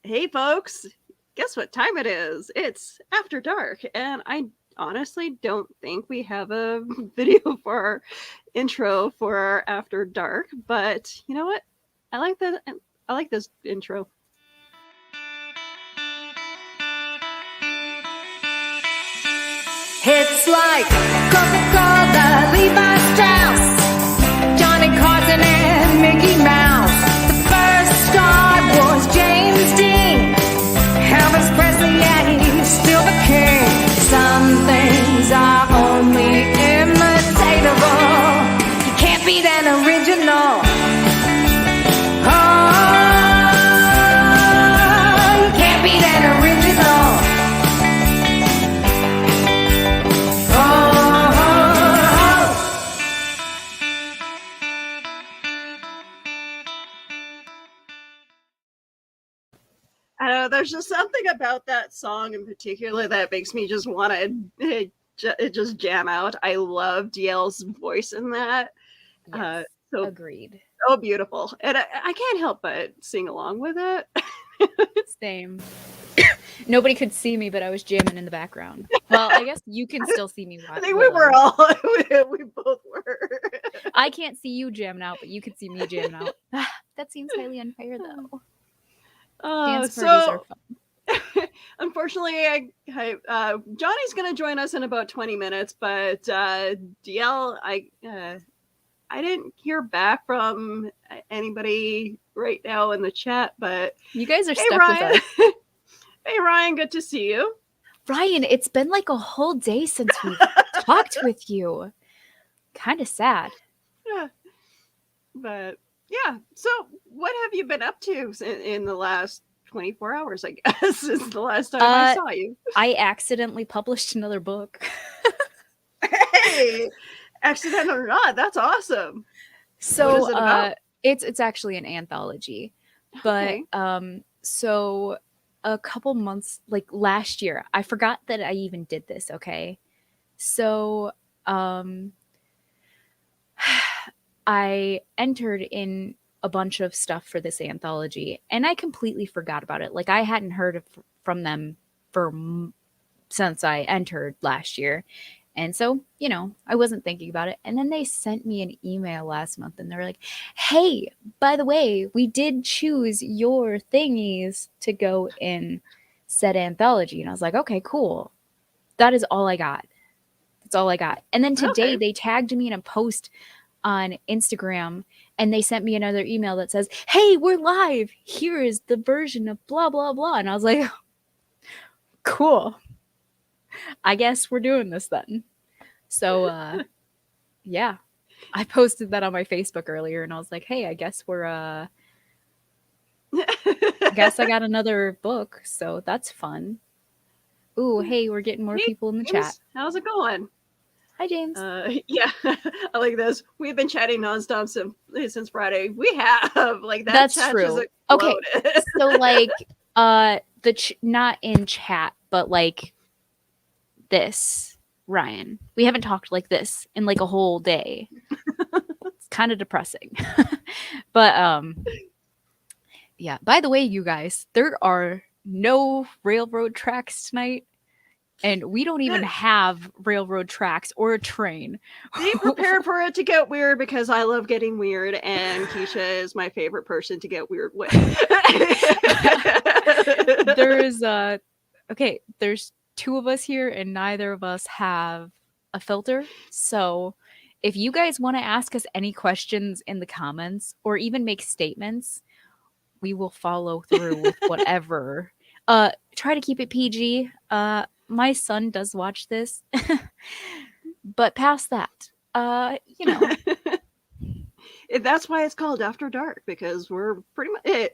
Hey, folks, guess what time it is? It's after dark, and I honestly don't think we have a video for our intro for our after dark, but you know what? I like that. I like this intro. It's like Coca-Cola, Levi Strauss, Johnny Carson and Mickey Mouse. The first star was James Dean. Elvis Presley, yeah, he's still the king. Some things are only imitatable. You can't beat an original. Oh, you can't beat an original. I don't know. There's just something about that song in particular that makes me just want to just jam out. I love DL's voice in that. Yes, So agreed. so beautiful, and I can't help but sing along with it. Same. Nobody could see me, but I was jamming in the background. Well, I guess you can still see me. I think we were all we both were. I can't see you jamming out, but you could see me jamming out. That seems highly unfair, though. Dance parties are fun. Unfortunately, Johnny's going to join us in about 20 minutes, but DL, I didn't hear back from anybody right now in the chat, but You guys are hey, stuck Ryan. with us. Hey, Ryan, good to see you. Ryan, it's been like a whole day since we've talked with you. Kind of sad. Yeah. But yeah, so what have you been up to in the last 24 hours, I guess, since the last time I saw you? I accidentally published another book. Hey, accidental or not, that's awesome. So what is it about? It's actually an anthology. But Okay. So a couple months, like last year, I forgot that I even did this, okay? So I entered in a bunch of stuff for this anthology, and I completely forgot about it. Like I hadn't heard from them since I entered last year. And so, I wasn't thinking about it. And then they sent me an email last month and they were like, hey, by the way, we did choose your thingies to go in said anthology. And I was like, okay, cool. That is all I got. That's all I got. And then today they tagged me in a post on Instagram and they sent me another email that says, hey, we're live. Here is the version of blah, blah, blah. And I was like, cool. I guess we're doing this then. So, yeah, I posted that on my Facebook earlier and I was like, hey, I guess I guess I got another book. So that's fun. Ooh, hey, we're getting more people in the chat. How's it going? Hi, James. Yeah, I like this. We've been chatting nonstop since Friday. We have like that. That's chat true. Just okay, so like not in chat, but like this, Ryan. We haven't talked like this in like a whole day. It's kind of depressing. But yeah. By the way, you guys, there are no railroad tracks tonight. And we don't even have railroad tracks or a train. Be prepared for it to get weird because I love getting weird, and Keisha is my favorite person to get weird with. There's two of us here, and neither of us have a filter. So if you guys want to ask us any questions in the comments or even make statements, we will follow through with whatever. Try to keep it PG. My son does watch this, but past that, That's why it's called After Dark, because we're pretty much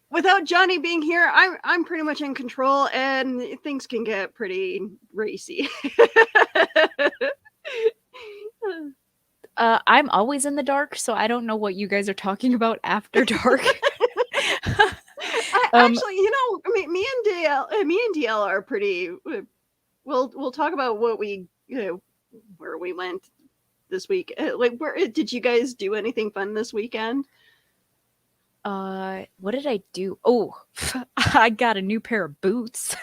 without Johnny being here, I'm pretty much in control, and things can get pretty racy. I'm always in the dark, so I don't know what you guys are talking about after dark. Actually, me and DL are pretty. We'll talk about what we, where we went this week. Like, where did you guys do anything fun this weekend? What did I do? Oh, I got a new pair of boots.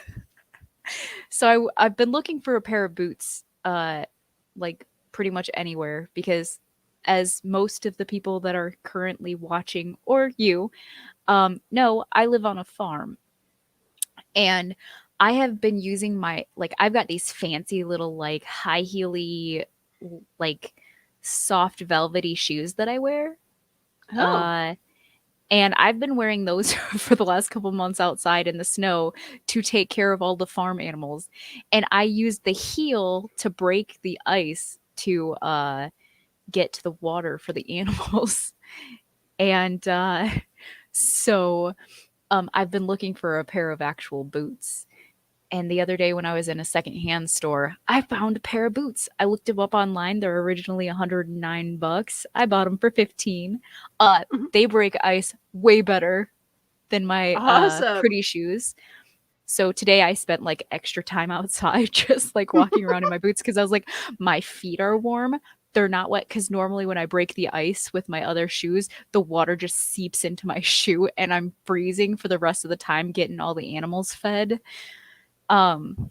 So I've been looking for a pair of boots, like pretty much anywhere because, as most of the people that are currently watching or you, know, I live on a farm, and I have been using I've got these fancy little like high heely, like soft velvety shoes that I wear. Oh, Uh, And I've been wearing those for the last couple months outside in the snow to take care of all the farm animals. And I used the heel to break the ice to get to the water for the animals. And so I've been looking for a pair of actual boots. And the other day when I was in a secondhand store, I found a pair of boots. I looked them up online. They're originally $109. I bought them for 15. mhm. They break ice way better than my Awesome. pretty shoes. So today I spent like extra time outside just like walking around in my boots because I was like, my feet are warm. They're not wet because normally when I break the ice with my other shoes, the water just seeps into my shoe and I'm freezing for the rest of the time getting all the animals fed. Um,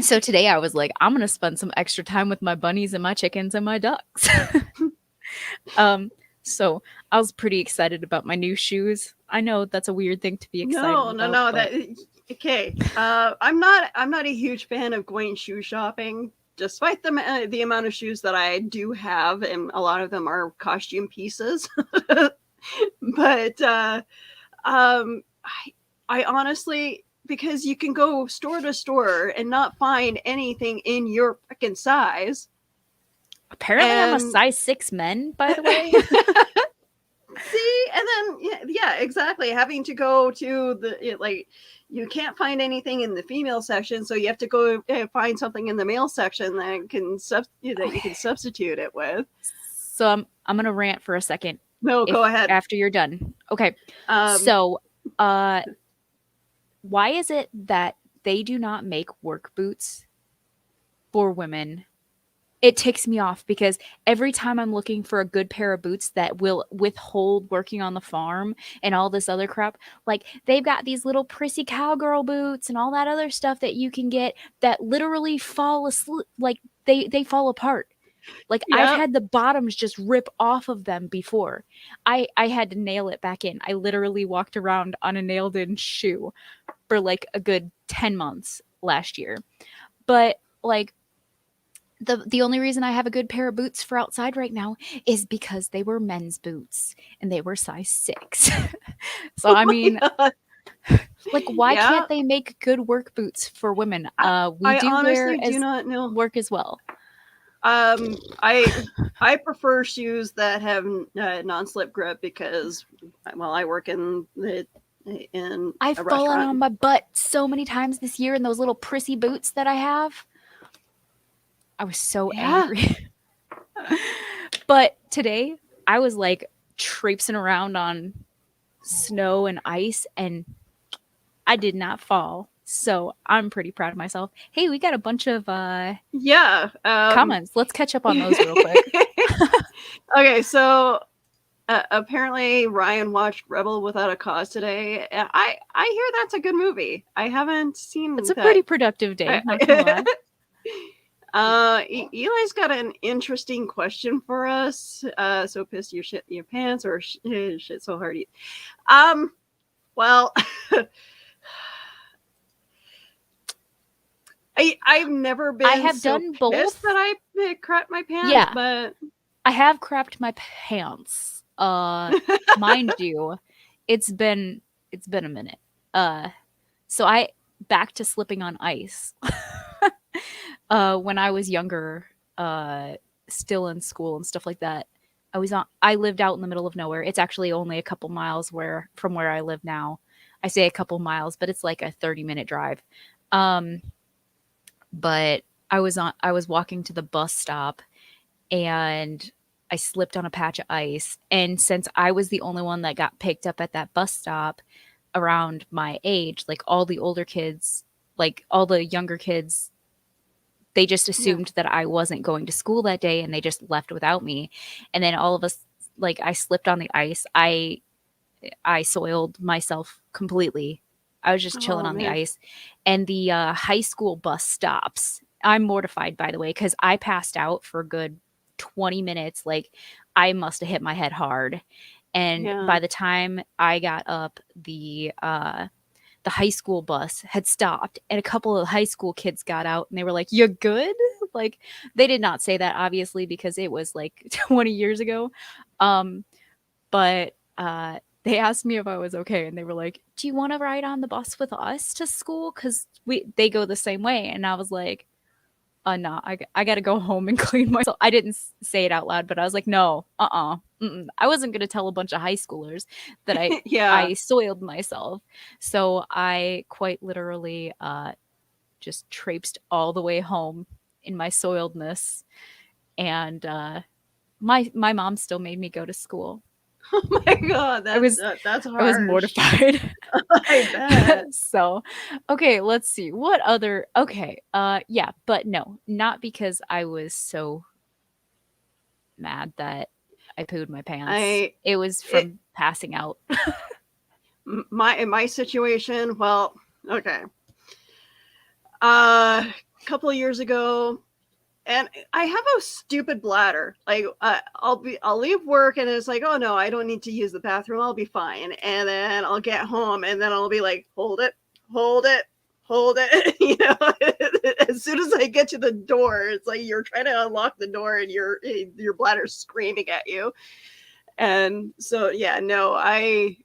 so today I was like, I'm gonna spend some extra time with my bunnies and my chickens and my ducks. um, so I was pretty excited about my new shoes. I know that's a weird thing to be excited No, no, about, no. but Okay. I'm not a huge fan of going shoe shopping, despite the amount of shoes that I do have, and a lot of them are costume pieces. But I honestly, because you can go store to store and not find anything in your freaking size, apparently I'm a and size 6 men, by the way. see, and then yeah, exactly, having to go to like, you can't find anything in the female section, so you have to go find something in the male section that you can Okay. substitute it with. So I'm gonna rant for a second No, if go ahead. after you're done. Okay. Um, So uh why is it that they do not make work boots for women? It ticks me off because every time I'm looking for a good pair of boots that will withhold working on the farm and all this other crap, like they've got these little prissy cowgirl boots and all that other stuff that you can get that literally fall asleep, like they fall apart. Like I've yep. had the bottoms just rip off of them before. I had to nail it back in. I literally walked around on a nailed in shoe for like a good 10 months last year. But like the only reason I have a good pair of boots for outside right now is because they were men's boots and they were size 6. So Oh I my mean, god. like why Yeah. can't they make good work boots for women? I, We I do wear honestly do as not know. work as well. Um, I I prefer shoes that have non-slip grip because, well, I work in I've a fallen restaurant. on my butt so many times this year in those little prissy boots that I have. I was so Yeah. angry. But today I was like traipsing around on snow and ice and I did not fall. So I'm pretty proud of myself. Hey, we got a bunch of Yeah. comments. Let's catch up on those real quick. Okay, so apparently Ryan watched Rebel Without a Cause today. I hear that's a good movie. I haven't It's seen a that. pretty productive day, not gonna lie. Eli's got an interesting question for us. So piss your shit in your pants or shit so hard. Um, well, I've never I been have so done pissed that both. I crapped my pants, Yeah, but I have crapped my pants. Mind you, it's been a minute. Uh so I back to slipping on ice. When I was younger, still in school and stuff like that. I lived out in the middle of nowhere. It's actually only a couple miles from where I live now. I say a couple miles, but it's like a 30-minute drive. Um, but I was walking to the bus stop and I slipped on a patch of ice. And since I was the only one that got picked up at that bus stop around my age, like all the older kids, like all the younger kids, they just yeah. assumed that I wasn't going to school that day and they just left without me. And then all of us, like I slipped on the ice. I I soiled myself completely. I was just chilling Oh on the man. ice, and the high school bus stops. I'm mortified, by the way, because I passed out for a good 20 minutes. Like, I must have hit my head hard. And Yeah. by the time I got up, the high school bus had stopped, and a couple of high school kids got out, and they were like, "You good?" Like, they did not say that, obviously, because it was like 20 years ago. Um, but they asked me if I was okay, and they were like, "Do you want to ride on the bus with us to school? Because they go the same way." And I was like, no, I got to go home and clean myself. I didn't say it out loud, but I was like, no, I wasn't going to tell a bunch of high schoolers that Yeah. I soiled myself. So I quite literally just traipsed all the way home in my soiledness, and my mom still made me go to school. Oh my god, I was that's I was harsh. mortified. I bet. So, okay, let's see. What other okay, yeah, but no, not because I was so mad that I pooed my pants. I It was it, from passing out. in my situation, well, okay. A couple of years ago, and I have a stupid bladder. Like I'll leave work and it's like, oh no, I don't need to use the bathroom. I'll be fine. And then I'll get home and then I'll be like, hold it, hold it, hold it. You know, as soon as I get to the door, it's like you're trying to unlock the door and your bladder's screaming at you. And so yeah, no, I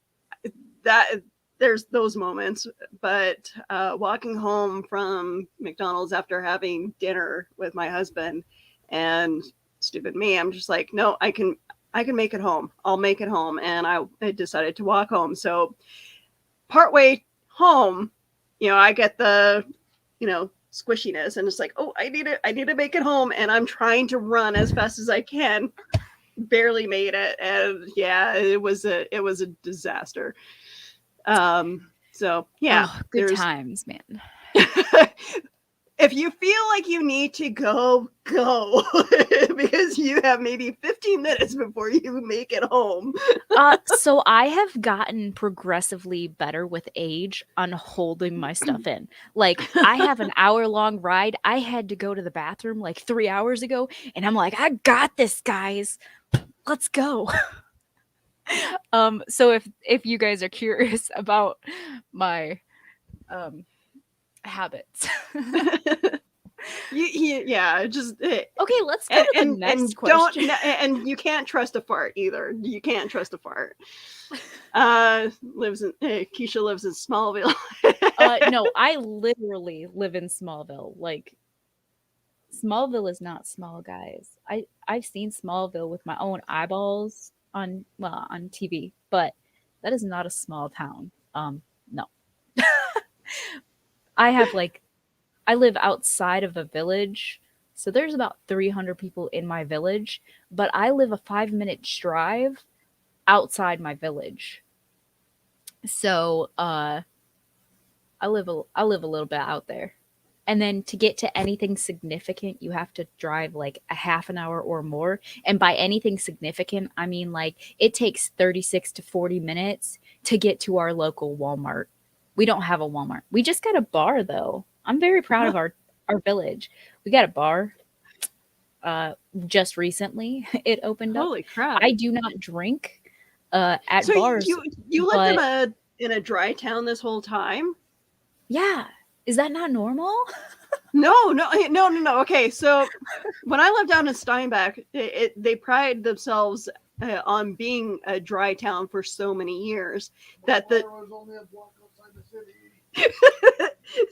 that there's those moments, but walking home from McDonald's after having dinner with my husband, and stupid me, I'm just like, no, I can make it home. I'll make it home, and I decided to walk home. So partway home, I get the squishiness, and it's like, oh, I need to make it home, and I'm trying to run as fast as I can. Barely made it, and yeah, it was a disaster. So yeah, Oh, good times, man. if you feel like you need to go, go because you have maybe 15 minutes before you make it home. So I have gotten progressively better with age on holding my stuff in. Like, I have an hour-long ride. I had to go to the bathroom like 3 hours ago, and I'm like, I got this, guys. Let's go. So if you guys are curious about my habits. Yeah, just Okay, let's go to the next question. and you can't trust a fart either. You can't trust a fart. Keisha lives in Smallville. No, I literally live in Smallville. Like, Smallville is not small, guys. I've seen Smallville with my own eyeballs on TV, but that is not a small town. No. I live outside of a village, so there's about 300 people in my village, but I live a 5-minute drive outside my village. So, I live a little bit out there. And then to get to anything significant, you have to drive like a half an hour or more. And by anything significant, I mean like it takes 36 to 40 minutes to get to our local Walmart. We don't have a Walmart. We just got a bar though. I'm very proud of our village. We got a bar. Just recently it opened up. Holy crap! I do not drink at So bars. you lived in a dry town this whole time? Yeah. Is that not normal? No. Okay, so when I lived down in Steinbach, they pride themselves on being a dry town for so many years that the was only a block outside the city.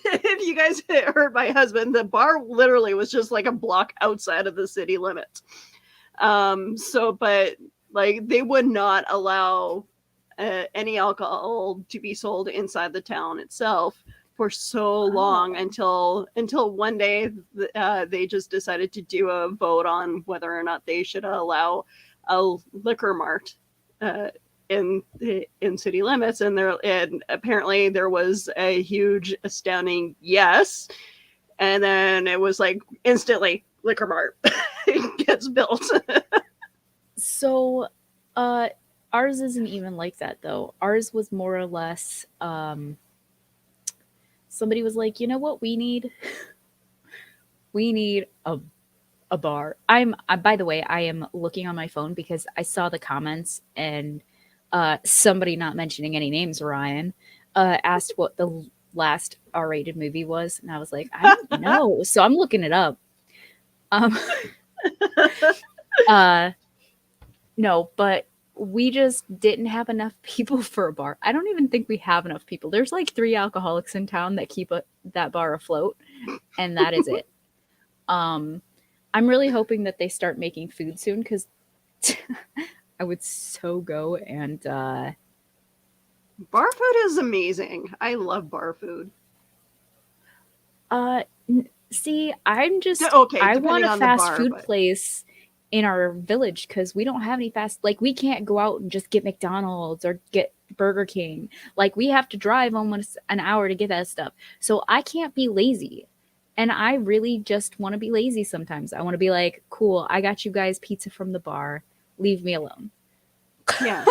if you guys heard my husband, the bar literally was just like a block outside of the city limits. But like they would not allow any alcohol to be sold inside the town itself for so long until one day they just decided to do a vote on whether or not they should allow a liquor mart in city limits, and apparently there was a huge astounding yes, and then it was like instantly liquor mart gets built. So Ours isn't even like that though. Ours was more or less somebody was like, "You know what we need? We need a bar." By the way, I am looking on my phone because I saw the comments and somebody, not mentioning any names, Ryan, asked what the last R-rated movie was, and I was like, I don't know. So I'm looking it up. Um, no, but we just didn't have enough people for a bar. I don't even think we have enough people. There's like 3 alcoholics in town that keep that bar afloat, and that is it. I'm really hoping that they start making food soon because I would so go and Bar food is amazing. I love bar food. see, I'm just Okay, I want depending a on the fast bar, food but place in our village because we don't have any like we can't go out and just get McDonald's or get Burger King. Like we have to drive almost an hour to get that stuff. So I can't be lazy. And I really just want to be lazy sometimes. I want to be like, cool, I got you guys pizza from the bar. Leave me alone. yeah.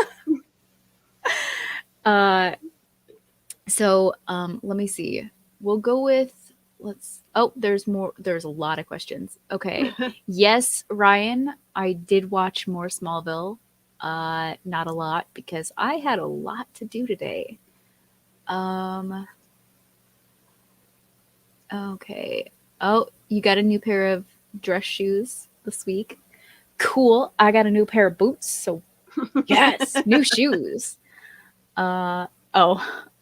So let me see. We'll go with there's more. There's a lot of questions. Okay. Yes, Ryan, I did watch more Smallville. Not a lot because I had a lot to do today. Okay. Oh, you got a new pair of dress shoes this week. Cool. I got a new pair of boots. So yes, new shoes. Oh,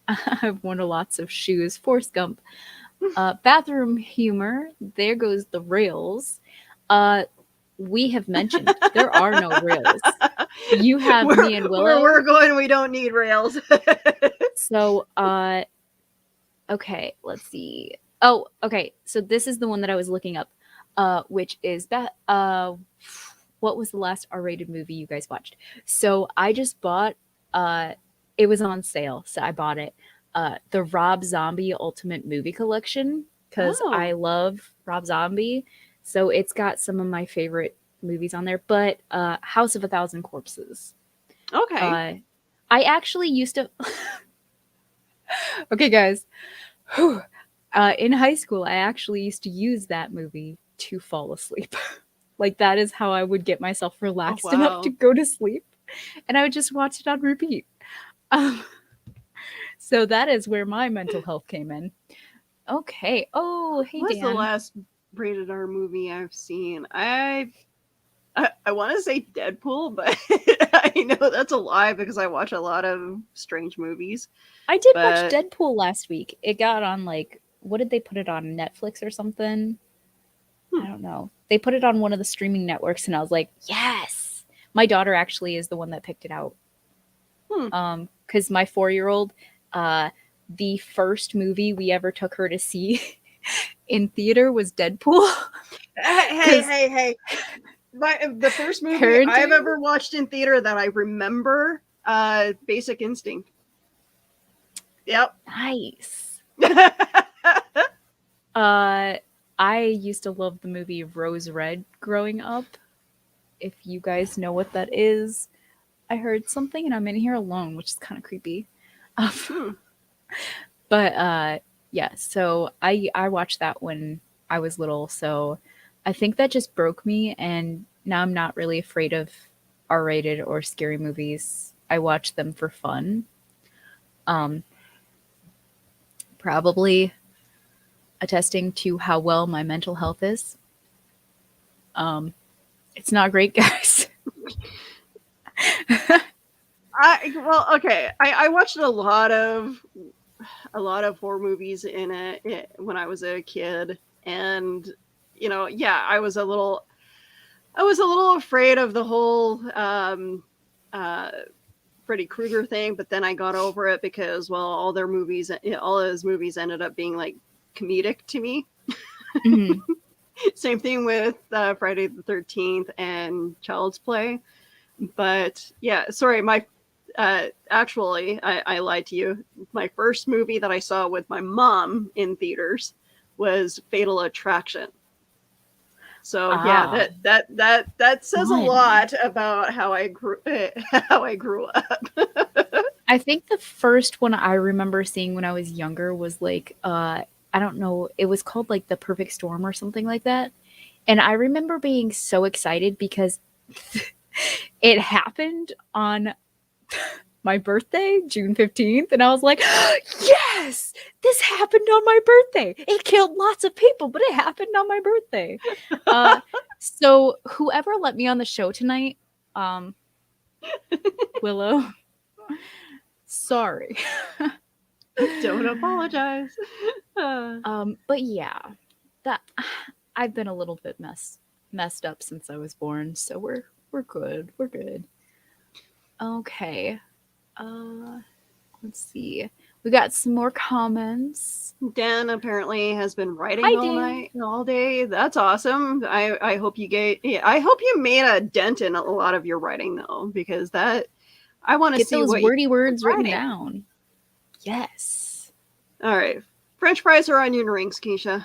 I've worn lots of shoes. Forrest Gump. Bathroom humor. There goes the rails. We have mentioned there are no rails. You have me and Willow. Where we're going, we don't need rails. So, okay, let's see. Oh, okay. So this is the one that I was looking up, which is what was the last R-rated movie you guys watched? So I just bought. It was on sale, so I bought it. The Rob Zombie Ultimate Movie Collection because I love Rob Zombie. So it's got some of my favorite movies on there, but House of a Thousand Corpses. Okay. I actually used to. Okay, guys. In high school, I actually used to use that movie to fall asleep. Like that is how I would get myself relaxed enough to go to sleep, and I would just watch it on repeat. So that is where my mental health came in. Okay. Oh, hey, What's Dan. the last rated R movie I've seen? I want to say Deadpool, but I know that's a lie because I watch a lot of strange movies. I did watch Deadpool last week. It got on like, what did they put it on? Netflix or something? I don't know. They put it on one of the streaming networks, and I was like, yes. My daughter actually is the one that picked it out. Because my 4-year-old, the first movie we ever took her to see in theater was Deadpool. Hey. The first movie Parenting? I've ever watched in theater that I remember, Basic Instinct. Yep. Nice. I used to love the movie Rose Red growing up. If you guys know what that is, I heard something and I'm in here alone, which is kind of creepy. But yeah, so I watched that when I was little, so I think that just broke me, and now I'm not really afraid of R-rated or scary movies. I watch them for fun. Probably attesting to how well my mental health is. It's not great, guys. I watched a lot of horror movies when I was a kid, and I was a little afraid of the whole Freddy Krueger thing, but then I got over it because all his movies ended up being like comedic to me. Mm-hmm. Same thing with Friday the 13th and Child's Play. But yeah, sorry, actually, I lied to you. My first movie that I saw with my mom in theaters was Fatal Attraction. So Ah, that says a fun. lot about how I grew how I grew up. I think the first one I remember seeing when I was younger was like I don't know, it was called like The Perfect Storm or something like that. And I remember being so excited because it happened on my birthday, June 15th, and I was like, "Yes! This happened on my birthday. It killed lots of people, but it happened on my birthday." Uh so whoever let me on the show tonight, um Willow, sorry. Don't apologize. But yeah, that I've been a little bit messed up since I was born, so we're good. We're good. Okay. Uh let's see. We got some more comments. Dan apparently has been writing Hi, all Dan. night, all day. That's awesome. I hope you get. Yeah, I hope you made a dent in a lot of your writing though, because that I want to Get see those what you're wordy words written writing. down. Yes. All right, French fries or onion rings, Keisha?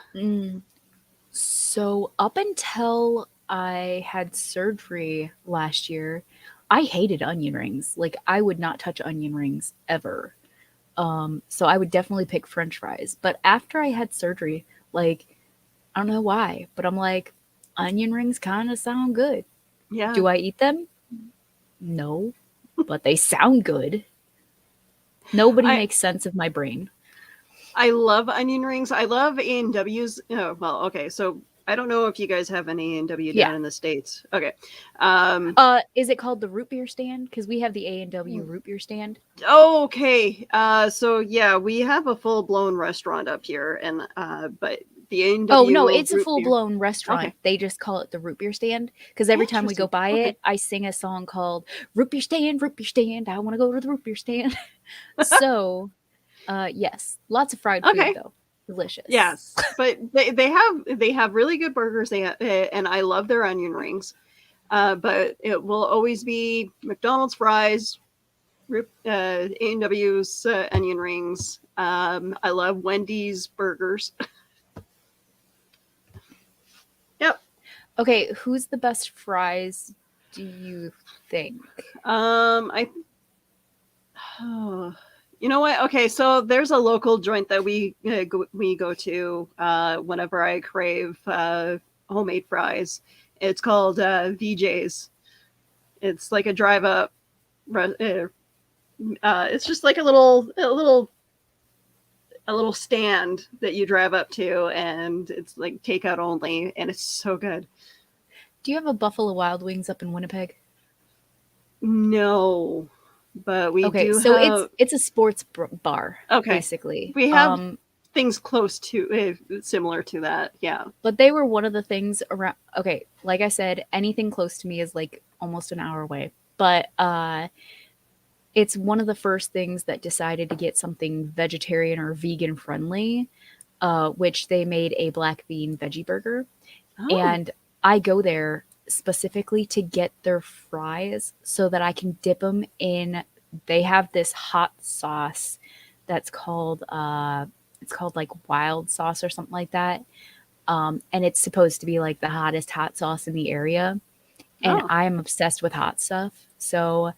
So up until I had surgery last year, I hated onion rings. Like I would not touch onion rings ever. So I would definitely pick French fries. But after I had surgery, like I don't know why, but I'm like, onion rings kind of sound good. Yeah, Do I eat them? No, but they sound good. Nobody I makes sense of my brain. I love onion rings. I love A&W's. Oh, well, okay, so I don't know if you guys have an A&W Yeah. down in the States. Okay. Is it called the root beer stand? Because we have the A&W root beer stand. Okay. So yeah, we have a full blown restaurant up here, and but the Oh no, A&W it's a root full beer. blown restaurant. Okay. They just call it the root beer stand because every time we go Interesting. by Okay. it, I sing a song called "Root Beer Stand, Root Beer Stand." I want to go to the root beer stand. So, yes, lots of fried food Okay. though, delicious. Yes, but they have really good burgers. And I love their onion rings. But it will always be McDonald's fries, A&W's onion rings. I love Wendy's burgers. Yep. Okay, who's the best fries? Do you think? I. Oh, you know what? Okay, so there's a local joint that we go to whenever I crave homemade fries. It's called VJ's. It's like a drive up. It's just like a little stand that you drive up to, and it's like takeout only, and it's so good. Do you have a Buffalo Wild Wings up in Winnipeg? No, but we Okay, do so have. it's a sports bar Okay, basically. we have things close to similar to that. Yeah. But they were one of the things around. Okay, like I said, anything close to me is like almost an hour away. But it's one of the first things that decided to get something vegetarian or vegan friendly, which they made a black bean veggie burger. Oh. And I go there specifically to get their fries so that I can dip them in. They have this hot sauce that's called it's called like wild sauce or something like that. And it's supposed to be like the hottest hot sauce in the area. And Oh. I am obsessed with hot stuff. So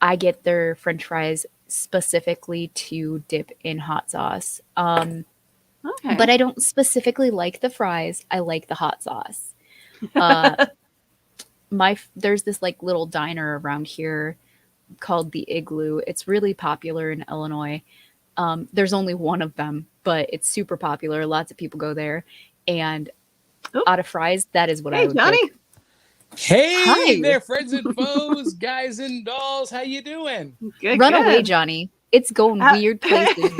I get their French fries specifically to dip in hot sauce. Okay. But I don't specifically like the fries. I like the hot sauce. Uh, there's this like little diner around here called the Igloo. It's really popular in Illinois. There's only one of them, but it's super popular. Lots of people go there. And Oh. out of fries, that is what I Hey, would Johnny. pick. Hey Hi. there, friends and foes, guys and dolls. How you doing? Good. Run good. away, Johnny. It's going weird places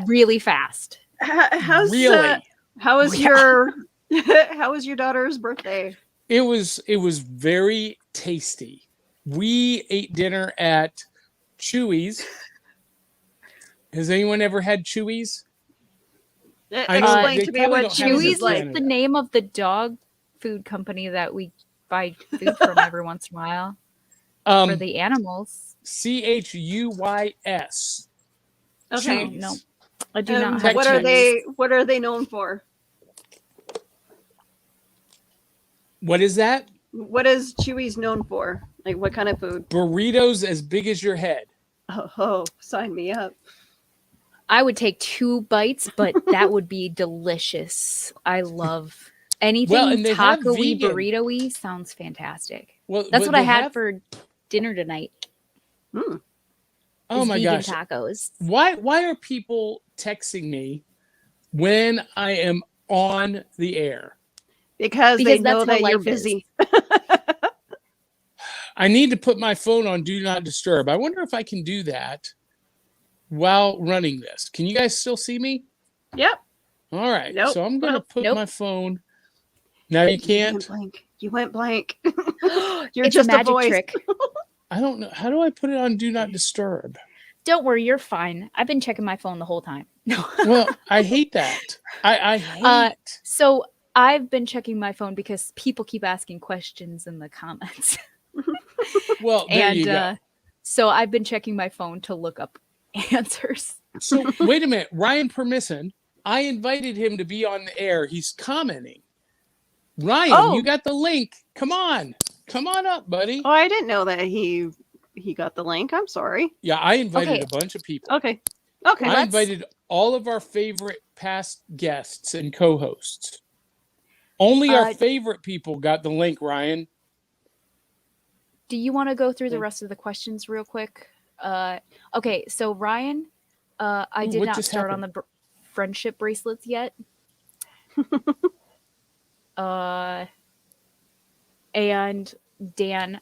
really fast. How's Really? how was Yeah. how was your daughter's birthday? It was very tasty. We ate dinner at Chewies. Has anyone ever had Chewies? I know Explain they to me probably what don't have it in Chewies Chewies is like. is the name of the dog food company that we buy food from every once in a while for the animals. CHUYS. Okay. Chewies. No, I do not have What are Chewies. they known for? What is that? What is Chewies known for? Like, what kind of food? Burritos as big as your head. Oh, sign me up. I would take 2 bites, but that would be delicious. I love anything and they have taco-y, vegan. burrito-y sounds fantastic. Well, That's what I they had have- for dinner tonight. Mm. Oh is my vegan gosh! tacos. Why are people texting me when I am on the air? Because they Because know that's how that you're life is. busy. I need to put my phone on Do Not Disturb. I wonder if I can do that while running this. Can you guys still see me? Yep. All right. Nope. So I'm going to put Nope. my phone. Now you can't. You went blank. You're It's just a magic voice. trick. I don't know. How do I put it on Do Not Disturb? Don't worry, you're fine. I've been checking my phone the whole time. No. Well, I hate that. I hate. So I've been checking my phone because people keep asking questions in the comments. Well, there you go. And so I've been checking my phone to look up answers. So wait a minute. Ryan Permisson, I invited him to be on the air. He's commenting. Ryan, Oh. you got the link. Come on. Come on up, buddy. Oh, I didn't know that he got the link. I'm sorry. Yeah, I invited Okay. a bunch of people. Okay. Okay. I let's- invited all of our favorite past guests and co-hosts. Only our favorite people got the link, Ryan. Do you want to go through the Yeah. rest of the questions real quick? Okay, so Ryan, I Ooh, did what not just start happened? on the friendship bracelets yet. And Dan,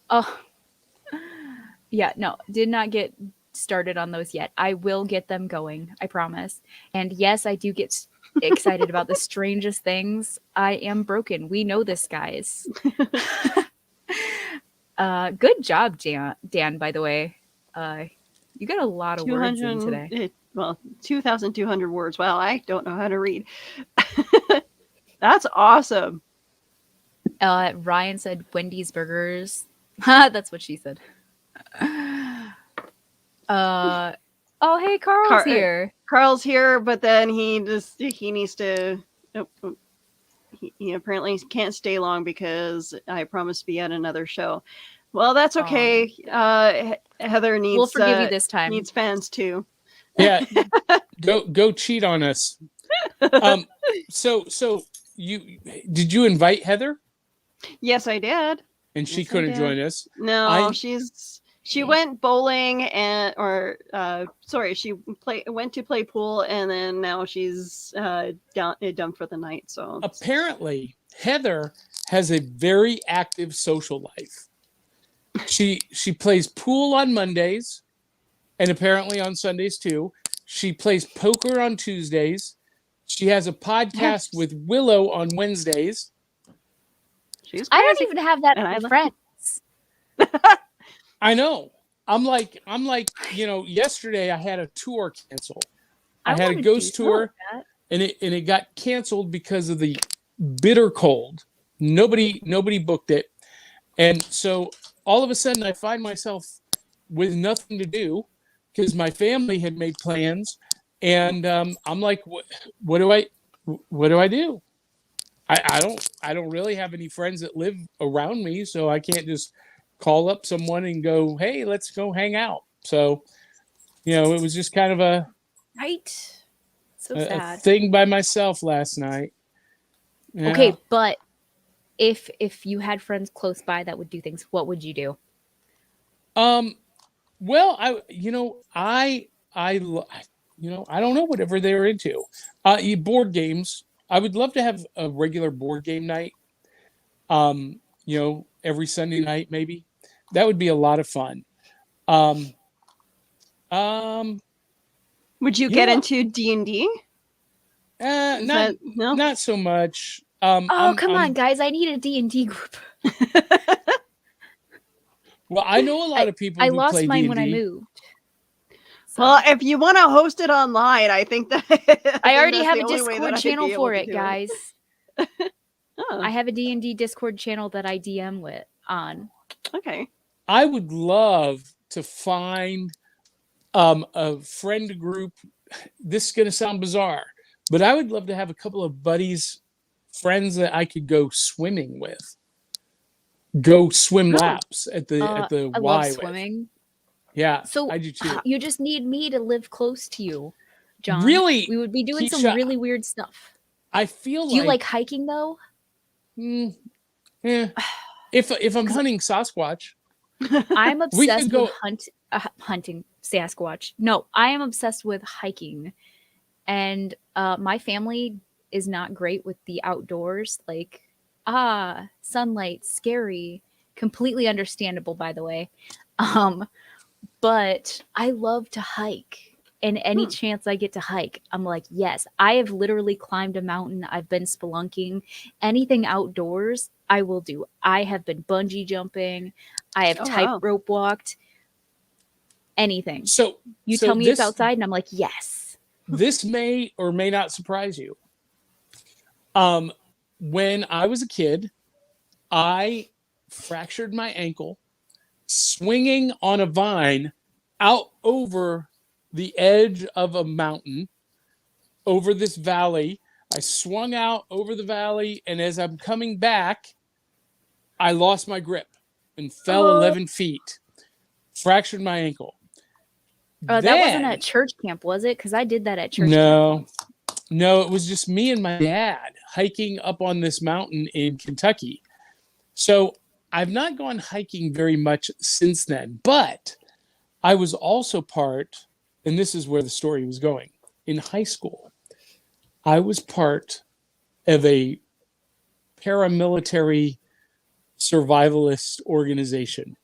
yeah, no, did not get started on those yet. I will get them going, I promise. And yes, I do get excited about the strangest things. I am broken. We know this, guys. Good job, Dan, by the way. You got a lot of words in today. 2,200 words. Wow, I don't know how to read. That's awesome. Ryan said Wendy's burgers. That's what she said. Oh, hey, Carl's here. Carl's here, but then he needs to. He apparently can't stay long because I promised to be at another show. Well, that's okay. Heather needs. We'll forgive you this time. Needs fans too. Yeah, go cheat on us. So did you invite Heather? Yes, I did. And she Yes, I couldn't did. join us. No, she went bowling she went to play pool and then now she's done for the night. So Apparently, Heather has a very active social life. She plays pool on Mondays and apparently on Sundays too. She plays poker on Tuesdays. She has a podcast with Willow on Wednesdays. she's I crazy. don't even have that And I many love- friends. I know. I'm like, yesterday I had a tour cancel. I had a wanna ghost do tour that. and it got canceled because of the bitter cold. Nobody booked it. And so all of a sudden I find myself with nothing to do because my family had made plans and I'm like, what do I do? I don't really have any friends that live around me, so I can't just call up someone and go, hey, let's go hang out. So, it was just kind of a Right? So a sad. thing by myself last night. Yeah. Okay, but if you had friends close by that would do things, what would you do? Well, I don't know whatever they're into. Board games. I would love to have a regular board game night. Every Sunday night maybe. That would be a lot of fun. Would you get into D&D? No. Not so much. Oh, come on, guys. I need a D&D group. Well, I know a lot of people I who lost play mine D&D. when I moved. So, Well, if you want to host it online, I think that I already have a Discord channel for it, guys. Oh, I have a D&D Discord channel that I DM with on. okay. I would love to find a friend group. This is going to sound bizarre, but I would love to have a couple of buddies, friends that I could go swimming with. go swim Oh. laps at the I Y love with. swimming. Yeah, So I do too. you just need me to live close to you, John. Really, We would be doing some Keisha, really weird stuff. I feel Do you like hiking though? eh, if I'm 'Cause hunting Sasquatch, I'm we could obsessed with go. hunting Sasquatch. No, I am obsessed with hiking, and my family is not great with the outdoors. Like, sunlight, scary. Completely understandable, by the way. Um, but I love to hike. And any chance I get to hike, I'm like, yes. I have literally climbed a mountain. I've been spelunking. Anything outdoors, I will do. I have been bungee jumping. I have Oh, wow. tightrope walked. Anything. So You so tell me it's this outside, and I'm like, yes. this may or may not surprise you. When I was a kid, I fractured my ankle swinging on a vine out over the edge of a mountain over this valley. I swung out over the valley, and as I'm coming back, I lost my grip and fell 11 feet, fractured my ankle. That wasn't Then, at church camp, was it? Because I did that at church camp. no, no, it was just me and my dad hiking up on this mountain in Kentucky. So I've not gone hiking very much since then, but I was also part, and this is where the story was going. In high school, I was part of a paramilitary survivalist organization.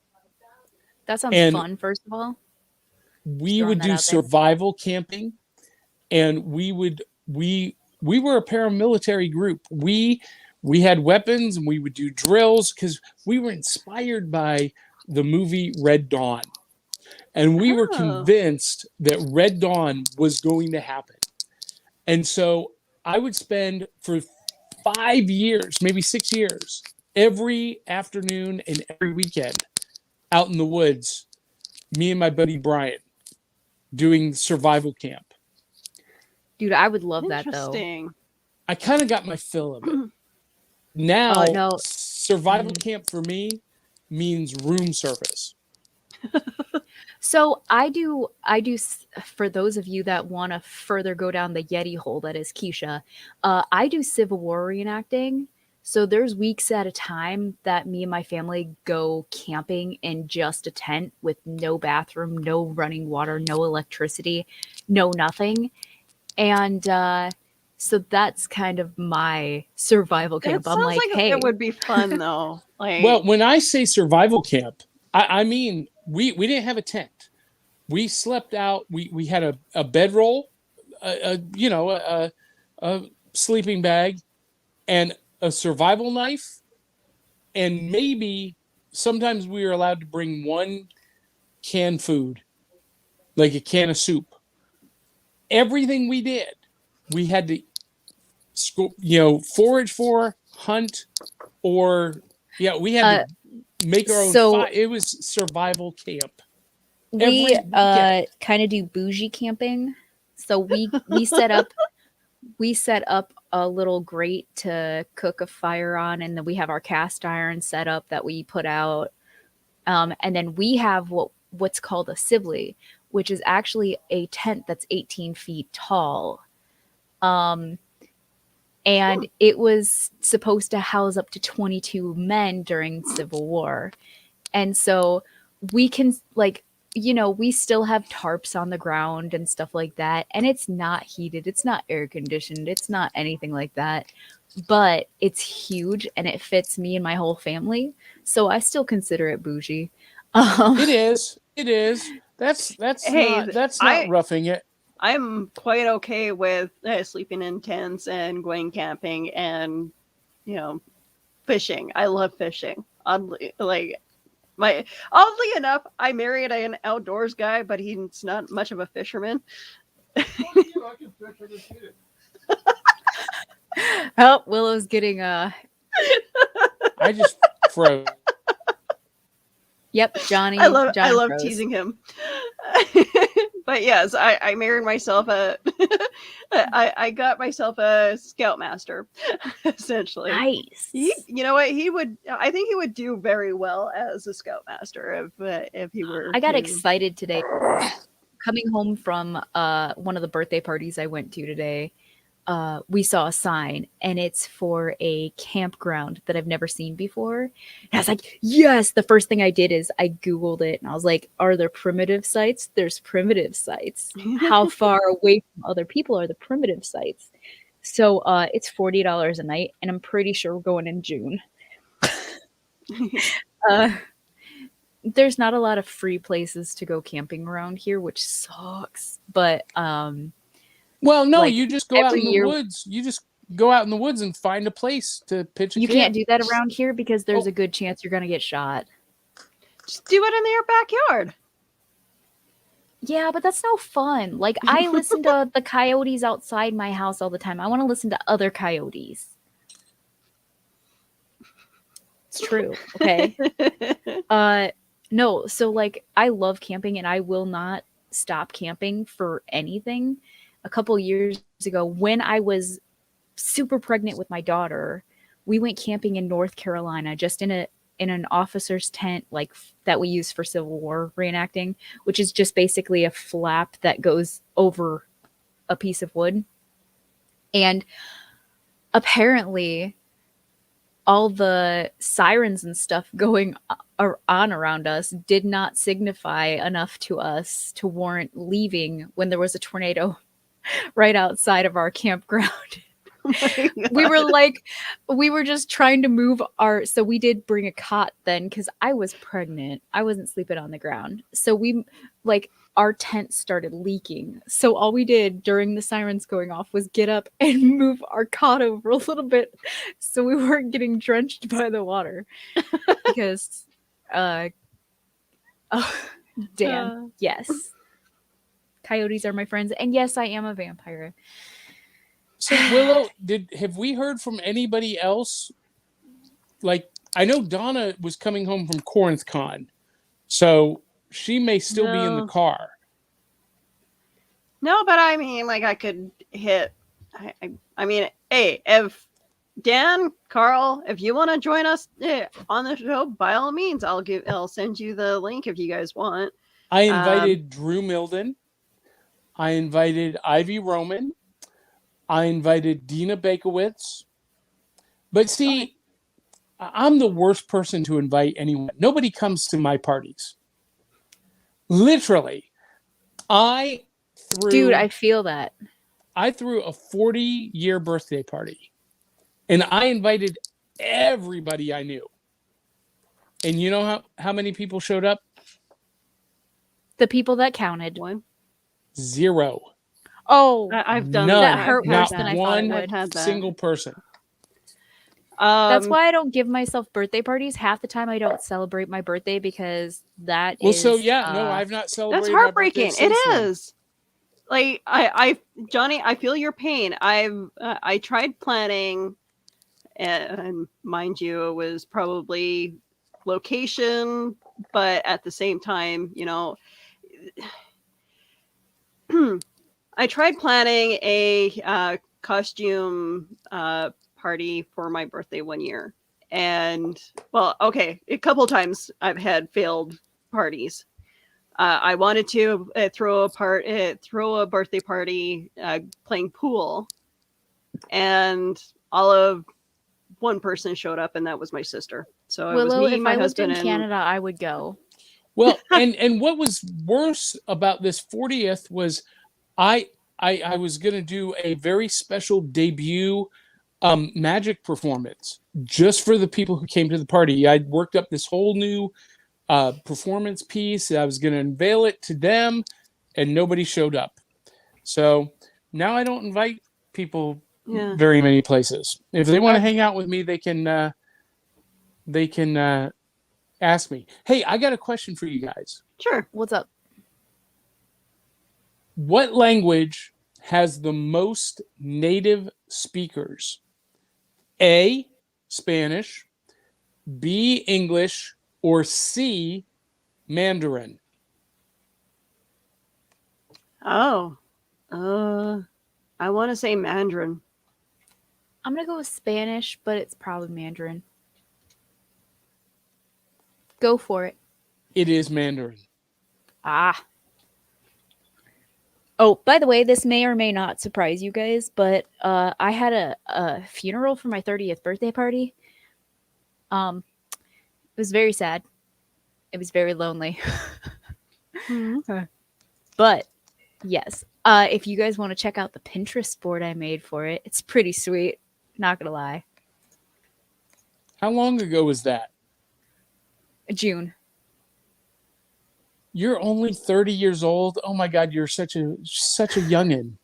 That sounds And fun, first of all. we Throwing would that do out there. survival camping, and we were a paramilitary group. We had weapons, and we would do drills because we were inspired by the movie Red Dawn. And we were Oh. convinced that Red Dawn was going to happen. And so I would spend for 5 years, maybe 6 years, every afternoon and every weekend out in the woods, me and my buddy Brian doing survival camp. Dude, I would love that though. Interesting. I kind of got my fill of it. Now, no. survival camp for me means room service. So I do for those of you that want to further go down the Yeti hole that is Keisha, I do Civil War reenacting. So there's weeks at a time that me and my family go camping in just a tent with no bathroom, no running water, no electricity, no nothing. And so that's kind of my survival It camp. I'm sounds like, like hey, it would be fun though. Like, Well, when I say survival camp, I mean we didn't have a tent. We slept out. We had a bedroll, a sleeping bag, and a survival knife, and maybe sometimes we were allowed to bring one canned food, like a can of soup. Everything we did, we had to, forage for, hunt, or we had to make our own so- fire. It was survival camp. we Every weekend. kind of do bougie camping. So we set up a little grate to cook a fire on, and then we have our cast iron set up that we put out, and then we have what's called a Sibley, which is actually a tent that's 18 feet tall, and it was supposed to house up to 22 men during Civil War, and so we can we still have tarps on the ground and stuff like that. And it's not heated. It's not air conditioned. It's not anything like that. But it's huge and it fits me and my whole family. So I still consider it bougie. It is. It is. That's Hey, not roughing it. I'm quite okay with sleeping in tents and going camping and, fishing. I love fishing. Oddly enough, I married an outdoors guy, but he's not much of a fisherman. I can fish and eat it. Oh, Willow's getting I just froze. Yep, Johnny. I love Johnny froze. teasing him. But yes, I married myself a I got myself a scoutmaster, essentially. Nice. You know what, I think he would do very well as a scoutmaster if he were I got to. excited today. Coming home from one of the birthday parties I went to today, we saw a sign, and it's for a campground that I've never seen before. And I was like, yes! The first thing I did is I Googled it, and I was like, are there primitive sites? There's primitive sites. How far away from other people are the primitive sites? So it's $40 a night, and I'm pretty sure we're going in June. There's not a lot of free places to go camping around here, which sucks. But Well, no, like, you just go out every in the year- woods. You just go out in the woods and find a place to pitch a you camp. can't do that around here because there's Oh. a good chance you're gonna get shot. Just do it in your backyard. Yeah, but that's no fun. Like, I listen to the coyotes outside my house all the time. I want to listen to other coyotes. It's true. Okay. No, so like I love camping and I will not stop camping for anything. A couple years ago, when I was super pregnant with my daughter, we went camping in North Carolina, just in an officer's tent, like that we use for Civil War reenacting, which is just basically a flap that goes over a piece of wood. And apparently all the sirens and stuff going on around us did not signify enough to us to warrant leaving when there was a tornado right outside of our campground. We were just trying to move so we did bring a cot then because I was pregnant. I wasn't sleeping on the ground. So our tent started leaking. So all we did during the sirens going off was get up and move our cot over a little bit so we weren't getting drenched by the water. Because Dan, yes. Coyotes are my friends. And yes, I am a vampire. So Willow, have we heard from anybody else? Like, I know Donna was coming home from Corinth Con, so she may still be in the No. car. No, but I mean, like, I could hit. I mean, hey, if Dan, Carl, if you want to join us on the show, by all means, I'll send you the link if you guys want. I invited Drew Milden. I invited Ivy Roman. I invited Dina Bakowitz. But see, Okay. I'm the worst person to invite anyone. Nobody comes to my parties. Literally. Dude, I feel that. I threw a 40-year birthday party. And I invited everybody I knew. And you know how many people showed up? The people that counted. One. 0. Oh, I've done None. that. That hurt I've had worse Not than I that. thought it one would. I've had that. single person. That's why I don't give myself birthday parties. Half the time I don't celebrate my birthday because that Well, is... so yeah, no, I've not celebrated. That's heartbreaking. My birthday It since then. is. Like Johnny, I feel your pain. I tried planning, and mind you, it was probably location, but at the same time, you know, I tried planning a costume party for my birthday one year, and well, okay, a couple times I've had failed parties. I wanted to throw a birthday party playing pool, and all of one person showed up, and that was my sister. So it was Willow, me, if my I lived in husband, and Canada, I would go. Well, and what was worse about this 40th was I was going to do a very special debut magic performance just for the people who came to the party. I'd worked up this whole new performance piece. I was going to unveil it to them, and nobody showed up. So now I don't invite people yeah. very many places. If they want to hang out with me, they can ask me. Hey, I got a question for you guys. Sure. What's up? What language has the most native speakers? A, Spanish, B, English, or C, Mandarin? Oh, I want to say Mandarin. I'm gonna go with Spanish, but it's probably Mandarin. Go for it. It is Mandarin. Ah. Oh, by the way, this may or may not surprise you guys, but I had a funeral for my 30th birthday party. It was very sad. It was very lonely. But yes, if you guys want to check out the Pinterest board I made for it, it's pretty sweet. Not gonna lie. How long ago was that? June. You're only 30 years old. Oh my God, you're such a youngin.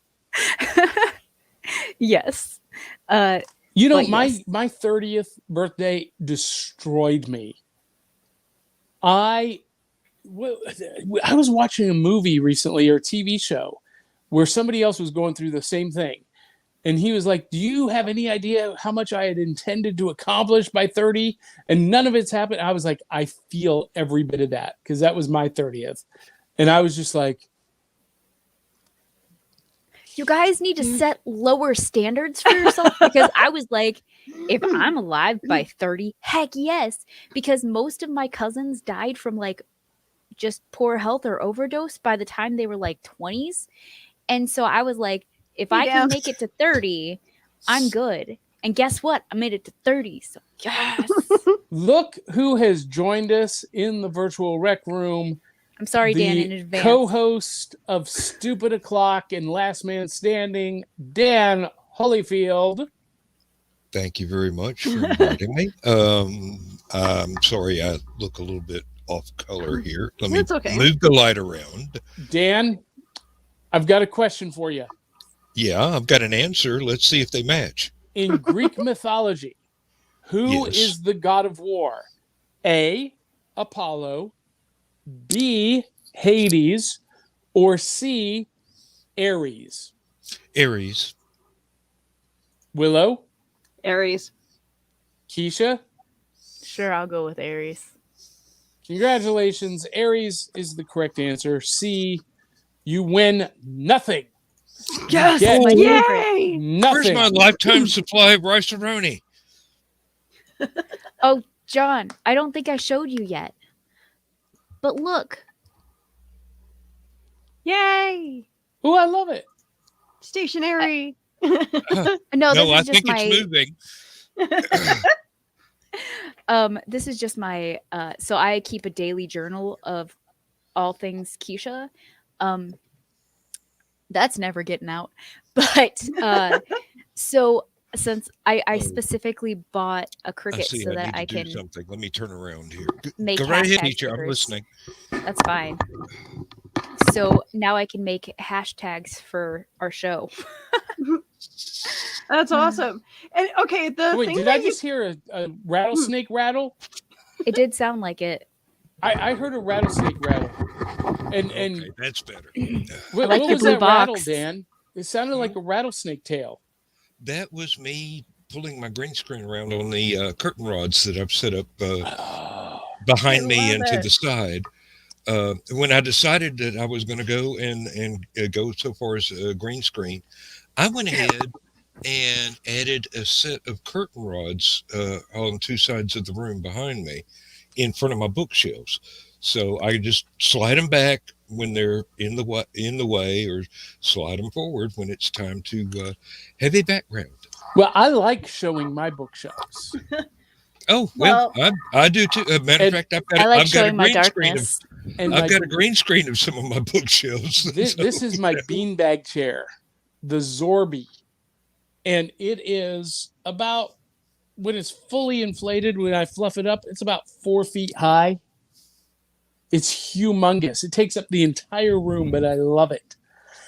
Yes. You know, But my yes. my 30th birthday destroyed me. I was watching a movie recently or a TV show where somebody else was going through the same thing. And he was like, do you have any idea how much I had intended to accomplish by 30? And none of it's happened. I was like, I feel every bit of that because that was my 30th. And I was just like, You guys need to set lower standards for yourself because I was like, if I'm alive by 30, heck yes. Because most of my cousins died from like just poor health or overdose by the time they were like 20s. And so I was like, if I Yeah. can make it to 30, I'm good. And guess what? I made it to 30. So yes. look who has joined us in the virtual rec room. I'm sorry, Dan, in The advance. co-host of Stupid O'Clock and Last Man Standing, Dan Holyfield. Thank you very much for inviting me. I'm sorry I look a little bit off color here. Let me It's okay. move the light around. Dan, I've got a question for you. Yeah, I've got an answer. Let's see if they match. In Greek mythology, who Yes. is the god of war? A, Apollo, B, Hades, or C, Ares? Aries. Willow, Aries. Keisha, Sure, I'll go with Aries. congratulations. Ares is the correct answer. C, you win nothing. Yes! Get my Yay! Where's nothing. my lifetime supply of rice-a-roni? Oh, John, I don't think I showed you yet. But look, Yay! Oh, I love it. Stationary. no, No, this I is just think my it's moving. this is just my so I keep a daily journal of all things Keisha. That's never getting out. But so since I Oh. specifically bought a I cricket see. so I that need I to do can something. Let me turn around here. make Go right ahead, hashtag teacher. I'm stickers. listening. That's fine. So now I can make hashtags for our show. That's awesome. And okay, the Wait, thing did that I you just hear a rattlesnake rattle? It did sound like it. I heard a rattlesnake rattle. And Okay, that's better. what, like what your was blue that rattle, box. Dan? It sounded like a rattlesnake tail. That was me pulling my green screen around on the curtain rods that I've set up behind I me love and to it. the side. When I decided that I was going to go and go so far as a green screen, I went ahead and added a set of curtain rods on two sides of the room behind me in front of my bookshelves. So I just slide them back when they're in the way, or slide them forward when it's time to have a background. Well, I like showing my bookshelves. Oh well, I do too. Matter And of fact, I like I've got a showing my green screen of darkness. and I've my, got a green screen of some of my bookshelves. this is my beanbag chair, the Zorby. And it is about, when it's fully inflated, when I fluff it up, it's about 4 feet high. It's humongous. It takes up the entire room, but I love it.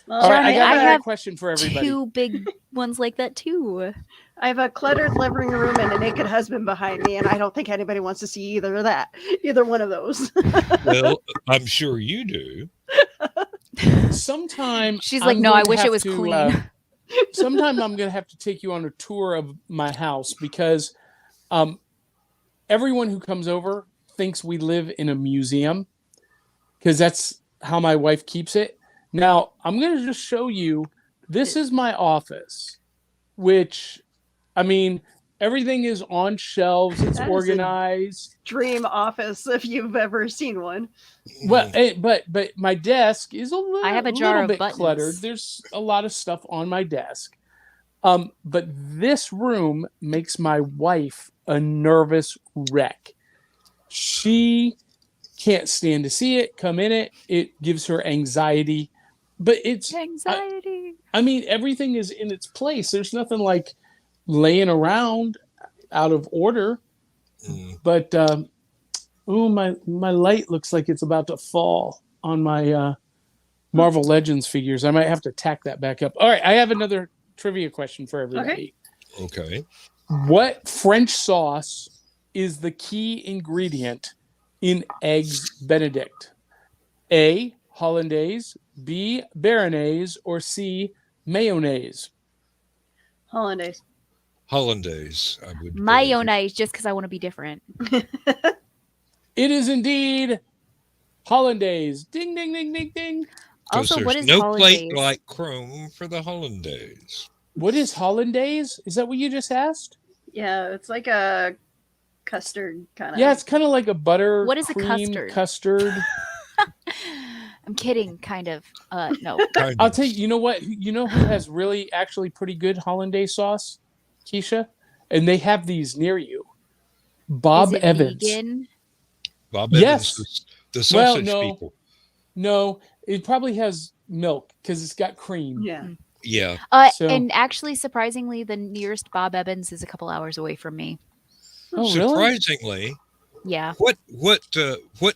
All right, I Johnny, got I another have question for everybody. 2 big ones like that too. I have a cluttered living room and a naked husband behind me, and I don't think anybody wants to see either one of those. Well, I'm sure you do. Sometime She's I'm like, no, going I to wish it have was to, clean. sometime I'm going to have to take you on a tour of my house because everyone who comes over thinks we live in a museum because that's how my wife keeps it. Now, I'm going to just show you. This is my office, which, I mean, everything is on shelves. It's That is a organized. Dream office if you've ever seen one. Well, but my desk is a little, I have a jar little of bit buttons. cluttered. There's a lot of stuff on my desk. But this room makes my wife a nervous wreck. She can't stand to see it, come in it. It gives her anxiety. But it's Anxiety. I mean, everything is in its place. There's nothing like laying around out of order. But my light looks like it's about to fall on my Marvel Legends figures. I might have to tack that back up. All right, I have another trivia question for everybody. Okay. What French sauce is the key ingredient in Eggs Benedict? A, Hollandaise, B, Béarnaise, or C, mayonnaise? Hollandaise. Hollandaise, I would believe. Mayonnaise, just because I want to be different. It is indeed Hollandaise. Ding, ding, ding, ding, ding. 'Cause Also, what there's is no Hollandaise? plate like Chrome for the Hollandaise. What is Hollandaise? Is that what you just asked? Yeah, it's like a custard kind of. Yeah, it's kind of like a butter. What is a cream custard? I'm kidding, kind of. No. Kind I'll of. tell you. You know what? You know who has really, actually, pretty good Hollandaise sauce, Keisha, and they have these near you. Bob Is it Evans. vegan? Bob Yes. Evans, the sausage no. people. No, it probably has milk because it's got cream. Yeah. Yeah. So- And actually, surprisingly, the nearest Bob Evans is a couple hours away from me. Oh, really? Surprisingly, Yeah. what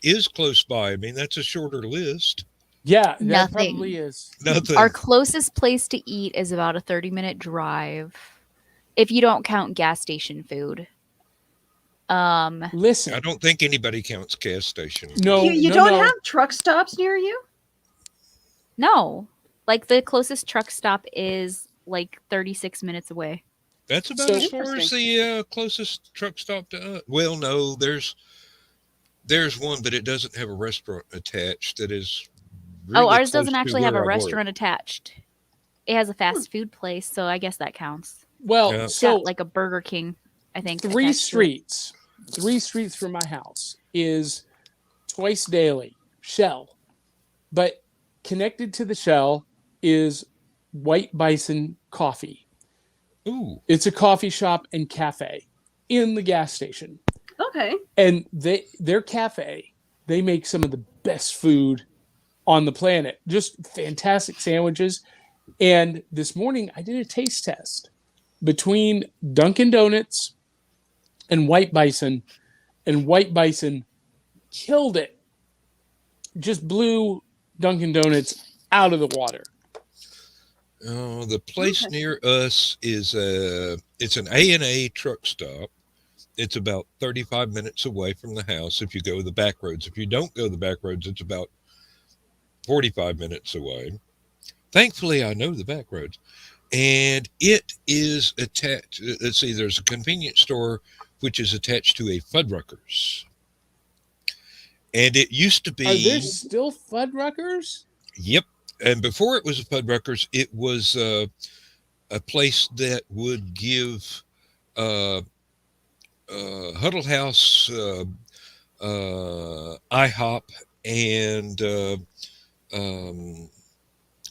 is close by? I mean, that's a shorter list. Yeah, that Nothing. probably is. Nothing. Our closest place to eat is about a 30-minute drive, if you don't count gas station food. Listen, I don't think anybody counts gas stations. no, You no, don't no. have truck stops near you? No. Like, the closest truck stop is like 36 minutes away. That's about So- as far as the closest truck stop to us. Well, no, there's one, but it doesn't have a restaurant attached. That is. Really ours close doesn't to actually have where a I work. restaurant attached. It has a fast food place, so I guess that counts. Well, Yeah. It's so got like a Burger King, I think. three attached to it. streets from my house is twice daily Shell, but connected to the Shell is White Bison Coffee. Ooh. It's a coffee shop and cafe in the gas station, Okay. and their cafe, they make some of the best food on the planet. Just fantastic sandwiches. And this morning I did a taste test between Dunkin' Donuts and White Bison, and White Bison killed it. Just blew Dunkin' Donuts out of the water. Oh, the place Okay. near us is it's an A&A truck stop. It's about 35 minutes away from the house if you go the back roads. If you don't go the back roads, it's about 45 minutes away. Thankfully, I know the back roads. And it is attached. Let's see, there's a convenience store which is attached to a Fuddruckers. And it used to be. Are there still Fuddruckers? Yep. And before it was a Fuddruckers, it was a place that would give Huddle House, IHOP, and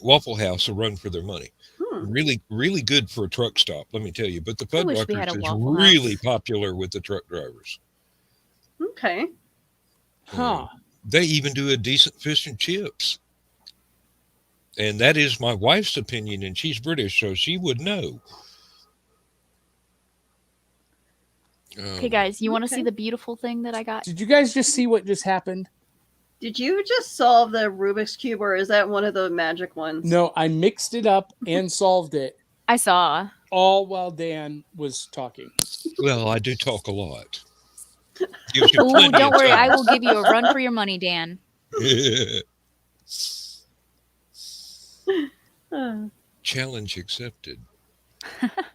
Waffle House a run for their money. Really, really good for a truck stop, let me tell you. But the I wish we had a Fuddruckers is Waffle really House. popular with the truck drivers. Okay. Huh. They even do a decent fish and chips. And that is my wife's opinion, and she's British, so she would know. Okay, guys, you want to Okay. see the beautiful thing that I got? Did you guys just see what just happened? Did you just solve the Rubik's Cube, or is that one of the magic ones? No, I mixed it up and solved it, I saw. all while Dan was talking. Well, I do talk a lot. Gives you Oh, plenty don't of worry. I time. will give you a run for your money, Dan. Challenge accepted.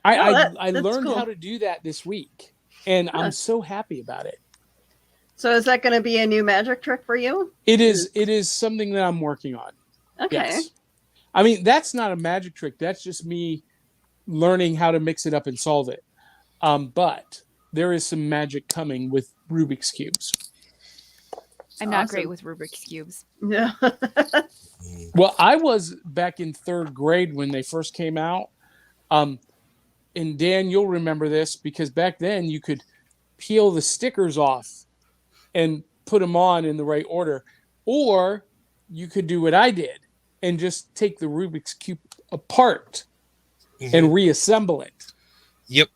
I that's learned cool. how to do that this week, and I'm so happy about it. So is that going to be a new magic trick for you? It is something that I'm working on. Okay. Yes. I mean, that's not a magic trick. That's just me learning how to mix it up and solve it. But there is some magic coming with Rubik's cubes. I'm not Awesome. great with Rubik's cubes. Yeah. Mm. Well, I was back in third grade when they first came out. And Dan, you'll remember this because back then you could peel the stickers off and put them on in the right order. Or you could do what I did and just take the Rubik's Cube apart and reassemble it. Yep.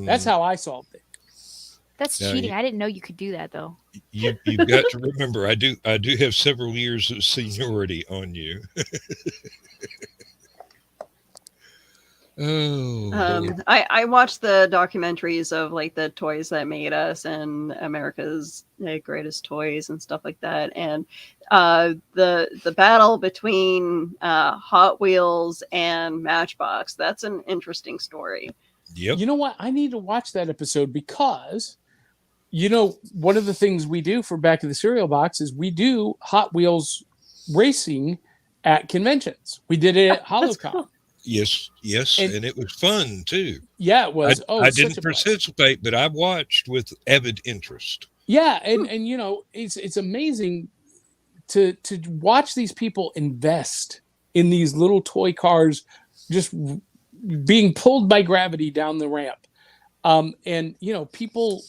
That's how I solved it. That's Yeah, cheating. I didn't know you could do that though. you've got to remember. I do have several years of seniority on you. Oh, Lord. I watched the documentaries of like the toys that made us and America's greatest toys and stuff like that, and the battle between Hot Wheels and Matchbox. That's an interesting story. Yep. You know what? I need to watch that episode because, one of the things we do for Back of the Cereal Box is we do Hot Wheels racing at conventions. We did it at That's HoloCon. cool. Yes, and it was fun too. Yeah, it was. I such didn't a blast. participate, but I watched with avid interest. Yeah, and it's amazing to watch these people invest in these little toy cars, just being pulled by gravity down the ramp. And people,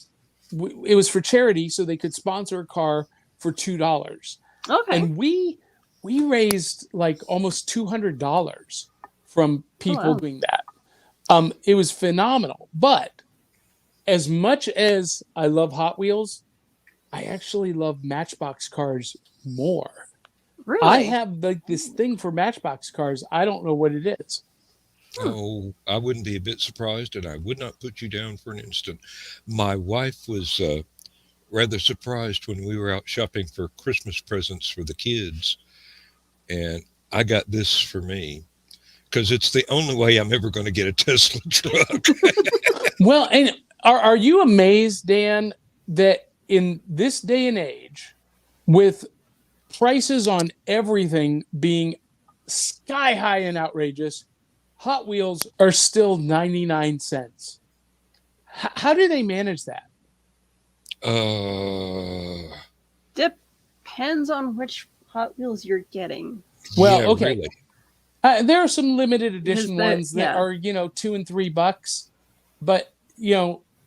it was for charity, so they could sponsor a car for $2. Okay. And we raised like almost $200 from people wow. doing that. It was phenomenal. But as much as I love Hot Wheels, I actually love Matchbox cars more. Really? I have like this thing for Matchbox cars. I don't know what it is. Oh, I wouldn't be a bit surprised, and I would not put you down for an instant. My wife was rather surprised when we were out shopping for Christmas presents for the kids, and I got this for me because it's the only way I'm ever going to get a Tesla truck. Well, and are you amazed, Dan, that in this day and age, with prices on everything being sky high and outrageous, Hot Wheels are still 99 cents. How do they manage that? Depends on which Hot Wheels you're getting. Well, yeah, okay. really. There are some limited edition that- ones that yeah. are, $2 and $3, but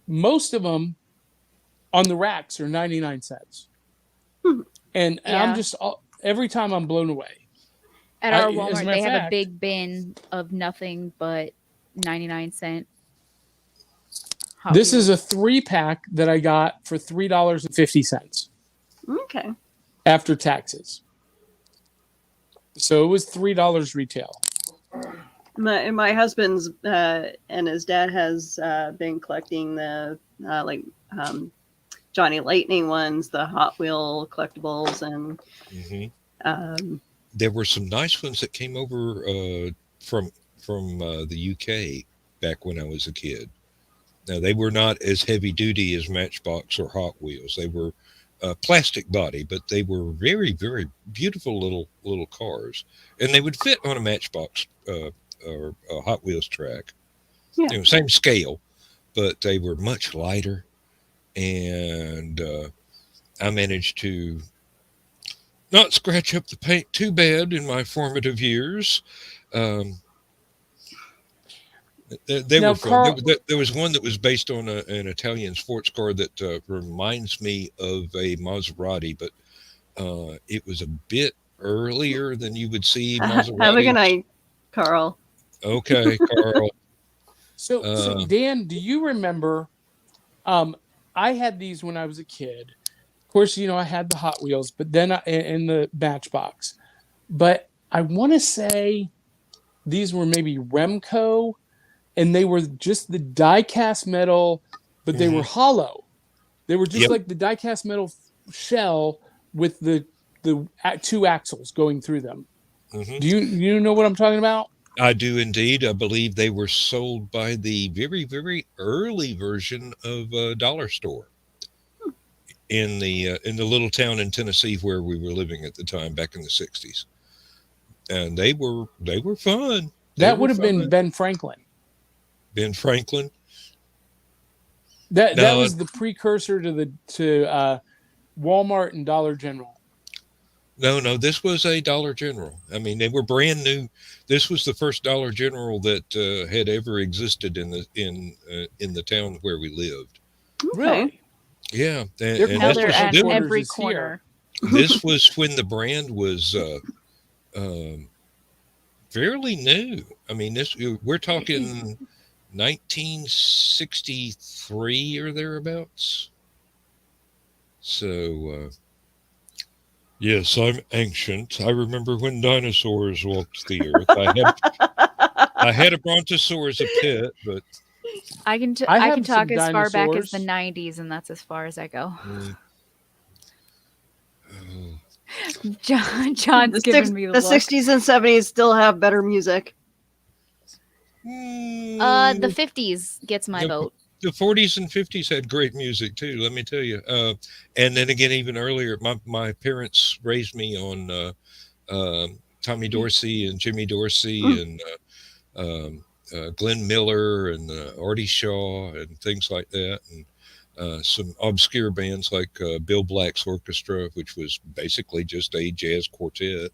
most of them on the racks are 99 cents. And Yeah. I'm just every time I'm blown away. At our as a Walmart, matter they of have a fact- big bin of nothing but 99-cent. Hot This is Wheels. a 3-pack that I got for $3.50 Okay. after taxes. So it was $3 retail. My husband's and his dad has been collecting the Johnny Lightning ones, the Hot Wheel collectibles, and There were some nice ones that came over from the UK back when I was a kid. Now they were not as heavy duty as Matchbox or Hot Wheels. They were plastic body, but they were very, very beautiful little cars, and they would fit on a Matchbox or a Hot Wheels track. Yeah. Same scale, but they were much lighter, and I managed to not scratch up the paint too bad in my formative years. They Now, were fun. Carl- There was one that was based on an Italian sports car that reminds me of a Maserati, but it was a bit earlier than you would see Maserati. have a good night, Carl. Okay, Carl. So Dan, do you remember? I had these when I was a kid. Of course, I had the Hot Wheels, but then in the Matchbox. But I want to say these were maybe Remco, and they were just the die-cast metal, but they were hollow. They were just like the die-cast metal shell with the 2 axles going through them. Do you know what I'm talking about? I do indeed. I believe they were sold by the very, very early version of Dollar Store in the little town in Tennessee where we were living at the time, back in the 60s. and they were fun. They That were would have been fun. Ben Franklin. Ben Franklin. That No, was the precursor to Walmart and Dollar General. no. This was a Dollar General. I mean, they were brand new. This was the first Dollar General that had ever existed in the town where we lived. Really? Yeah, Their and Now this they're was at headquarters every is here. corner. this was when the brand was um, fairly new. I mean, we're talking 1963 or thereabouts. So, yes, I'm ancient. I remember when dinosaurs walked the earth. I had a brontosaur as a pet, but I can I I have can talk some as far back as the dinosaurs. 90s, and that's as far as I go. mm, oh, John's The, giving me the the look. 60s and 70s still have better music. The 50s gets my the, vote. the 40s and 50s had great music too. Let me tell you. And then again, even earlier, my parents raised me on Tommy Dorsey and Jimmy Dorsey and Glenn Miller and Artie Shaw and things like that, and some obscure bands like Bill Black's Orchestra, which was basically just a jazz quartet.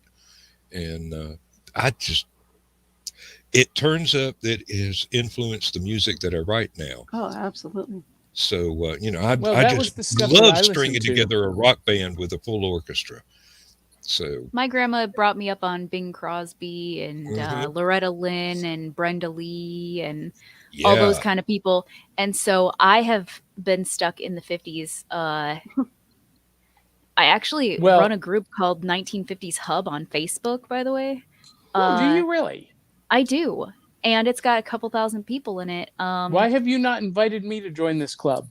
And I just, it turns up that it has influenced the music that I write now. Oh, absolutely. So, Well, I that was just the stuff that love I stringing listened to. together a rock band with a full orchestra. So, My grandma brought me up on Bing Crosby and Mhm. Loretta Lynn and Brenda Lee and all those yeah. kind of people. And so I have been stuck in the 50s. I actually Well- run a group called 1950s Hub on Facebook, by the way. Oh, do you really? I do. And it's got a couple thousand people in it. Why have you not invited me to join this club?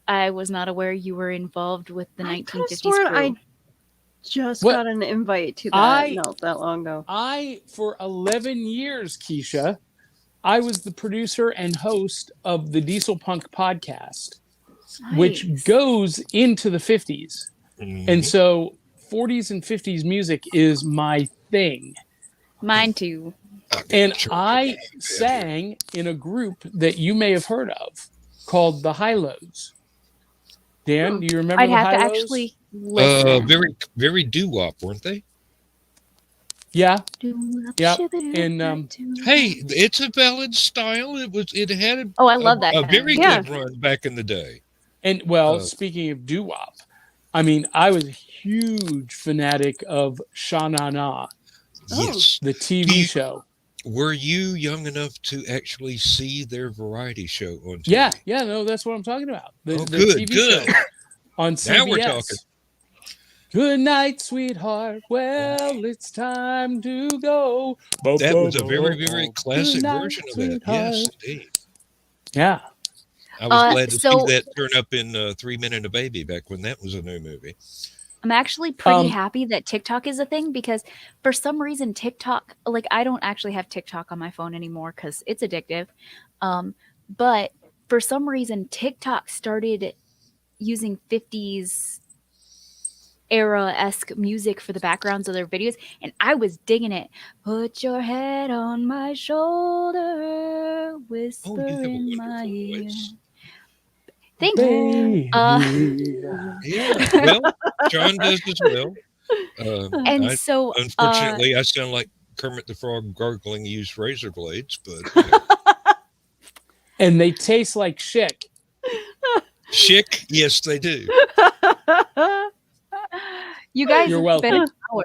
I was not aware you were involved with the I could have 1950s sworn crew. I just What? got an invite to that I- not that long ago. For 11 years, Keisha, I was the producer and host of the Diesel Punk podcast, which Nice. goes into the 50s. Mhm. And so 40s and 50s music is my thing. Mine too. And Sure. I sang in a group that you may have heard of called the High-Lows. Dan, do you remember I'd the have to High-Lows? actually listen. Very, very doo-wop, weren't they? Yeah. Yep. And Hey, it's a valid style. It had Oh, I love that a kind very of Yeah. good run back in the day. And speaking of doo-wop, I mean, I was a huge fanatic of Sha Na Na, Yes. the TV show. Were you young enough to actually see their variety show on TV? Yeah, no, that's what I'm talking about. The Good, TV good. show on CBS. Now we're talking. Good night, sweetheart. Well, it's time to go. That was a very, very classic Good night, version of that. Yes, sweetheart. indeed. Yeah. I was glad to so- see that turn up in 3 Men and a Baby back when that was a new movie. I'm actually pretty Um, happy that TikTok is a thing because for some reason TikTok, like I don't actually have TikTok on my phone anymore because it's addictive. But for some reason TikTok started using 50s era-esque music for the backgrounds of their videos, and I was digging it. Put your head on my shoulder, whisper Oh, you have a in my wonderful ear. voice. Thank you. Baby. Yeah, well, John does as well. And so Unfortunately, I sound like Kermit the Frog gargling used razor blades, but And they taste like shit. chic, yes, they do. you guys You're have been welcome. an hour.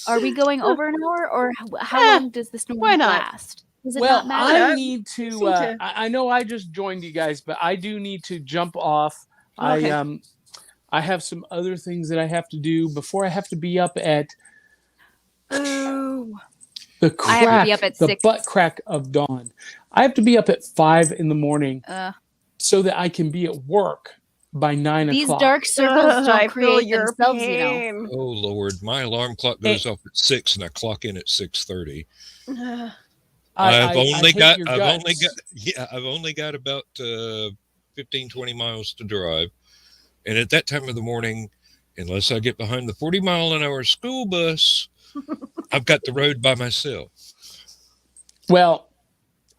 Are we going over an hour, or how long does this normally why not? last? Does it Well, not matter? I need to. I know I just joined you guys, but I do need to jump off. Okay. I have some other things that I have to do before I have to be up at Ooh. the I crack, have to be up at the 6. butt crack of dawn. I have to be up at 5 a.m. so that I can be at work by 9 These o'clock. dark circles I don't feel create your themselves, you know. pain. Oh Lord, my alarm clock goes off at 6 and I clock in at 6:30. I've only got about 15, 20 miles to drive. And at that time of the morning, unless I get behind the 40-mile-an-hour school bus, I've got the road by myself. Well,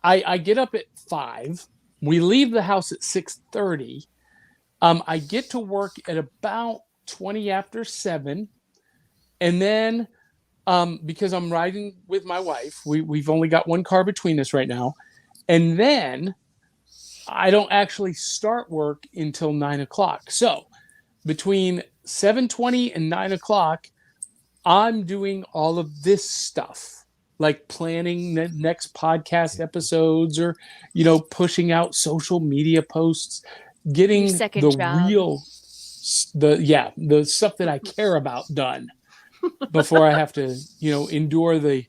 I get up at 5. We leave the house at 6:30. I get to work at about 20 after 7. And then because I'm riding with my wife, we've only got one car between us right now. And then I don't actually start work until 9 o'clock. So between 7:20 and 9 o'clock, I'm doing all of this stuff, like planning the next podcast episodes, or, pushing out social media posts, getting Your second the job. the stuff that I care about done before I have to, endure the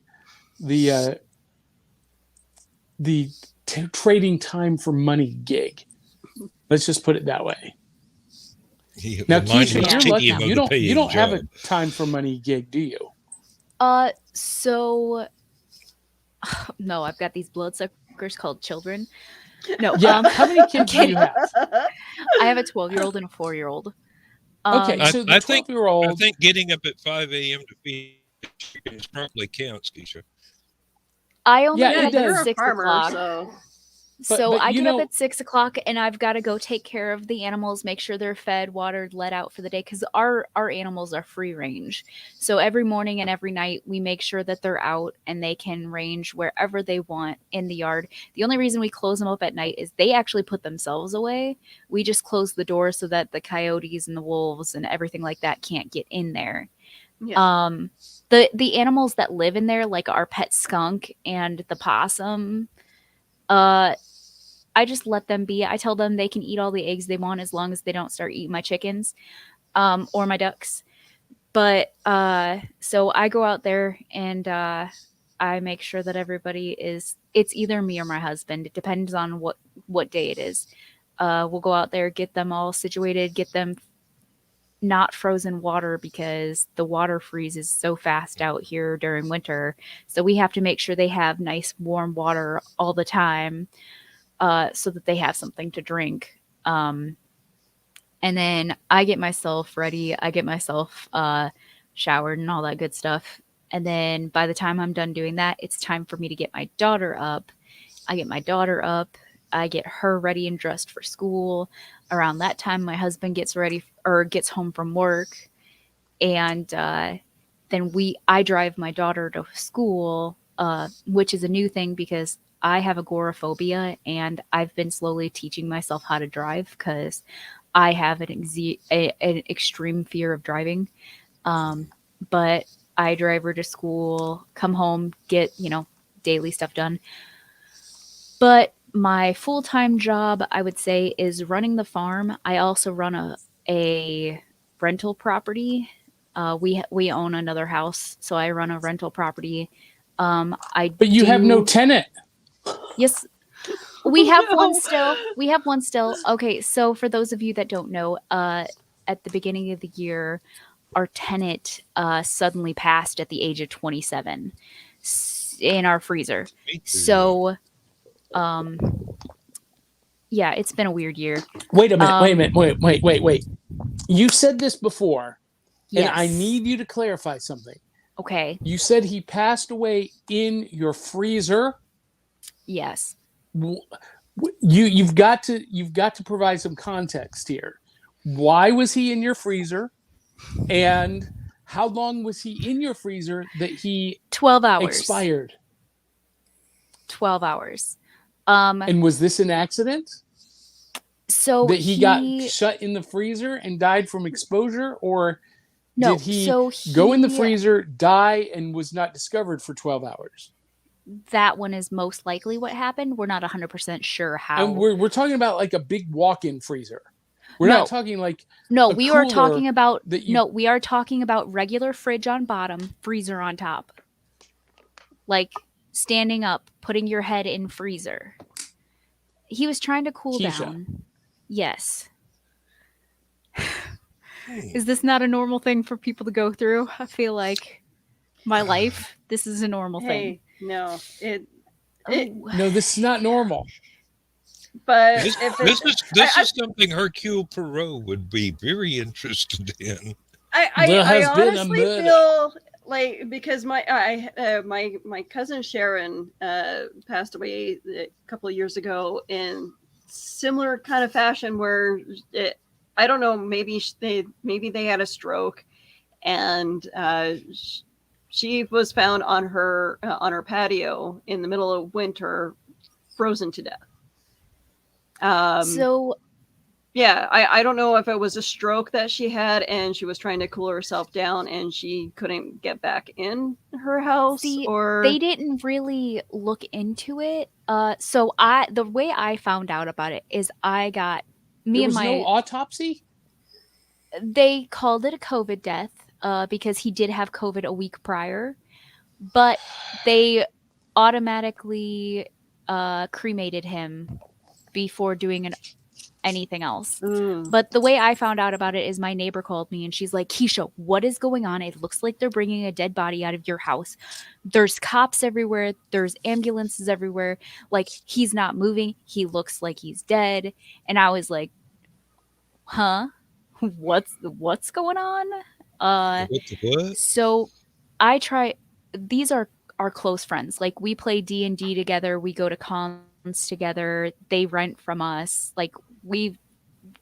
trading time for money gig. Let's just put it that way. Now, Keisha, was you're titty lucky. of You the don't paying have a job. time for money gig, do you? So no, I've got these bloodsuckers called children. No, Yeah. How many kids do you have? I have a 12-year-old and a 4-year-old. Okay, I, so the I think 12-year-old. I think getting up at 5 a.m. to feed chickens probably counts, Keisha. I only Yeah, get it up does. You're at a 6 farmer, o'clock. so So But I you get up know- at 6 o'clock and I've got to go take care of the animals, make sure they're fed, watered, let out for the day, because our animals are free range. So every morning and every night we make sure that they're out and they can range wherever they want in the yard. The only reason we close them up at night is they actually put themselves away. We just close the door so that the coyotes and the wolves and everything like that can't get in there. yeah. The animals that live in there, like our pet skunk and the possum, I just let them be. I tell them they can eat all the eggs they want as long as they don't start eating my chickens, or my ducks. But so I go out there and I make sure that everybody is. It's either me or my husband. It depends on what day it is. We'll go out there, get them all situated, get them not frozen water because the water freezes so fast out here during winter. So we have to make sure they have nice warm water all the time, so that they have something to drink. And then I get myself ready. I get myself showered and all that good stuff. And then by the time I'm done doing that, it's time for me to get my daughter up. I get my daughter up. I get her ready and dressed for school. Around that time, my husband gets ready or gets home from work. And then I drive my daughter to school, which is a new thing because I have agoraphobia and I've been slowly teaching myself how to drive because I have an extreme fear of driving. But I drive her to school, come home, get, daily stuff done. But my full-time job, I would say, is running the farm. I also run a rental property. We own another house, so I run a rental property. But you have no tenant. Yes, we have one still. We have one still. Okay, so for those of you that don't know, at the beginning of the year, our tenant suddenly passed at the age of 27 in our freezer. So, yeah, it's been a weird year. Wait a minute. Wait. You said this before, Yes. and I need you to clarify something. Okay. You said he passed away in your freezer. Yes. You've got to provide some context here. Why was he in your freezer, and how long was he in your freezer that he 12 hours. expired? 12 hours. And was this an accident? So That he got shut in the freezer and died from exposure, or No, did he so go in the he- freezer, die, and was not discovered for 12 hours? that one is most likely what happened. We're not 100% sure how. And we're talking about like a big walk-in freezer. We're No. not talking like No, a we are cooler talking about that you- no, we are talking about regular fridge on bottom, freezer on top. Like standing up, putting your head in freezer. He was trying to cool Keisha. down. Yes. Is this not a normal thing for people to go through? I feel like my life, this is a normal thing. Hey, no, no, this is not normal. but This, if this it, is this is something Hercule Poirot would be very interested in. There I has been a honestly murder. feel like because my cousin Sharon passed away a couple of years ago in similar kind of fashion where I don't know, maybe they had a stroke, and she was found on her patio in the middle of winter, frozen to death. So Yeah, I don't know if it was a stroke that she had and she was trying to cool herself down and she couldn't get back in her house, see, or they didn't really look into it. So the way I found out about it is I got me There and was no autopsy? they called it a COVID death because he did have COVID a week prior, but they automatically cremated him before doing anything else. But the way I found out about it is my neighbor called me and she's like, Keisha, what is going on? It looks like they're bringing a dead body out of your house. There's cops everywhere. There's ambulances everywhere. Like, he's not moving. He looks like he's dead. And I was like, huh? What's going on? What the what? So I try. These are our close friends. Like, we play D&D together. We go to cons together. They rent from us. Like, we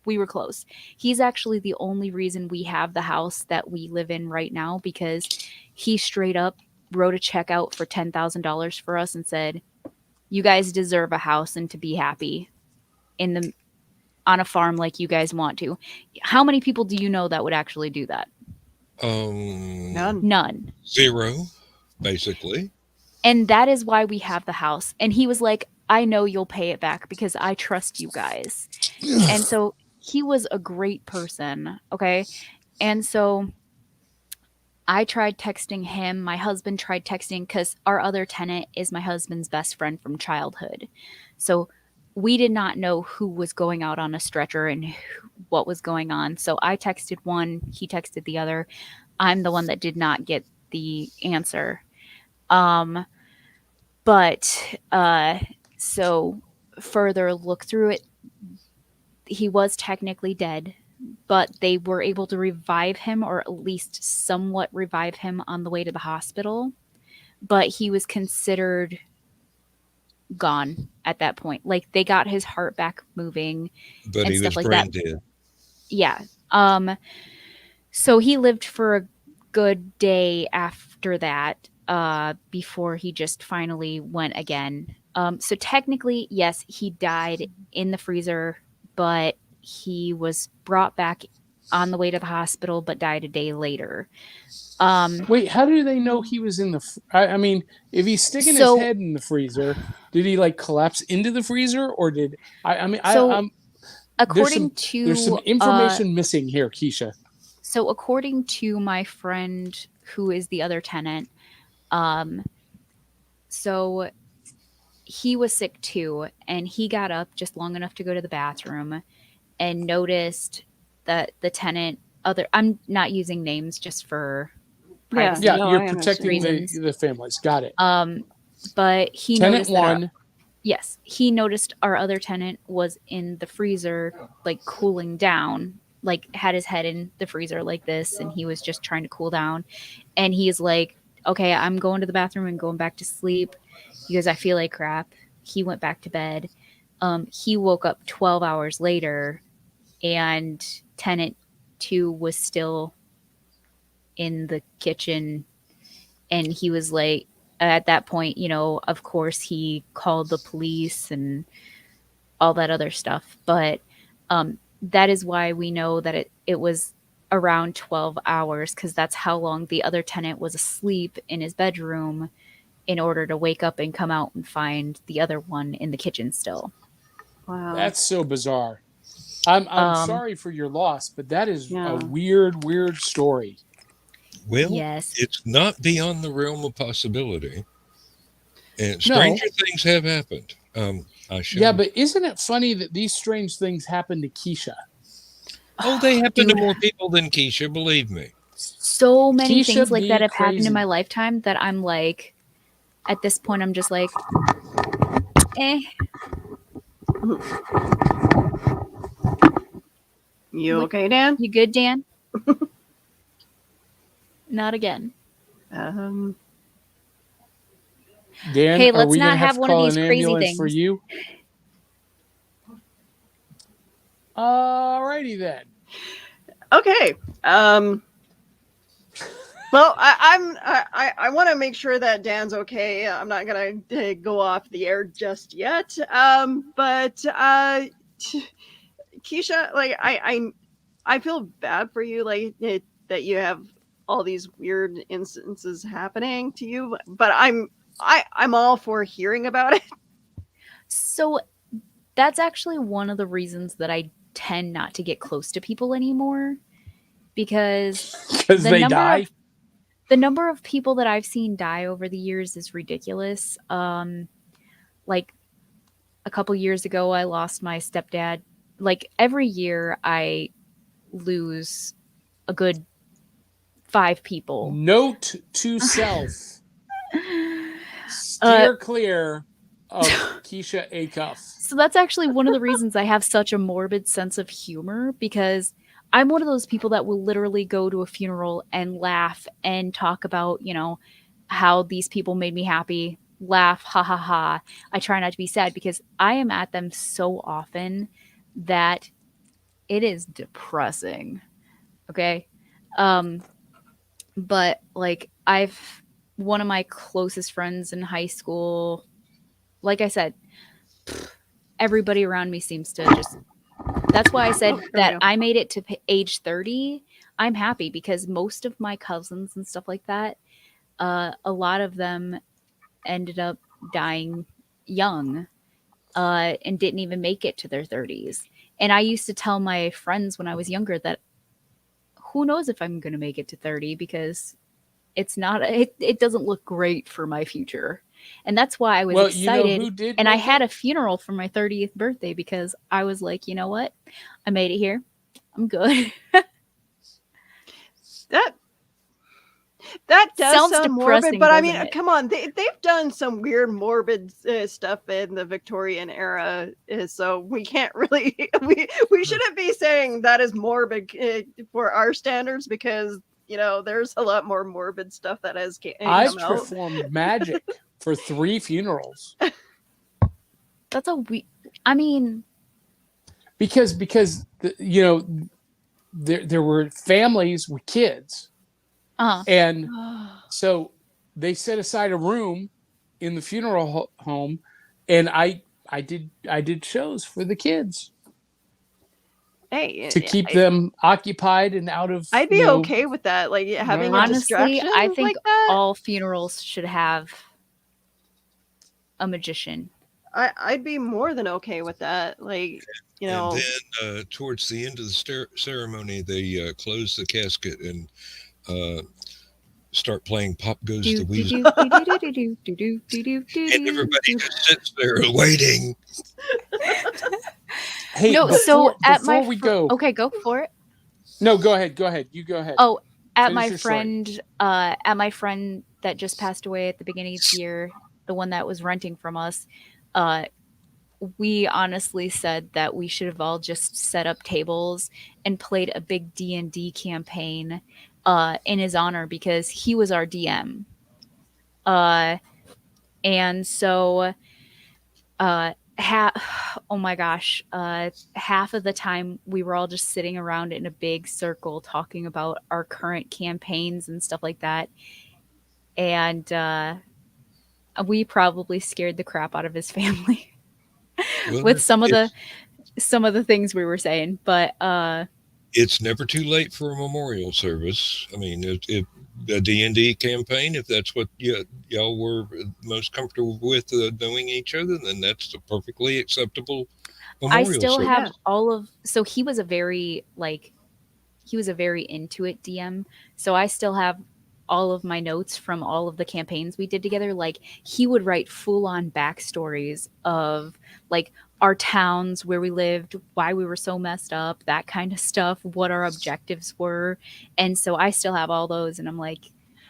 were close. He's actually the only reason we have the house that we live in right now, because he straight up wrote a check out for $10,000 for us and said, "You guys deserve a house and to be happy on a farm like you guys want to." How many people do you know that would actually do that? None. Zero, basically. And that is why we have the house. And he was like, I know you'll pay it back because I trust you guys. And so he was a great person. Okay. And so I tried texting him. My husband tried texting, because our other tenant is my husband's best friend from childhood. So we did not know who was going out on a stretcher and what was going on. So I texted one, he texted the other. I'm the one that did not get the answer. So further look through it, he was technically dead, but they were able to revive him, or at least somewhat revive him on the way to the hospital. But he was considered gone at that point. Like, they got his heart back moving, But and he stuff was like brain that. dead. Yeah. So he lived for a good day after that, before he just finally went again. So technically, yes, he died in the freezer, but he was brought back on the way to the hospital, but died a day later. Wait, how do they know he was in the? I mean, if he's sticking his head in the freezer, did he like collapse into the freezer, or did I'm according there's some information missing here, Keisha. So according to my friend who is the other tenant, so he was sick too, and he got up just long enough to go to the bathroom and noticed that the tenant I'm not using names just for privacy. Yeah, no, you're I protecting understand. the families. Got it. But he Tenant noticed that one. yes, he noticed our other tenant was in the freezer, like cooling down, like had his head in the freezer like this, and he was just trying to cool down. And he's like, okay, I'm going to the bathroom and going back to sleep because I feel like crap. He went back to bed. He woke up 12 hours later, and tenant 2 was still in the kitchen. And he was like, at that point, of course, he called the police and all that other stuff. But that is why we know that it was around 12 hours, because that's how long the other tenant was asleep in his bedroom in order to wake up and come out and find the other one in the kitchen still. Wow. That's so bizarre. I'm sorry for your loss, but that is Yeah. a weird story. Well, Yes. it's not beyond the realm of possibility. And stranger things have happened. Yeah, but isn't it funny that these strange things happen to Keisha? Oh, they happen to more people than Keisha, believe me. So many Keisha things like be that have happened crazy. in my lifetime that I'm like, at this point, I'm just like, eh. You okay, Dan? You good, Dan? Not again. Um, Dan, Hey, are let's we not gonna have have to one of call these an crazy ambulance for things. you? Alrighty then. okay. Well, I want to make sure that Dan's okay. I'm not gonna go off the air just yet. But Keisha, like I feel bad for you, like that you have all these weird instances happening to you. But I'm all for hearing about it. So that's actually one of the reasons that I tend not to get close to people anymore, because Because the they number die. of the number of people that I've seen die over the years is ridiculous. Like a couple years ago, I lost my stepdad. Like every year, I lose a good 5 people. Note to self: Uh, steer clear of Keisha Acuff. so that's actually one of the reasons I have such a morbid sense of humor, because I'm one of those people that will literally go to a funeral and laugh and talk about, how these people made me happy, laugh, ha ha ha. I try not to be sad because I am at them so often that it is depressing. Okay. Um, but like I've one of my closest friends in high school, like I said, everybody around me seems to just that's why I said Oh, there we that go. I made it to age 30. I'm happy because most of my cousins and stuff like that, a lot of them ended up dying young, and didn't even make it to their 30s. And I used to tell my friends when I was younger that who knows if I'm going to make it to 30, because it's not it doesn't look great for my future. And that's why I was Well, you know excited, who did and I make had it? a funeral for my 30th birthday because I was like, you know what? I made it here. I'm good. That that does Sounds sound morbid, depressing, but I mean, doesn't it? come on, they've done some weird morbid stuff in the Victorian era, so we can't really we shouldn't be saying that is morbid for our standards, because there's a lot more morbid stuff that has I've come out. performed magic for 3 funerals That's a I mean, because there were families with kids, and so they set aside a room in the funeral home, and I did shows for the kids Hey, to keep them occupied and out of I'd be okay with that, like running having a around. honestly, distraction I think like that. all funerals should have a magician. I'd be more than okay with that. Like, And then towards the end of the ceremony, they close the casket and uh, start playing "Pop Goes the Do do Weasel," do do do do do do do do do and do everybody do. just sits there waiting. Hey, No, so at my before we go, okay, go for it. no, go ahead, you go ahead. Oh, at Finish my your story. friend that just passed away at the beginning of the year, the one that was renting from us, uh, we honestly said that we should have all just set up tables and played a big D&D campaign in his honor, because he was our DM. And so oh my gosh, half of the time we were all just sitting around in a big circle talking about our current campaigns and stuff like that. And we probably scared the crap out of his family Well, with some of the things we were saying. But it's never too late for a memorial service. I mean, if a D&D campaign, if that's what y'all were most comfortable with, knowing each other, then that's a perfectly acceptable I memorial still service. have all of so he was a very into it DM. So I still have all of my notes from all of the campaigns we did together. Like he would write full on backstories of like our towns, where we lived, why we were so messed up, that kind of stuff, what our objectives were. And so I still have all those, and I'm like,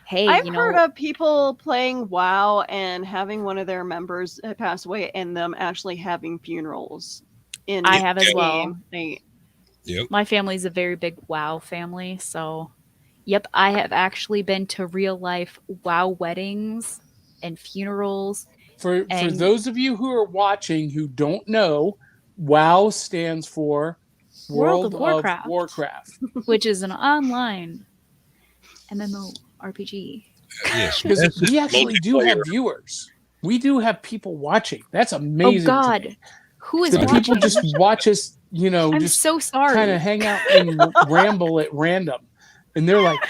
hey, I've heard of people playing WoW and having one of their members pass away, and them actually having funerals. I have as the well. game. Yep. My family's a very big WoW family, so Yep, I have actually been to real life WoW weddings and funerals. For And- those of you who are watching who don't know, WoW stands for World of World Warcraft. of Warcraft. which is an online MMORPG. Yes, Because massive we actually do have multiplayer. viewers. We do have people watching. That's Oh amazing. to God, me. who is The watching? people just watch us, I'm just so sorry. kind of hang out and ramble at random. And they're like,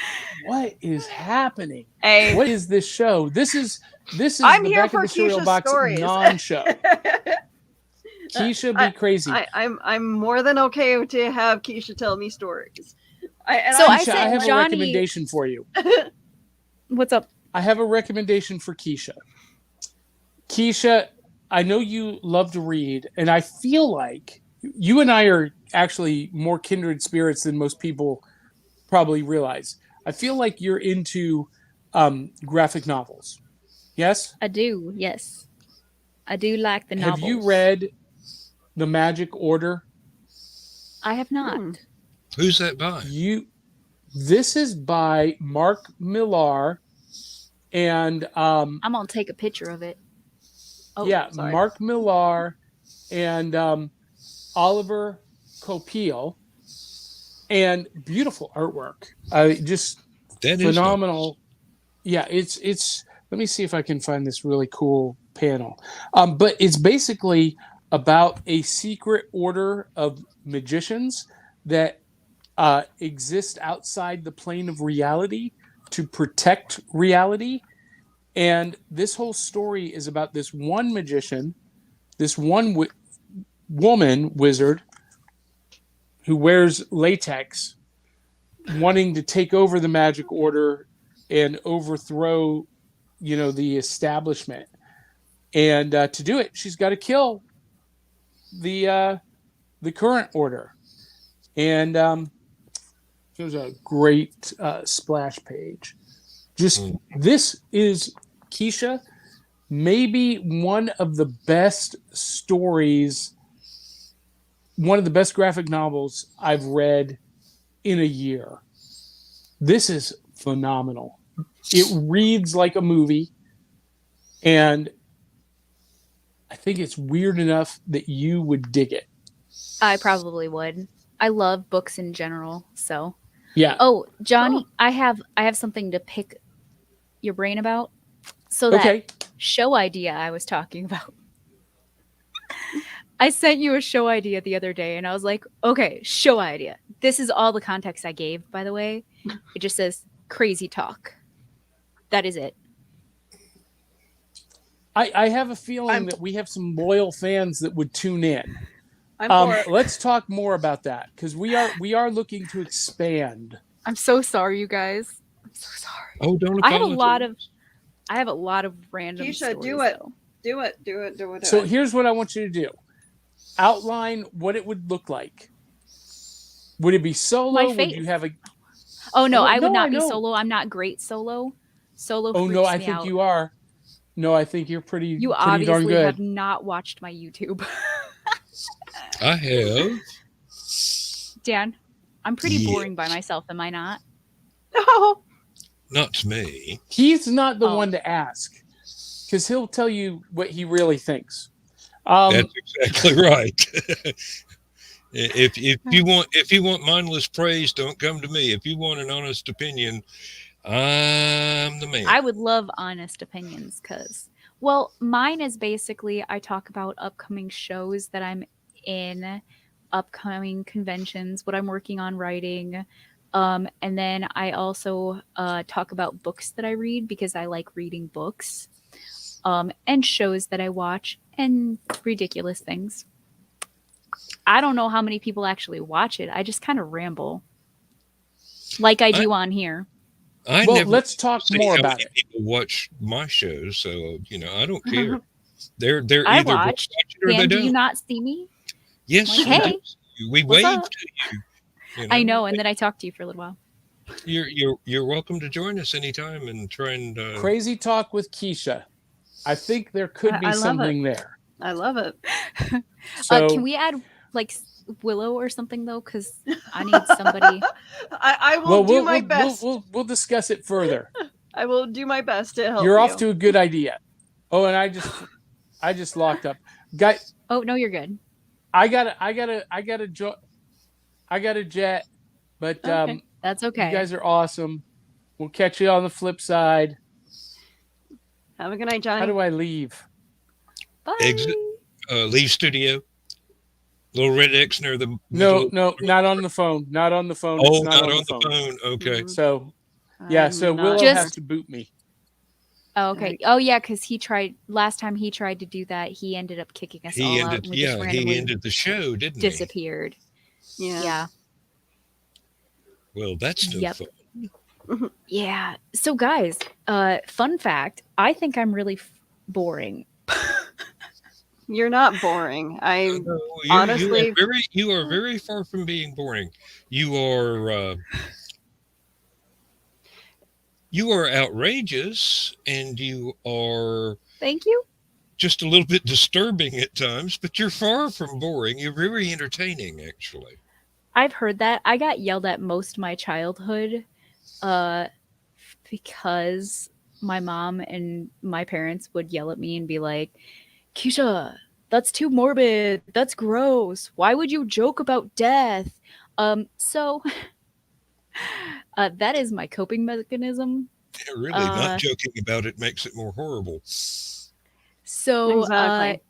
what is happening? Hey, What is this show? This is I'm the here Back of for the Cereal Keisha's Box stories. non-show. Keisha be crazy. I'm more than okay to have Keisha tell me stories. I Keisha, said I have a Johnny- recommendation for you. What's up? I have a recommendation for Keisha. Keisha, I know you love to read, and I feel like you and I are actually more kindred spirits than most people probably realize. I feel like you're into graphic novels. Yes? I do, yes. I do like the novels. Have you read The Magic Order? I have not. Who's that by? This is by Mark Millar and I'm gonna take a picture of it. Oh, yeah, sorry. Mark Millar and Oliver Copiel, and beautiful artwork. Just That is phenomenal. Yeah, it's. Let me see if I can find this really cool panel. But it's basically about a secret order of magicians that exist outside the plane of reality to protect reality. And this whole story is about this one magician, this one woman wizard who wears latex, wanting to take over the magic order and overthrow, the establishment. And to do it, she's got to kill the current order. And there's a great splash page. This is, Keisha, maybe one of the best stories, one of the best graphic novels I've read in a year. This is phenomenal. It reads like a movie, and I think it's weird enough that you would dig it. I probably would. I love books in general, so. Yeah. Oh, Johnny, I have something to pick your brain about. So that show idea I was talking about. I sent you a show idea the other day, and I was like, okay, show idea. This is all the context I gave, by the way. It just says crazy talk. That is it. I have a feeling that we have some loyal fans that would tune in. I'm Let's talk more about that, because we are looking to expand. I'm so sorry, you guys. I'm so sorry. Oh, don't I apologize. have a lot of random Keisha, stories, do it. though. Do it. So here's what I want you to do. Outline what it would look like. Would it be solo? My Would face. you have a... Oh, no, I would No, not I be know. solo. I'm not great solo. Solo Oh, freaks no, I me think out. you are. No, I think you're pretty You darn obviously good. have not watched my YouTube. I have. Dan, I'm pretty Yes. boring by myself, am I not? No. Not to me. He's not the Oh. one to ask, because he'll tell you what he really thinks. That's exactly right. if you want mindless praise, don't come to me. If you want an honest opinion, I'm the man. I would love honest opinions because, well, mine is basically I talk about upcoming shows that I'm in, upcoming conventions, what I'm working on writing. And then I also talk about books that I read because I like reading books, and shows that I watch and ridiculous things. I don't know how many people actually watch it. I just kind of ramble like I do on here. I Well, never let's talk see more how about many it. people watch my shows, so I don't care. They're I either watch. watch it or they Dan, do don't. you not see me? Yes, Like, we hey, do. We what's wave up? to you. I know, and then I talk to you for a little while. You're welcome to join us anytime and try and Crazy Talk with Keisha. I think there could be I love something there. I love it. So Can we add like Willow or something though? Because I need somebody. I will Well, do my best. we'll discuss it further. I will do my best to help You're you. off to a good idea. Oh, and I just locked up. Guy, Oh no, you're good. I got a jet, but Okay. That's you okay. guys are awesome. We'll catch you on the flip side. Have a good night, How Johnny. do I leave? Bye. Exit. Leave studio. Little red X near the No, middle. not on the phone. Not on the phone. Oh, It's not not on on the the phone. phone. Okay. Mhm. So yeah, I'm so not Willow Just- has to boot me. Oh, okay. Oh yeah, because he tried last time. He tried to do that. He ended up kicking us He all out, ended. and we just Yeah, randomly he ended the show, didn't he? disappeared. Yeah. Yeah. Well, that's no Yep. fun. Yeah. So guys, fun fact: I think I'm really boring. You're not boring. I No, honestly- you are very far from being boring. You are outrageous, and you are Thank you. just a little bit disturbing at times, but you're far from boring. You're very entertaining, actually. I've heard that. I got yelled at most of my childhood, because my mom and my parents would yell at me and be like, Keisha, that's too morbid. That's gross. Why would you joke about death? So that is my coping mechanism. Yeah, really, not joking about it makes it more horrible. So Exactly.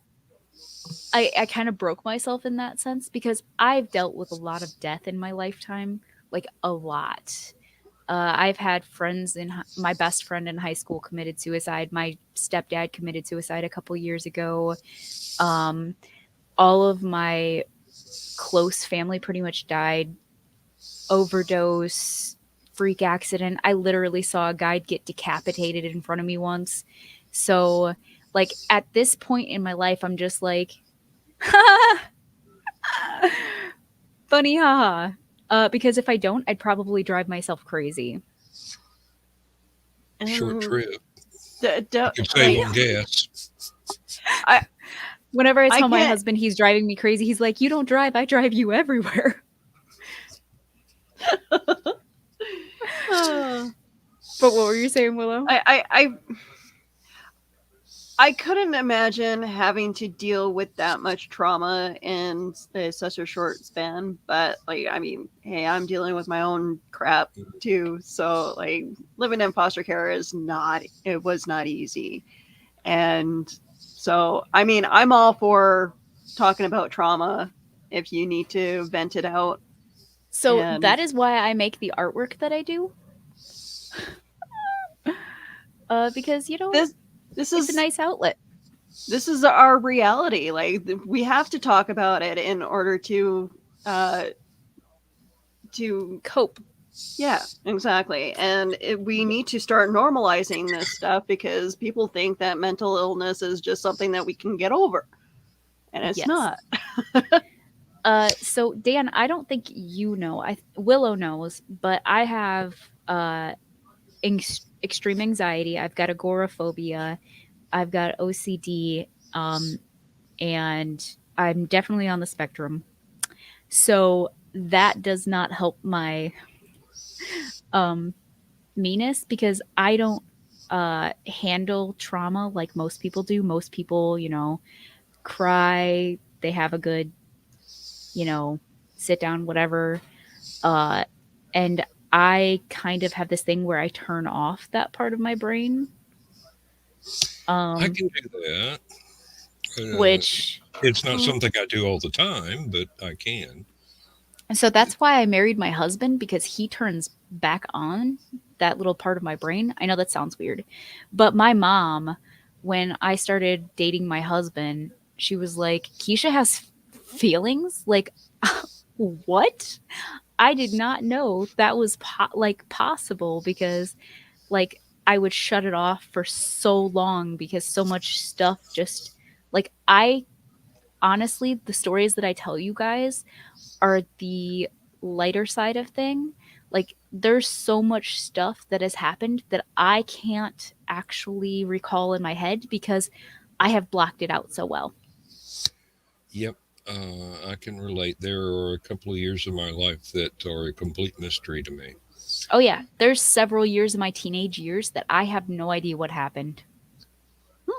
I kind of broke myself in that sense because I've dealt with a lot of death in my lifetime, like a lot. I've had friends my best friend in high school committed suicide. My stepdad committed suicide a couple years ago. All of my close family pretty much died. Overdose, freak accident. I literally saw a guy get decapitated in front of me once. So, like, at this point in my life, I'm just like, funny, haha. Because if I don't, I'd probably drive myself crazy. Short And trip. d- You could save on gas. Whenever I I tell my can't- husband he's driving me crazy, he's like, "You don't drive, I drive you everywhere." But what were you saying, Willow? I couldn't imagine having to deal with that much trauma in such a short span. But like, I mean, hey, I'm dealing with my own crap too. So like, living in foster care was not easy. And so, I mean, I'm all for talking about trauma if you need to vent it out. So And- that is why I make the artwork that I do. Because This it's is a nice outlet. this is our reality. Like we have to talk about it in order to Cope. yeah, exactly. And we need to start normalizing this stuff because people think that mental illness is just something that we can get over, and it's Yes. not. So Dan, I don't think you know. Willow knows, but I have extreme anxiety. I've got agoraphobia. I've got OCD, and I'm definitely on the spectrum. So that does not help my meanness because I don't handle trauma like most people do. Most people, cry. They have a good, sit down, whatever. And I kind of have this thing where I turn off that part of my brain. I can do that. Which It's not something I do all the time, but I can. so that's why I married my husband because he turns back on that little part of my brain. I know that sounds weird, but my mom, when I started dating my husband, she was like, Keisha has feelings? Like, what? I did not know that was possible because like I would shut it off for so long because so much stuff just like I honestly the stories that I tell you guys are the lighter side of thing. Like there's so much stuff that has happened that I can't actually recall in my head because I have blocked it out so well. Yep. I can relate. There are a couple of years of my life that are a complete mystery to me. Oh yeah, there's several years of my teenage years that I have no idea what happened.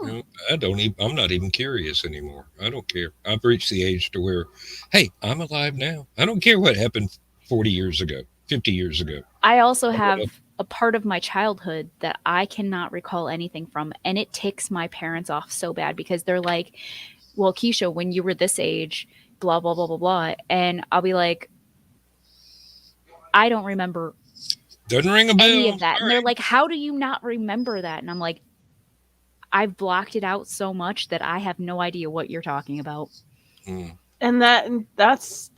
You know, I don't even. I'm not even curious anymore. I don't care. I've reached the age to where, hey, I'm alive now. I don't care what happened 40 years ago, 50 years ago. I also have a part of my childhood that I cannot recall anything from, and it ticks my parents off so bad because they're like, "Well, Keisha, when you were this age, blah blah blah blah blah," and I'll be like, "I don't remember Doesn't ring a any bell. of that," and they're Sorry. like, "How do you not remember that?" And I'm like, "I've blocked it out so much that I have no idea what you're talking about." Mm. And that's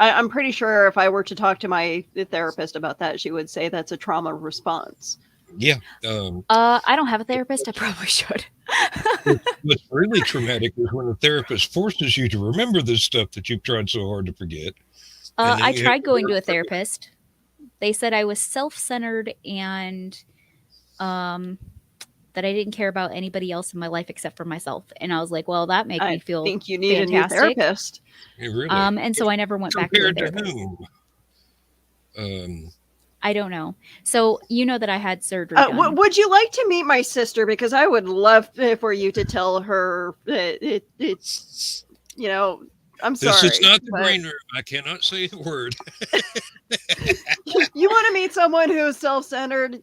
I'm pretty sure if I were to talk to my therapist about that, she would say that's a trauma response. Yeah. I don't have a therapist. I probably should. What's really traumatic is when a therapist forces you to remember this stuff that you've tried so hard to forget, and then I you have tried to going to work a through it. therapist. They said I was self-centered and um, that I didn't care about anybody else in my life except for myself. And I was like, well, that makes me I feel think you need a new fantastic. therapist. Really. And so I never went back to a Compared to therapist. whom? Um, I don't know. So you know that I had surgery done. Would you like to meet my sister? Because I would love for you to tell her it's, I'm this sorry, is not the but brain room. I cannot say the word. you want to meet someone who's self-centered.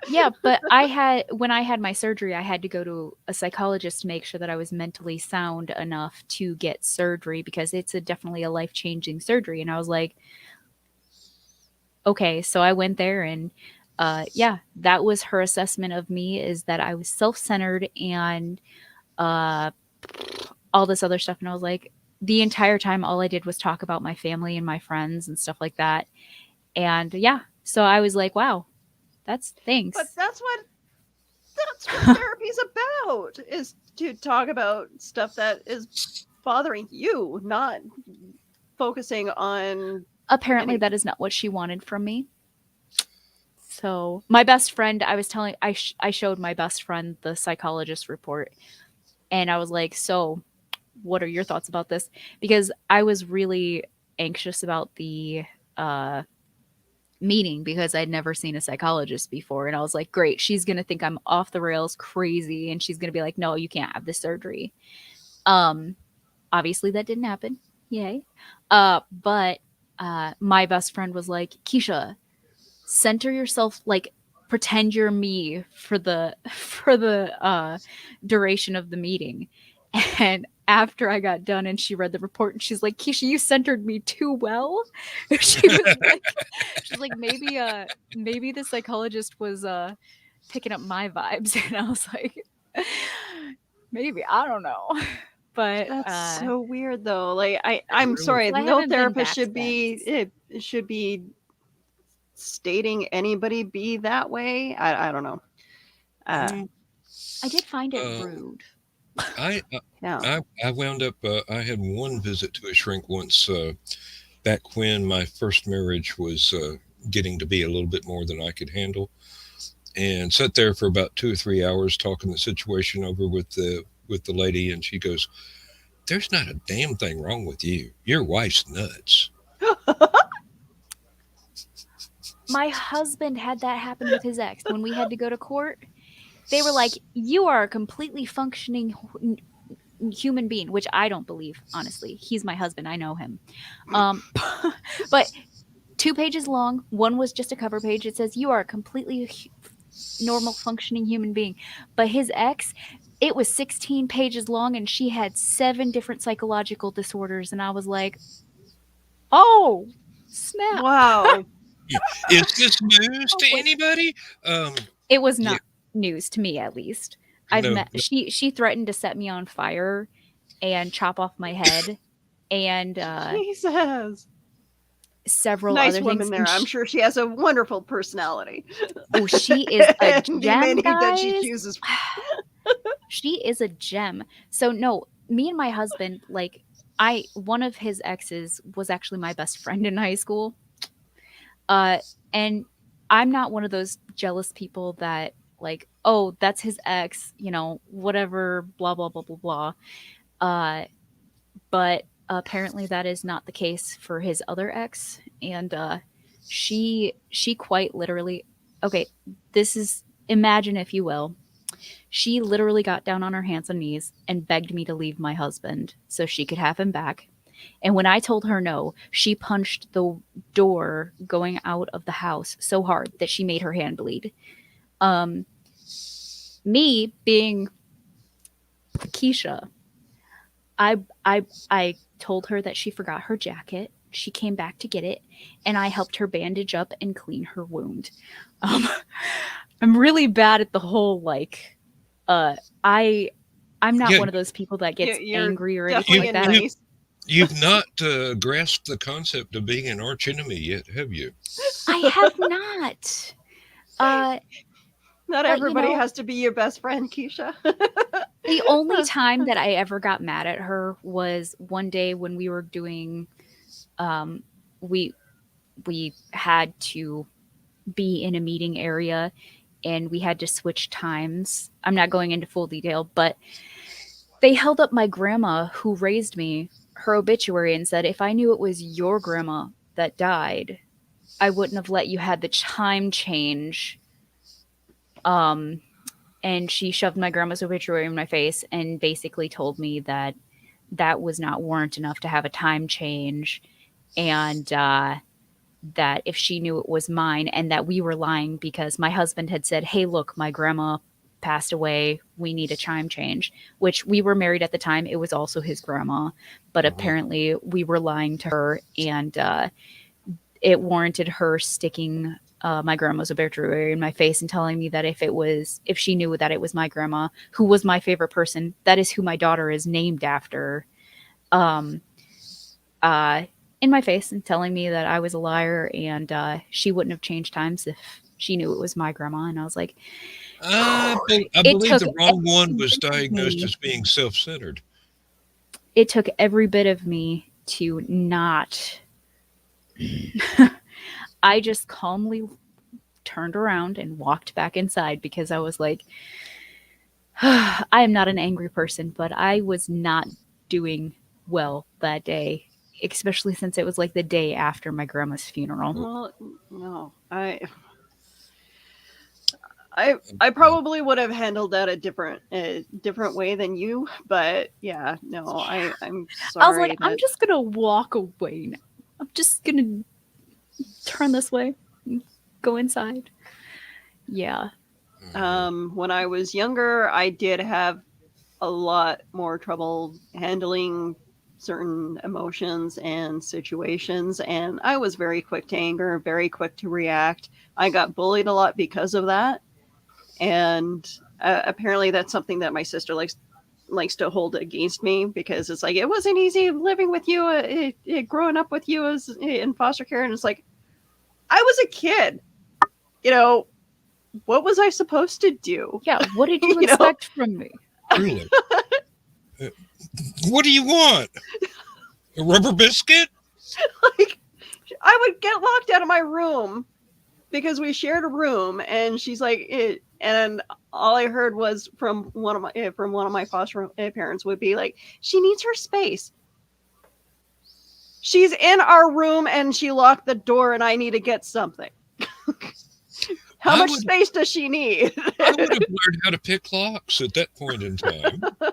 Yeah, but when I had my surgery, I had to go to a psychologist to make sure that I was mentally sound enough to get surgery because it's definitely a life-changing surgery. And I was like, okay, so I went there and yeah, that was her assessment of me is that I was self-centered and uh, all this other stuff. And I was like, the entire time, all I did was talk about my family and my friends and stuff like that. And yeah, so I was like, wow, that's But thanks. that's what therapy's about, is to talk about stuff that is bothering you, not focusing on Apparently, any. that is not what she wanted from me. So my best friend, I showed my best friend the psychologist report, and I was like, so what are your thoughts about this? Because I was really anxious about the uh, meeting because I'd never seen a psychologist before. And I was like, great, she's going to think I'm off the rails crazy. And she's going to be like, no, you can't have this surgery. Um, Obviously, that didn't happen. Yay. But my best friend was like, Keisha, center yourself, like, pretend you're me for the duration of the meeting. And after I got done and she read the report and she's like, Keisha, you centered me too well. She's like, maybe the psychologist was picking up my vibes. And I was like, maybe, I don't know. But That's so weird, though. Like, I'm Really? sorry, so I no haven't been therapist back should since. be stating anybody be that way. I don't know. Mm, I did find it uh, rude. I, Yeah. I wound up. I had one visit to a shrink once back when my first marriage was getting to be a little bit more than I could handle, and sat there for about 2 or 3 hours talking the situation over with the lady, and she goes, "There's not a damn thing wrong with you. Your wife's nuts." My husband had that happen with his ex when we had to go to court. They were like, "You are a completely functioning human being," which I don't believe, honestly. He's my husband. I know him. Um, but 2 pages long. One was just a cover page. It says, "You are a completely normal functioning human being." But his ex, it was 16 pages long and she had 7 different psychological disorders. And I was like, oh, snap. Wow. Is this news I to was like, anybody? it was Yeah, not news to me, at least. no, no. She threatened to set me on fire and chop off my head and Jesus. several Nice other things. woman there. And I'm sure she has a wonderful personality. oh, she is a And the gem, many that she guys. chooses. She is a gem. So no, me and my husband, like, one of his exes was actually my best friend in high school. And I'm not one of those jealous people that, like, oh, that's his ex, whatever, blah blah blah blah blah. But apparently that is not the case for his other ex, and she quite literally, okay, this is, imagine if you will, she literally got down on her hands and knees and begged me to leave my husband so she could have him back. And when I told her no, she punched the door going out of the house so hard that she made her hand bleed. Um, Me being Keisha, I told her that she forgot her jacket. She came back to get it, and I helped her bandage up and clean her wound. Um, I'm really bad at the whole like, uh, I I'm not Yeah, one of those people that gets You're angry or anything definitely like a that. nice. you've not grasped the concept of being an arch enemy yet, have you? I have not. Uh, Not but you everybody know, has to be your best friend, Keisha. the only time that I ever got mad at her was one day when we were doing, um, we we had to be in a meeting area and we had to switch times. I'm not going into full detail, but they held up my grandma who raised me, her obituary, and said, if I knew it was your grandma that died, I wouldn't have let you had the time change. Um, and she shoved my grandma's obituary in my face and basically told me that that was not warrant enough to have a time change, and that if she knew it was mine, and that we were lying because my husband had said, hey, look, my grandma passed away, we need a time change, which we were married at the time, it was also his grandma, but Mhm. apparently we were lying to her, and it warranted her sticking my grandma's obituary in my face and telling me that if she knew that it was my grandma, who was my favorite person, that is who my daughter is named after, um, uh, in my face, and telling me that I was a liar, and she wouldn't have changed times if she knew it was my grandma. And I was like, I it believe took the every wrong one was bit of diagnosed me. as being self-centered. It took every bit of me to not. I just calmly turned around and walked back inside because I was like, I am not an angry person, but I was not doing well that day, especially since it was like the day after my grandma's funeral. Well, no, I probably would have handled that a different way than you, but yeah, no, I'm I was like, sorry I'm that. just gonna walk away now. I'm just gonna turn this way and go inside. Yeah. When I was younger, I did have a lot more trouble handling certain emotions and situations, and I was very quick to anger, very quick to react. I got bullied a lot because of that, and apparently that's something that my sister likes to hold against me, because it's like it wasn't easy living with you, growing up with you as in foster care, and it's like I was a kid, you know, what was I supposed to do? Yeah. What did you You know, expect from me? Truly. Uh, What do you want? A rubber biscuit? like I would get locked out of my room because we shared a room, and she's like it, and all I heard was from one of my foster parents would be like, she needs her space, she's in our room and she locked the door and I need to get something. How I much would space does she need? I would have learned how to pick locks at that point in time. As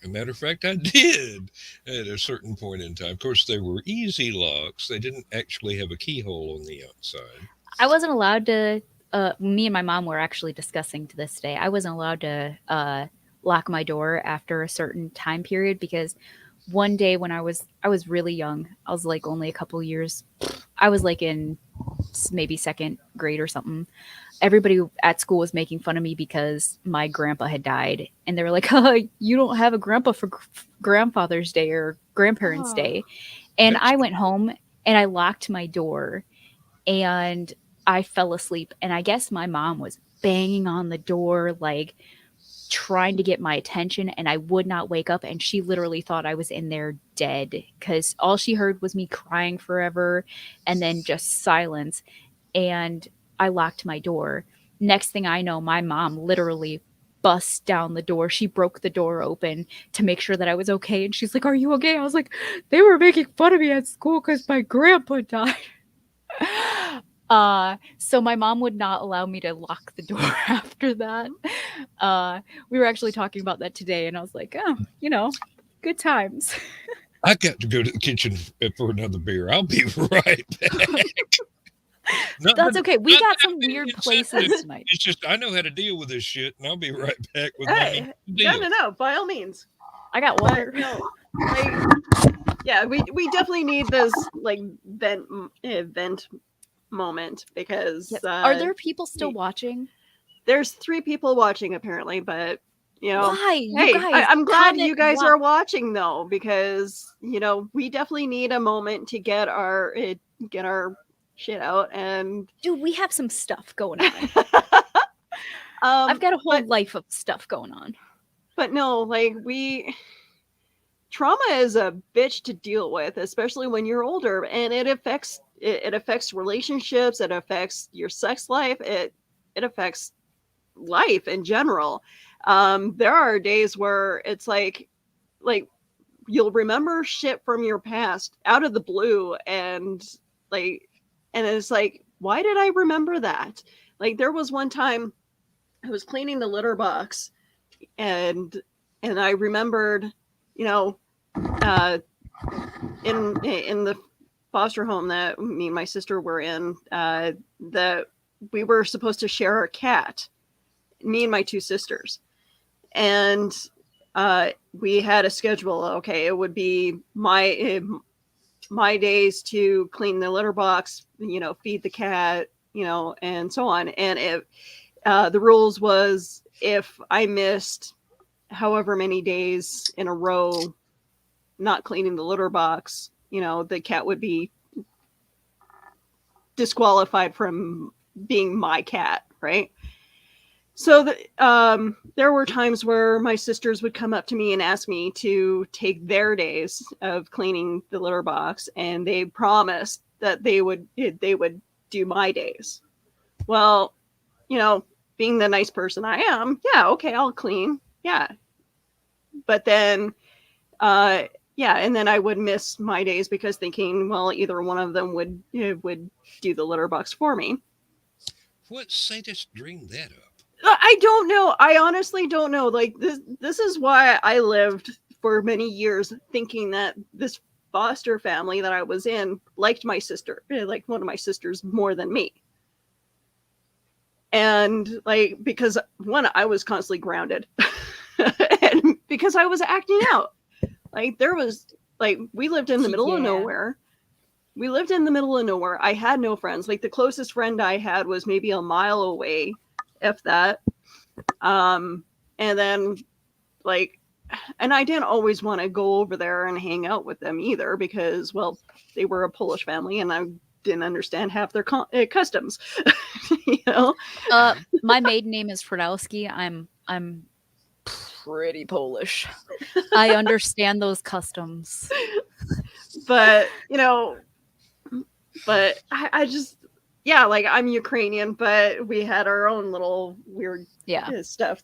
a matter of fact, I did at a certain point in time. Of course, they were easy locks. They didn't actually have a keyhole on the outside. I wasn't allowed to. Me and my mom were actually discussing to this day. I wasn't allowed to lock my door after a certain time period because one day when I was really young, I was like only a couple years. I was like in maybe second grade or something. Everybody at school was making fun of me because my grandpa had died, and they were like, "Oh, you don't have a grandpa for grandfather's day or grandparents' Oh, day." And That's I went home and I locked my door and I fell asleep. And I guess my mom was banging on the door, like trying to get my attention, and I would not wake up. And she literally thought I was in there dead because all she heard was me crying forever and then just silence. And I locked my door. Next thing I know, my mom literally bust down the door. She broke the door open to make sure that I was okay. And she's like, "Are you okay?" I was like, "They were making fun of me at school because my grandpa died." So my mom would not allow me to lock the door after that. We were actually talking about that today, and I was like, "Oh, good times." I got to go to the kitchen for another beer. I'll be right back. That's okay. We not got that some I'm being weird insensitive. places tonight. It's just I know how to deal with this shit, and I'll be right back with my Hey, deal. no, by all means. I got But water. no, like, yeah, we definitely need this like vent moment because Yep. Are there people still y- watching? there's 3 people watching apparently, but Why? You hey, guys, I'm glad comment you guys why. are watching though because we definitely need a moment to get our shit out and Dude, we have some stuff going on. I've got a whole but life of stuff going on. but no, like trauma is a bitch to deal with, especially when you're older, and it affects relationships, it affects your sex life, it affects life in general. There are days where it's like you'll remember shit from your past out of the blue, and it's like, why did I remember that? Like there was one time I was cleaning the litter box, and I remembered, uh, in the foster home that me and my sister were in, that we were supposed to share a cat, me and my 2 sisters, and we had a schedule. Okay, it would be my days to clean the litter box, feed the cat, and so on. And the rules was if I missed however many days in a row not cleaning the litter box, the cat would be disqualified from being my cat, right? So there were times where my sisters would come up to me and ask me to take their days of cleaning the litter box, and they promised that they would do my days. Well, being the nice person I am, yeah, okay, I'll clean, yeah. But then, and then I would miss my days because thinking, well, either one of them would do the litter box for me. What sadist dreamed that up? I don't know. I honestly don't know. Like this is why I lived for many years thinking that this foster family that I was in liked my sister, like one of my sisters more than me. And because one, I was constantly grounded and because I was acting out. There was we lived in the middle of nowhere. We lived in the middle of nowhere. I had no friends. The closest friend I had was maybe a mile away, if that. And then and I didn't always want to go over there and hang out with them either because, well, they were a Polish family and I didn't understand half their customs. My maiden name is Fradowski. I'm pretty Polish. I understand those customs. But I just, yeah, I'm Ukrainian, but we had our own little weird stuff.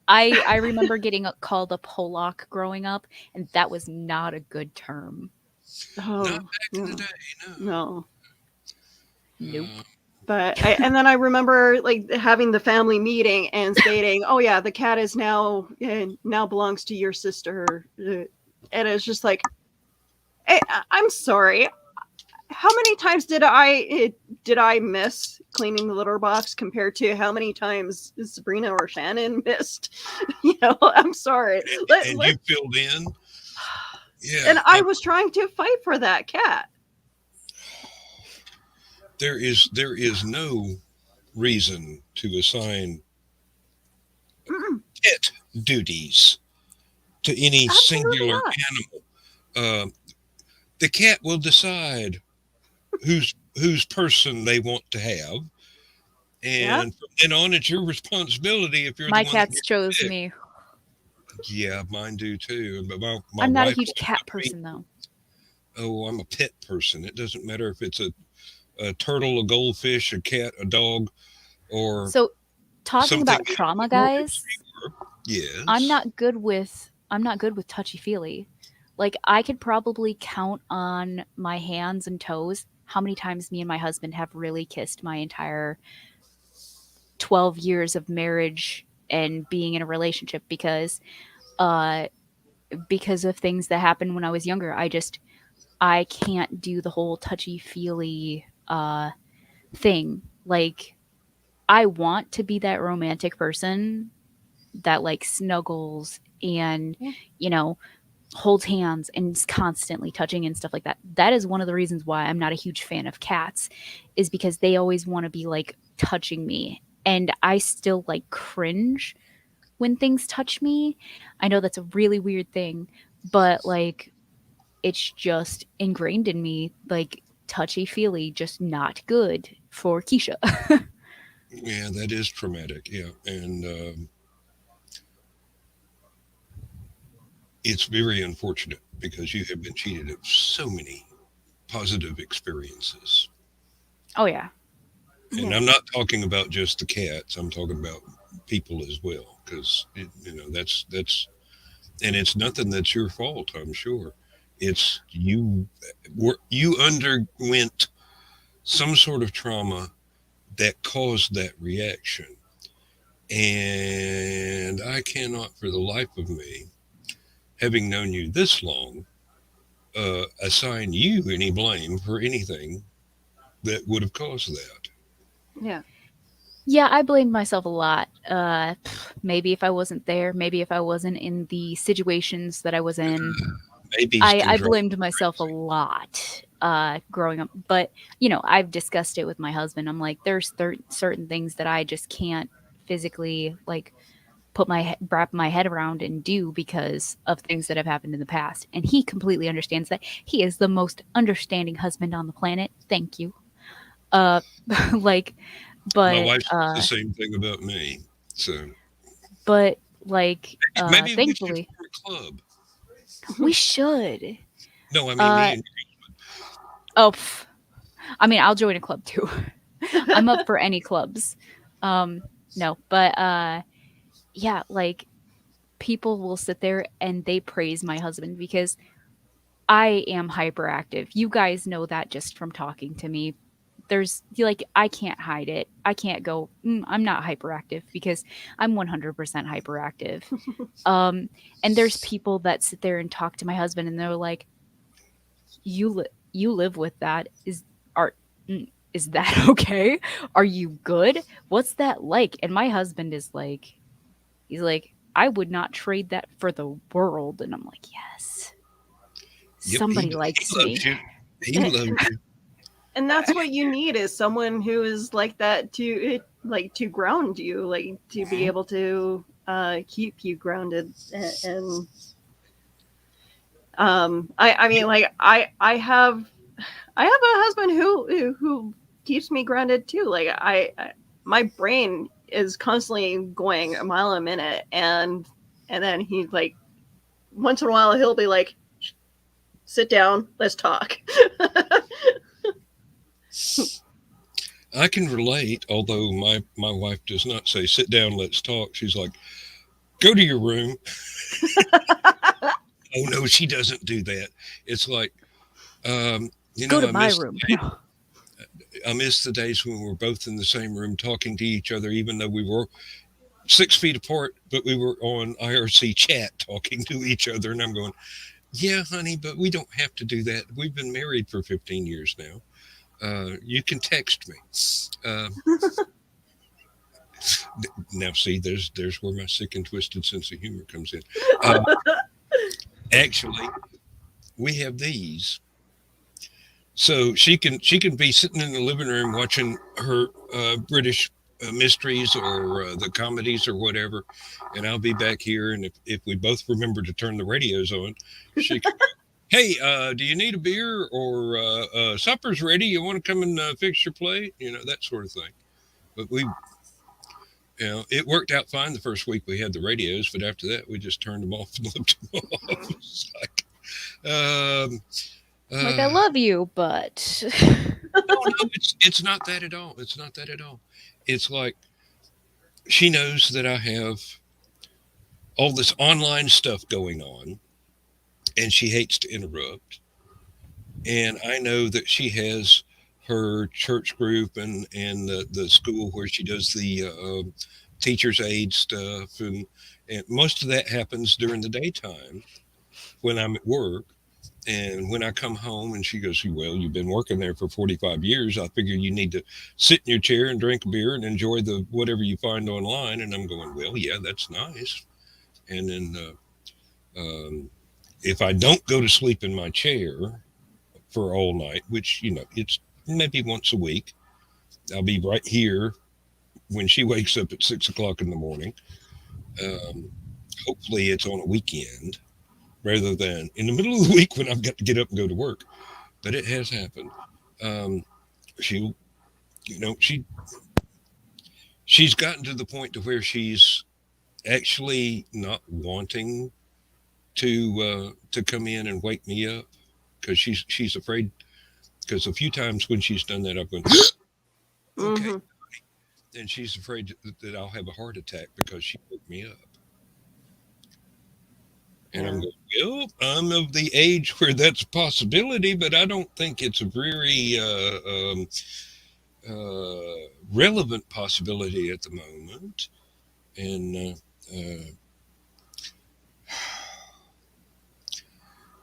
I remember getting called a Polak growing up, and that was not a good term. Oh, Not back in the day, no. Nope. But and then I remember having the family meeting and stating, "Oh yeah, the cat is now belongs to your sister," and it's just like, hey, I'm sorry. How many times did I miss cleaning the litter box compared to how many times Sabrina or Shannon missed? I'm sorry. And you filled in. Yeah. And I was trying to fight for that cat. There is no reason to assign pet duties to any Absolutely singular not. animal. The cat will decide whose person they want to have, and from then on, it's your responsibility. If you're my the one cats chose me. Yeah, mine do too. But my I'm not a wife huge cat person though. Oh, I'm a pet person. It doesn't matter if it's a turtle, a goldfish, a cat, a dog, or So talking something about trauma, more guys, obscure. Yes. I'm not good with touchy-feely. Like, I could probably count on my hands and toes how many times me and my husband have really kissed my entire 12 years of marriage and being in a relationship uh because of things that happened when I was younger. I can't do the whole touchy-feely thing. Like, I want to be that romantic person that like snuggles and, Yeah. you know, holds hands and is constantly touching and stuff like that. That is one of the reasons why I'm not a huge fan of cats, is because they always want to be like touching me. And I still like cringe when things touch me. I know that's a really weird thing, but like it's just ingrained in me. Like, touchy feely, just not good for Keisha. Yeah, that is traumatic. Yeah, and it's very unfortunate because you have been cheated of so many positive experiences. Oh yeah. And Yeah. I'm not talking about just the cats. I'm talking about people as well, because that's and it's nothing that's your fault. I'm sure it's you underwent some sort of trauma that caused that reaction, and I cannot for the life of me, having known you this long, assign you any blame for anything that would have caused that. Yeah. Yeah, I blamed myself a lot. Maybe if I wasn't there, maybe if I wasn't in the situations that I was in, Maybe can I drive blamed you myself a crazy. lot growing up. But, you know, I've discussed it with my husband. I'm like, there's certain things that I just can't physically, like, wrap my head around and do because of things that have happened in the past. And he completely understands that. He is the most understanding husband on the planet. Thank you. Uh, like, My but wife says the same thing about me. So maybe we should thankfully form a club. we should. No, I mean me Uh, and oh, I mean, I'll join a club too. I'm up for any clubs. No, but yeah, like people will sit there and they praise my husband because I am hyperactive. You guys know that just from talking to me. There's like I can't hide it. I can't go. I'm not hyperactive because I'm 100% hyperactive. Um, and there's people that sit there and talk to my husband, and they're like, you live with that? Are is that okay? Are you good? What's that like?" And my husband is like, he's like, "I would not trade that for the world." And I'm like, "Yes, yep, somebody he likes loves me." you. He loves you. And that's what you need is someone who is like that to to ground you, like to be able to keep you grounded and I mean like I have a husband who keeps me grounded too. Like my brain is constantly going a mile a minute, and then he like once in a while he'll be like, "Sit down, let's talk." I can relate, although my wife does not say, "Sit down, let's talk." She's like, "Go to your room." Oh no, she doesn't do that. It's like, Go to I my miss room. No. the days when we were both in the same room talking to each other, even though we were 6 feet apart, but we were on IRC chat talking to each other. And I'm going, "Yeah, honey, but we don't have to do that. We've been married for 15 years now. You can text me." Um, Now, see, there's where my sick and twisted sense of humor comes in. Uh, Actually, we have these, so she can be sitting in the living room watching her British mysteries or the comedies or whatever, and I'll be back here. And if we both remember to turn the radios on, she can go, "Hey, do you need a beer or supper's ready? You want to come and fix your plate?" That sort of thing. But it worked out fine the first week we had the radios, but after that we just turned them off and left them off. It's like, um, Like, I uh, love you, but no, it's not that at all. It's not that at all. It's like she knows that I have all this online stuff going on, and she hates to interrupt. And I know that she has her church group and the school where she does the teacher's aid stuff, and most of that happens during the daytime when I'm at work. And when I come home and she goes, well, you've been working there for 45 years. I figure you need to sit in your chair and drink a beer and enjoy the whatever you find online. And I'm going, well, yeah, that's nice. And then if I don't go to sleep in my chair for all night, which, it's maybe once a week, I'll be right here when she wakes up at 6 o'clock in the morning. Um, Hopefully it's on a weekend rather than in the middle of the week when I've got to get up and go to work. But it has happened. Um, she, she's gotten to the point to where she's actually not wanting to come in and wake me up because she's afraid. Because a few times when she's done that, I've gone, okay, Hmm. and she's afraid that I'll have a heart attack because she woke me up. And I'm Yeah. going, well, I'm of the age where that's a possibility, but I don't think it's a very relevant possibility at the moment. And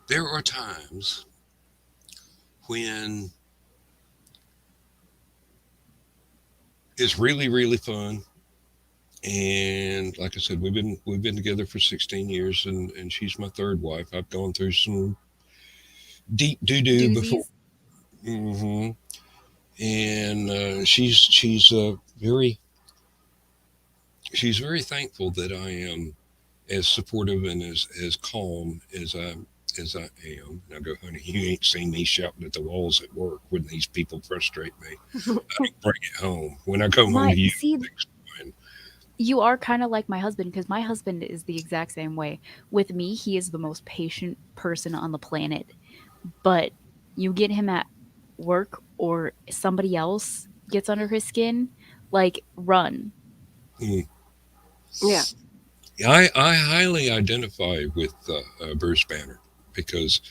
there are times when it's really, really fun. And like I said, we've been together for 16 years, and she's my third wife. I've gone through some deep doo doo before. Doozies. Hmm. And she's very thankful that I am as supportive and as calm as I am. And I go, honey, you ain't seen me shouting at the walls at work when these people frustrate me. I don't bring it home. When I come home My to you, see, everything's fine. you are kind of like my husband because my husband is the exact same way. With me, he is the most patient person on the planet. But you get him at work or somebody else gets under his skin, like run. Mm. Yeah. I highly identify with Bruce Banner because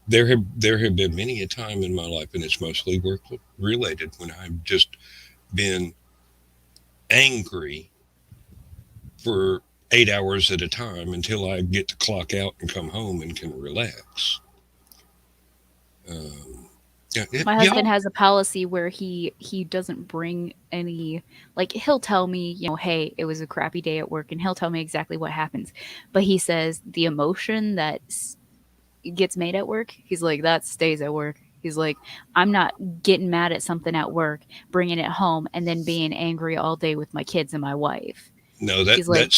there have been many a time in my life, and it's mostly work related, when I've just been angry for 8 hours at a time until I get to clock out and come home and can relax. Um, yeah, My husband y'all. has a policy where he doesn't bring any, like he'll tell me, hey, it was a crappy day at work and he'll tell me exactly what happens. But he says the emotion that gets made at work, he's like that stays at work. He's like, I'm not getting mad at something at work, bringing it home and then being angry all day with my kids and my wife. No, that He's like,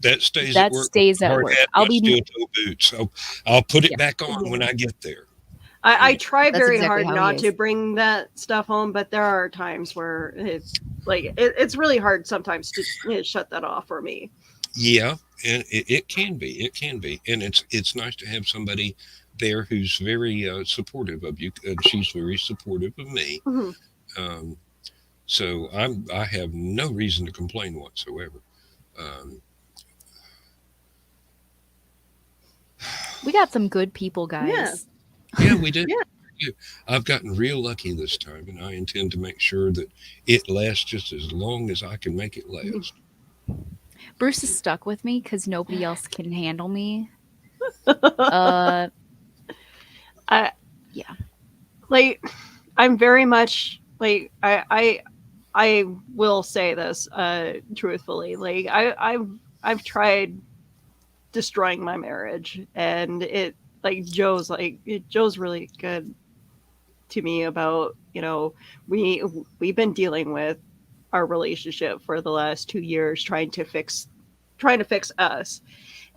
that stays at that work with stays my at hard work. hat and I'll my be steel toe boots. So I'll put it yeah, back on when Yeah. I get there. I Yeah. try that's very exactly hard how he not to is. bring that stuff home, but there are times where it's really hard sometimes to shut that off for me. Yeah, and it can be. It can be, and it's nice to have somebody there who's very supportive of you, and she's very supportive of me. Mhm. Um, so I have no reason to complain whatsoever. Um, We got some good people, Yeah. guys. yeah, we do. Yeah. I've gotten real lucky this time, and I intend to make sure that it lasts just as long as I can make it last. Bruce is stuck with me because nobody else can handle me. Uh, I yeah. like I'm very much like I will say this truthfully. Like I've tried destroying my marriage, and Joe's really good to me about, we we've been dealing with our relationship for the last 2 years, trying to fix us.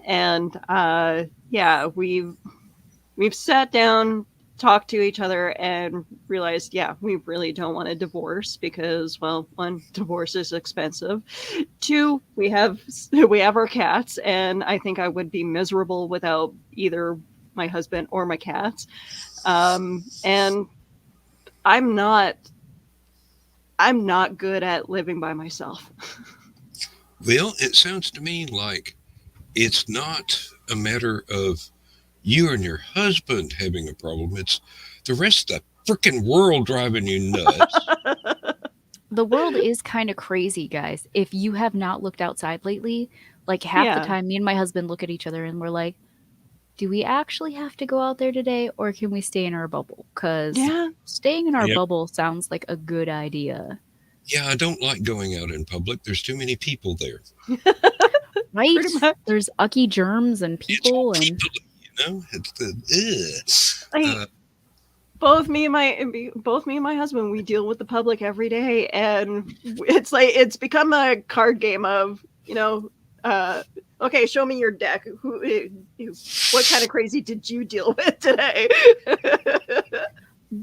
And yeah, we've sat down, talked to each other, and realized, yeah, we really don't want a divorce because, well, one, divorce is expensive. Two, we have our cats, and I think I would be miserable without either my husband or my cats. And I'm not I'm not good at living by myself. Well, it sounds to me like it's not a matter of you and your husband having a problem. It's the rest of the freaking world driving you nuts. The world is kind of crazy, guys. If you have not looked outside lately, like half the Yeah. time, me and my husband look at each other and we're like, do we actually have to go out there today or can we stay in our bubble? Because Yeah. staying in our Yeah. bubble sounds like a good idea. Yeah, I don't like going out in public. There's too many people there. Right? Pretty much. There's ucky germs and It's all people and people, It's the Like, both me and my husband, we deal with the public every day, and it's like it's become a card game of, okay, show me your deck. What kind of crazy did you deal with today?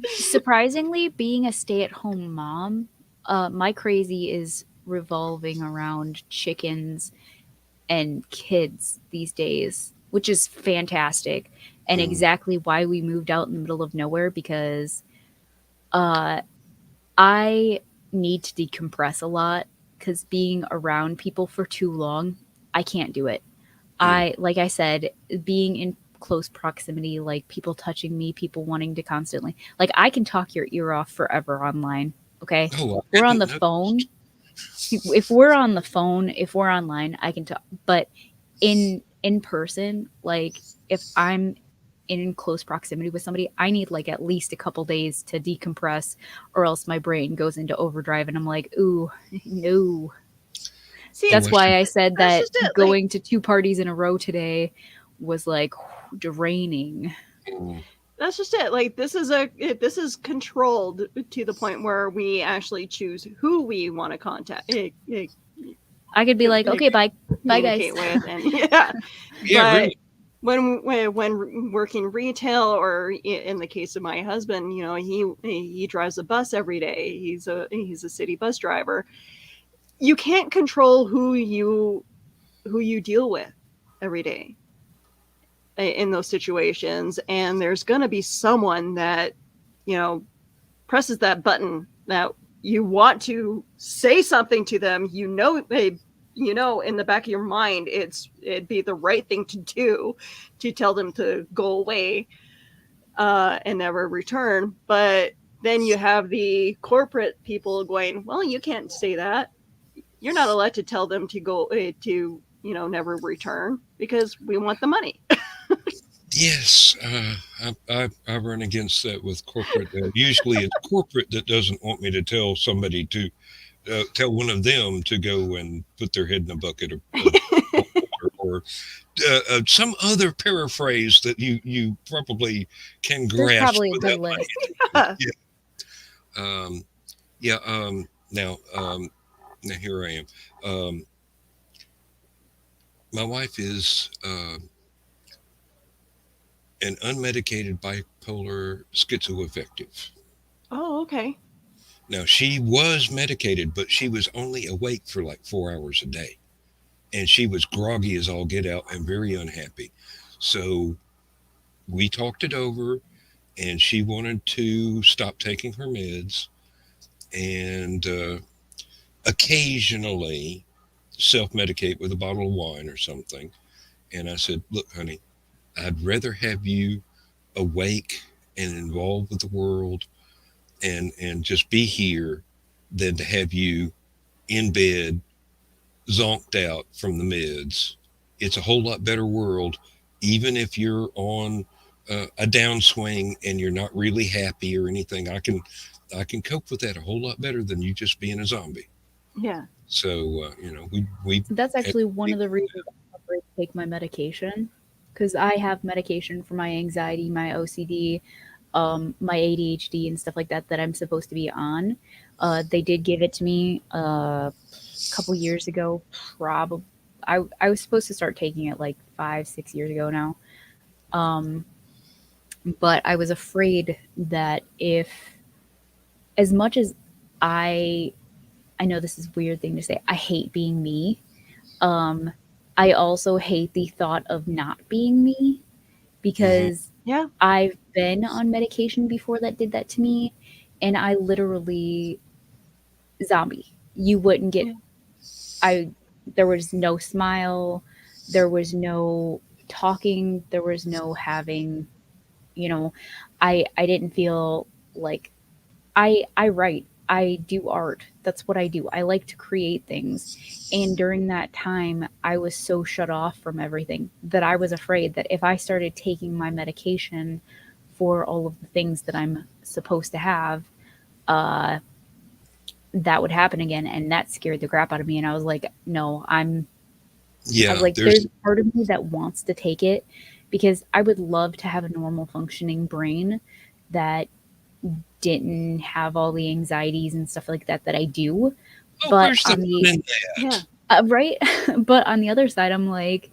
surprisingly, being a stay-at-home mom, my crazy is revolving around chickens and kids these days, which is fantastic and exactly why we moved out in the middle of nowhere because I need to decompress a lot because being around people for too long, I can't do it. Like I said, being in close proximity, like people touching me, people wanting to constantly, like I can talk your ear off forever online. Okay. Oh, We're on the no. phone. If we're on the phone, if we're online, I can talk. But in person, like if I'm in close proximity with somebody, I need like at least a couple days to decompress, or else my brain goes into overdrive, and I'm like, ooh, no. See, That's Oh, why I said That's that just it, like- going to 2 parties in a row today was like draining. that's just it. Like this is controlled to the point where we actually choose who we want to contact. I could be like, okay, bye, guys. Communicate with, and yeah. Yeah, But really. when working retail, or in the case of my husband, he drives a bus every day. He's a city bus driver. You can't control who you deal with every day in those situations, and there's going to be someone that presses that button that you want to say something to them, in the back of your mind it'd be the right thing to do to tell them to go away and never return. But then you have the corporate people going, well, you can't say that. You're not allowed to tell them to go to never return because we want the money. Yes, I run against that with corporate. Usually, it's corporate that doesn't want me to tell somebody to tell one of them to go and put their head in a bucket of water, or some other paraphrase that you probably can There's grasp probably a good without list. Yeah. Um, yeah. Now here I am. My wife is an unmedicated bipolar schizoaffective. Oh, okay. Now, she was medicated, but she was only awake for like 4 hours a day. And she was groggy as all get out and very unhappy. So we talked it over, and she wanted to stop taking her meds and occasionally self medicate with a bottle of wine or something. And I said, look, honey, I'd rather have you awake and involved with the world and just be here than to have you in bed zonked out from the meds. It's a whole lot better world, even if you're on a downswing and you're not really happy or anything. I can cope with that a whole lot better than you just being a zombie. Yeah. So we That's actually one of the reasons I'm afraid to take my medication, because I have medication for my anxiety, my OCD, my ADHD, and stuff like that I'm supposed to be on. They did give it to me a couple years ago. Probably, I was supposed to start taking it like 5-6 years ago now. But I was afraid that if, as much as I know this is a weird thing to say, I hate being me. I also hate the thought of not being me, because Yeah. I've been on medication before that did that to me, and I literally zombie. You wouldn't get. Yeah. there was no smile, there was no talking, there was no having, you know, I didn't feel like I write, I do art. That's what I do. I like to create things. And during that time, I was so shut off from everything that I was afraid that if I started taking my medication for all of the things that I'm supposed to have, uh, that would happen again. And that scared the crap out of me. And I was like, no, I Yeah, like, there's there's part of me that wants to take it because I would love to have a normal functioning brain that didn't have all the anxieties and stuff like that that I do. But where's the on fun the in Yeah. that? right, but on the other side, I'm like,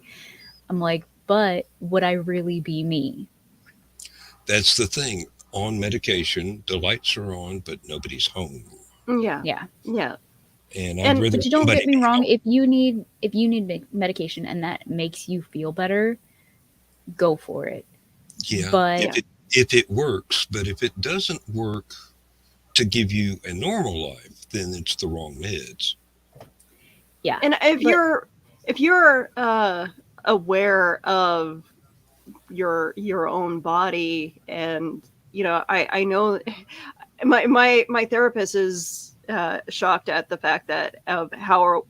but would I really be me? That's the thing. On medication, the lights are on, but nobody's home. Yeah. Yeah. Yeah. And I'd And rather But you don't somebody get me be wrong. home. If you need medication and that makes you feel better, go for it. Yeah, But yeah. if it works, but if it doesn't work to give you a normal life, then it's the wrong meds. yeah, And but if you're aware of your own body, and I know my therapist is shocked at the fact that of how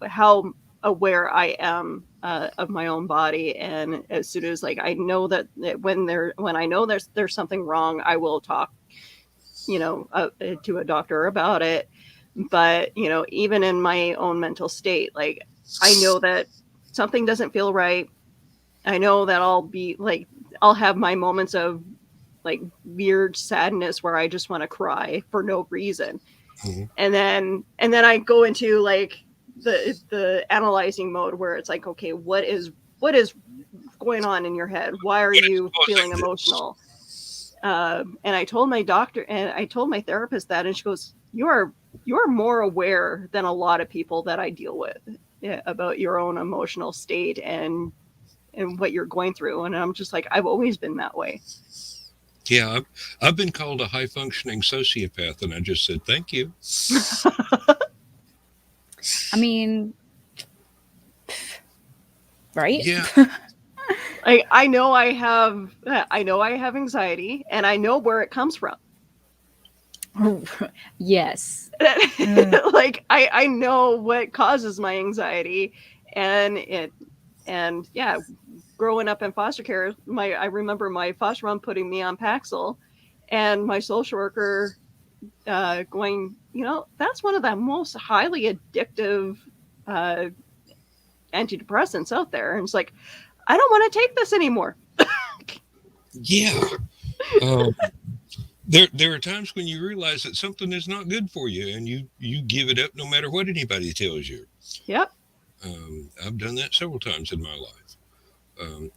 aware I am of my own body. And as soon as like I know that when I know there's something wrong, I will talk to a doctor about it. But even in my own mental state, like I know that something doesn't feel right. I know that I'll have my moments of like weird sadness where I just want to cry for no reason. Mhm. And then I go into like the analyzing mode where it's like, okay, what is going on in your head? Why are What is you feeling causing this? emotional? And I told my doctor and I told my therapist that, and she goes, you're more aware than a lot of people that I deal with, yeah, about your own emotional state and what you're going through. And I'm just like, I've always been that way. Yeah, I've been called a high functioning sociopath, and I just said thank you. I mean, right? Yeah, I know I have anxiety, and I know where it comes from. Yes. Mm. Like I know what causes my anxiety, and yeah, growing up in foster care, I remember my foster mom putting me on Paxil, and my social worker going, that's one of the most highly addictive uh, antidepressants out there. And it's like, I don't want to take this anymore. yeah. Um, there are times when you realize that something is not good for you, and you give it up no matter what anybody tells you. Yep. I've done that several times in my life,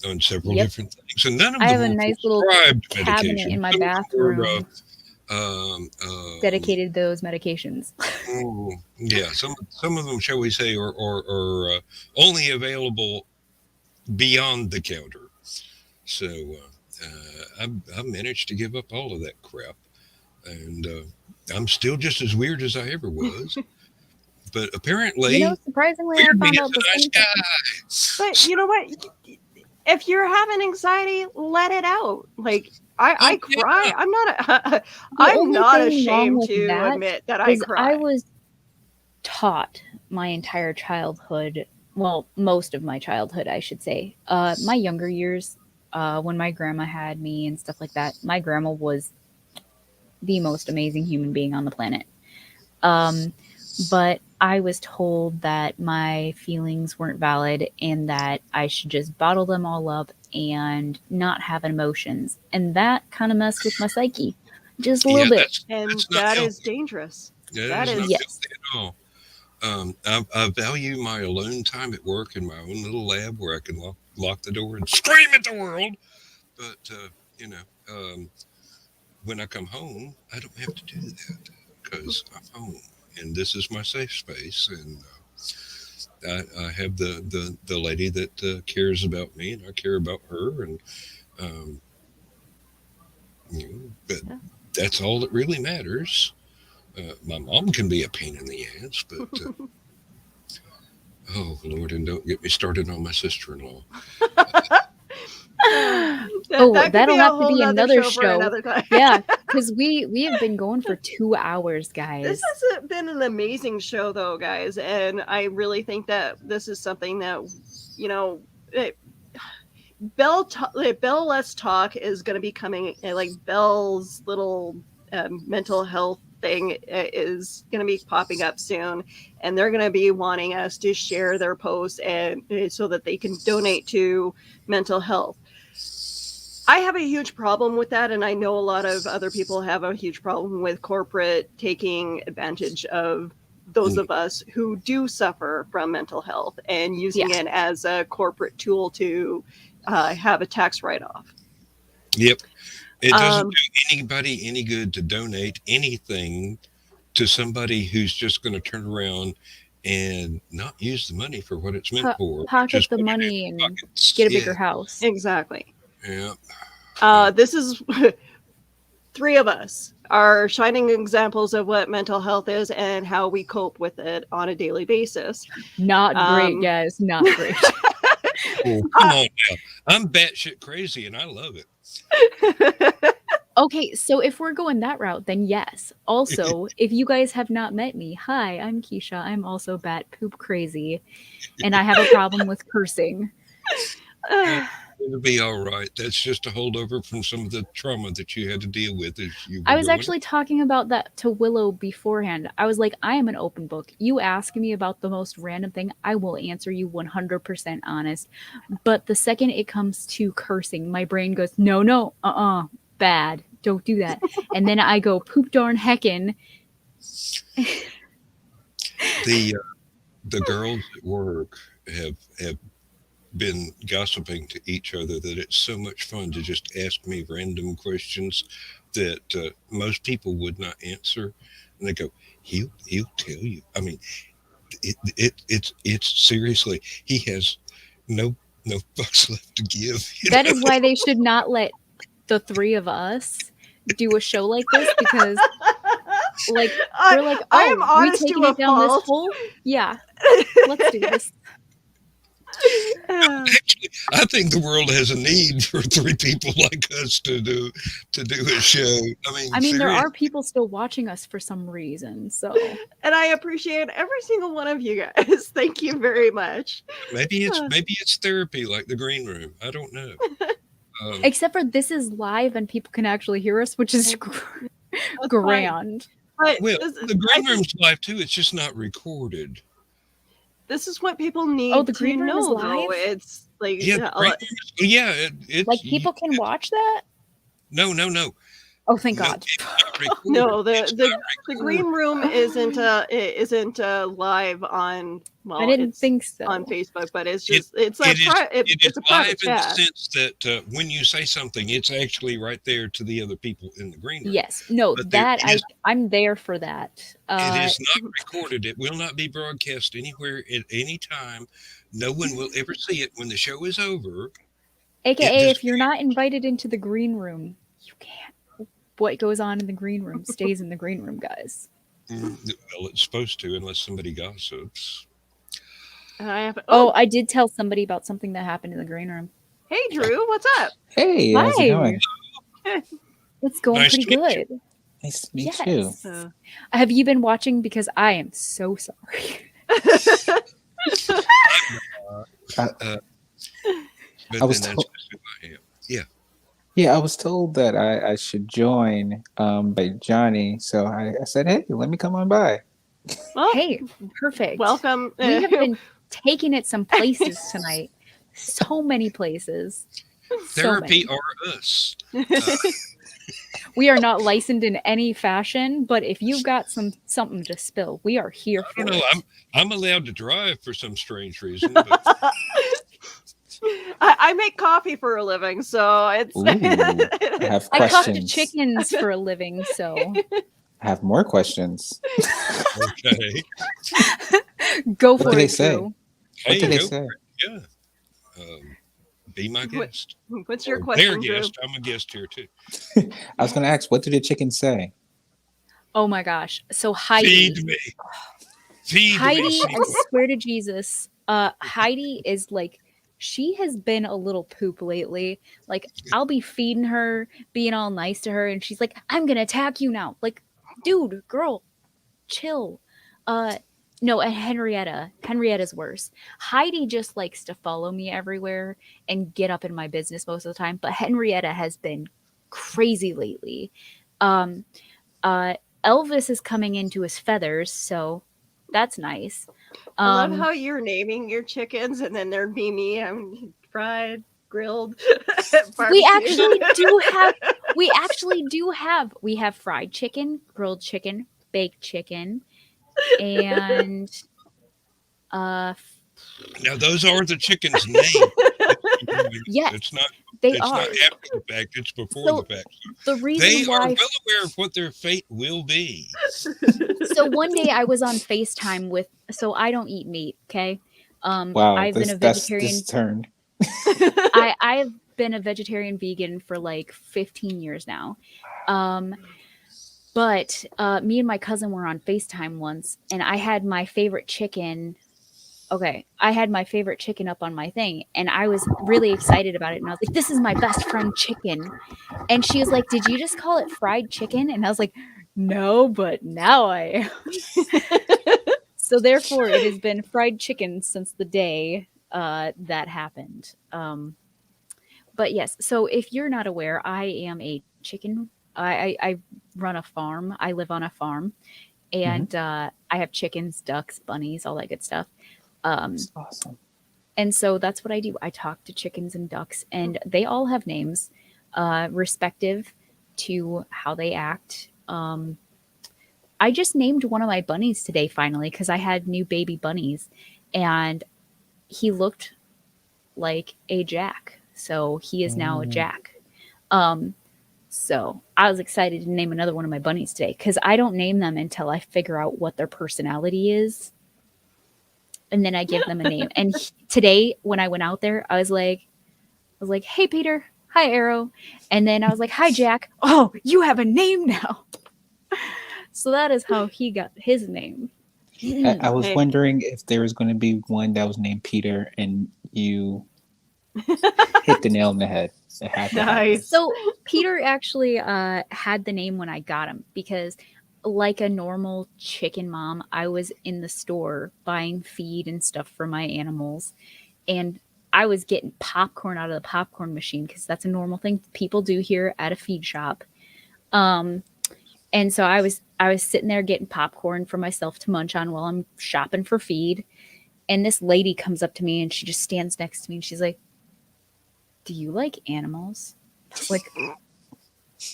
on several Yep. different things, and none of I have them a were nice little prescribed cabinet medication. in my Some of them were bathroom um, um, dedicated to those medications. yeah, some of them, shall we say, are only available beyond the counter. So I managed to give up all of that crap, and I'm still just as weird as I ever was. But apparently, Surprisingly, I weird me found is out a the nice same thing. guy. But you know what? If you're having anxiety, let it out. Like Oh I cry. yeah, The I'm only not thing wrong ashamed with to that admit that I is I cry. was taught my entire childhood, well, most of my childhood, I should say. My younger years, when my grandma had me and stuff like that, my grandma was the most amazing human being on the planet. Um, but I was told that my feelings weren't valid and that I should just bottle them all up and not have emotions. And that kind of messed with my psyche just a little yeah. bit. And That's not that is healthy. dangerous. That That is not is Yes. healthy at all. I value my alone time at work in my own little lab where I can lock the door and scream at the world. But you know, when I come home, I don't have to do that because I'm home and this is my safe space. And I have the lady that cares about me, and I care about her. And um, but yeah. that's all that really matters. My mom can be a pain in the ass, but Oh Lord, and don't get me started on my sister-in-law. Oh, That could that'll be a have to whole be nother another show for show. another time. Yeah, because we have been going for 2 hours, This guys. has been an amazing show, though, guys, and I really think that this is something that, you know, it, Bell Let's Talk is going to be coming. Like Bell's little mental health thing is going to be popping up soon, and they're going to be wanting us to share their posts and so that they can donate to mental health. I have a huge problem with that, and I know a lot of other people have a huge problem with corporate taking advantage of those of us who do suffer from mental health and using Yeah. it as a corporate tool to have a tax write-off. Yep. It doesn't Um, do anybody any good to donate anything to somebody who's just going to turn around and not use the money for what it's meant for. Pocket Just the put it in money their and pockets. get a Yeah, bigger house. exactly. yeah. This is three of us are shining examples of what mental health is and how we cope with it on a daily basis. Not great, guys. Not great. Oh, come on now. I'm batshit crazy and I love it. Okay, so if we're going that route, then yes. Also, if you guys have not met me, hi, I'm Keisha. I'm also bat poop crazy, and I have a problem with cursing. It'll be all right. That's just a holdover from some of the trauma that you had to deal with as you were I was growing actually talking about that to Willow beforehand. I was like, I am an open book. You ask me about the most random thing, I will answer you 100% honest. But the second it comes to cursing, my brain goes, no, bad. Don't do that. And then I go, poop darn heckin'. The girls at work have been gossiping to each other that it's so much fun to just ask me random questions that most people would not answer, and they go, he'll tell you. I mean, it's seriously, he has no fucks left to give. That is why they should not let the three of us do a show like this, because like we're like, I am oh, we honest taking to a it down this fault. hole? Yeah, let's do this. Actually, I think the world has a need for three people like us to do a show. I mean, there seriously. are people still watching us for some reason, so And I appreciate every single one of you guys. Thank you very much. Maybe it's therapy like the green room. I don't know. except for this is live and people can actually hear us, which is grand. But Well, this, the green room's live too. It's just not recorded. this is what people need Oh, the to green room is know, though. live? It's like Yeah, the green room it's Like people can watch that? No. Oh, thank No, God. it's not recorded. no, It's the not the recorded. green room isn't live on. Well, I didn't it's think so. on Facebook, but it's just it's a It is it's a live private in the chat. sense that when you say something, it's actually right there to the other people in the green room. Yes. No, But there that is- I'm there for that. It is not recorded. It will not be broadcast anywhere at any time. No one will ever see it when the show is over. AKA, just- if you're not invited into the green room, you can't. What goes on in the green room stays in the green room, guys. Well, it's supposed to, unless somebody gossips. I have, Oh, I did tell somebody about something that happened in the green room. hey Drew, what's up? Hey, how's it Hi. going? It's going Nice pretty to meet you. good. Nice to meet Yes. you. Have you been watching? Because I am so sorry. But I was then told- that's just who I am. Yeah. Yeah, I was told that I should join by Johnny, so I said, hey, let me come on by. Well, Hey, perfect. welcome. We have been taking it some places tonight. So many places. So Therapy many. or us. We are not licensed in any fashion, but if you've got something to spill, we are here I for don't know. it. I'm allowed to drive for some strange reason. But I make coffee for a living, so it's. Ooh, I have I talk to questions. chickens for a living, so I have more questions. okay. go What for do they it, say? Drew. What Hey, did they go say? for it. Yeah. Be my guest. What's your Or question, their Drew? guest. I'm a guest here too. I was going to ask, what did the chicken say? Oh my gosh. So Heidi. Feed me. Feed Heidi, me. I swear to Jesus, Heidi is like, she has been a little poop lately. Like, I'll be feeding her, being all nice to her, and she's like, I'm gonna attack you now. Like, dude, girl, chill. No, and Henrietta's worse. Heidi just likes to follow me everywhere and get up in my business most of the time, but Henrietta has been crazy lately. Um, Elvis is coming into his feathers, so that's nice. I love how you're naming your chickens, and then there'd be me. I'm fried, grilled. we barbecue. actually do have we have fried chicken, grilled chicken, baked chicken, and Now those are the chicken's name. yes, It's not. they It's are. not after the fact. It's before So the fact. the They reason are why well aware of what their fate will be. so one day I was on FaceTime with, so I don't eat meat, okay? Wow, I've been a this vegetarian. turned. I've been a vegetarian vegan for like 15 years now. But me and my cousin were on FaceTime once, and I had my favorite chicken. Okay, I had my favorite chicken up on my thing, and I was really excited about it. And I was like, "This is my best friend chicken." And she was like, "Did you just call it fried chicken?" And I was like, "No, but now I am." So therefore, it has been fried chicken since the day that happened. But yes, so if you're not aware, I am a chicken. I run a farm. I live on a farm, and I have chickens, ducks, bunnies, all that good stuff. That's awesome. And so that's what I do. I talk to chickens and ducks, and they all have names, respective to how they act. I just named one of my bunnies today finally because I had new baby bunnies, and he looked like a Jack, so he is now a Jack. So I was excited to name another one of my bunnies today because I don't name them until I figure out what their personality is, and then I give them a name. And today when I went out there, I was like, "Hey Peter, hi Arrow," and then I was like, "Hi Jack." Oh, you have a name now. So that is how he got his name. I was Hey. wondering if there was going to be one that was named Peter, and you hit the nail on the head. It had to happen. Nice. So Peter actually had the name when I got him because, like a normal chicken mom, I was in the store buying feed and stuff for my animals, and I was getting popcorn out of the popcorn machine because that's a normal thing people do here at a feed shop. And so I was sitting there getting popcorn for myself to munch on while I'm shopping for feed, and this lady comes up to me and she just stands next to me and she's like, "Do you like animals?" Like,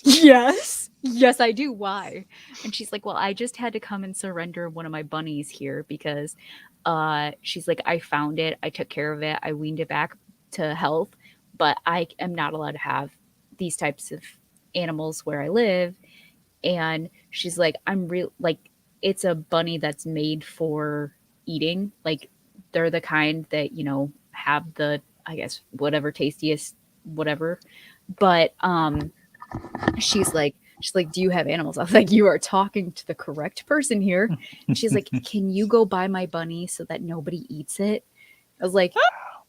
yes, I do. Why? And she's like, "Well, I just had to come and surrender one of my bunnies here because she's like, I found it, I took care of it, I weaned it back to health, but I am not allowed to have these types of animals where I live." And she's like, "I'm real, like, it's a bunny that's made for eating. Like, they're the kind that, you know, have the, I guess, whatever tastiest, whatever." But she's like, "Do you have animals?" I was like, "You are talking to the correct person here." And she's like, "Can you go buy my bunny so that nobody eats it?" I was like,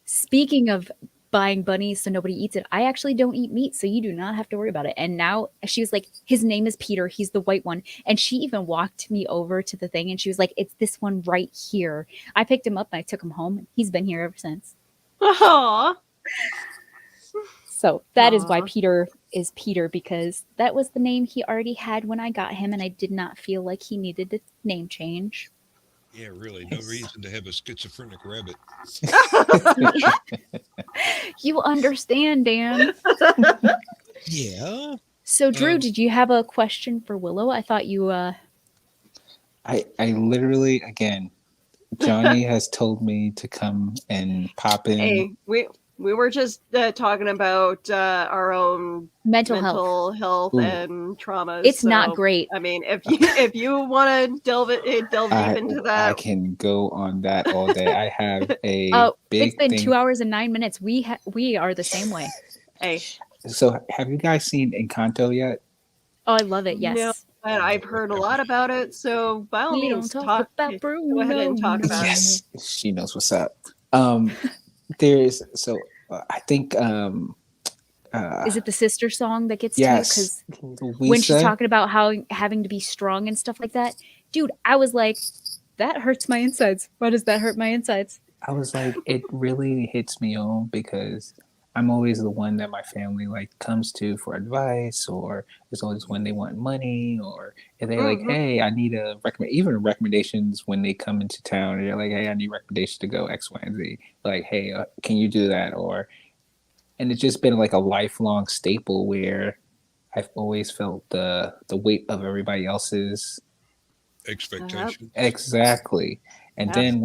"Speaking of buying bunnies so nobody eats it, I actually don't eat meat, so you do not have to worry about it." And now she was like, "His name is Peter. He's the white one." And she even walked me over to the thing and she was like, "It's this one right here." I picked him up and I took him home, and he's been here ever since. Aww. So that is why Aw. Peter is Peter, because that was the name he already had when I got him, and I did not feel like he needed a name change. Yeah, really, no reason to have a schizophrenic rabbit. You understand, Dan. Yeah. So, Drew, did you have a question for Willow? I thought you I literally, again, Johnny has told me to come and pop in. Hey, we were just talking about our own mental health Ooh. and trauma. It's not great. I mean, if you want to delve deep into that, I can go on that all day. I have a big it's been thing. 2 hours and 9 minutes. We are the same way. hey, So, have you guys seen Encanto yet? Oh, I love it. Yes. no, but I've heard a lot about it. So by all We means, don't talk about go ahead and talk Bruno. about it. Yes, she knows what's up. Um, there's so I think Is it the sister song that gets yes, to you? Because when she's Louisa. talking about how having to be strong and stuff like that, dude, I was like, that hurts my insides. Why does that hurt my insides? I was like, it really hits me home because I'm always the one that my family like comes to for advice, or it's always when they want money, or if they like, Mhm. hey, I need a recommend. Even recommendations when they come into town, and they're like, hey, I need recommendations to go X, Y, and Z. Like, hey, can you do that? Or and it's just been like a lifelong staple where I've always felt the weight of everybody else's Expectations. exactly. And Abs- then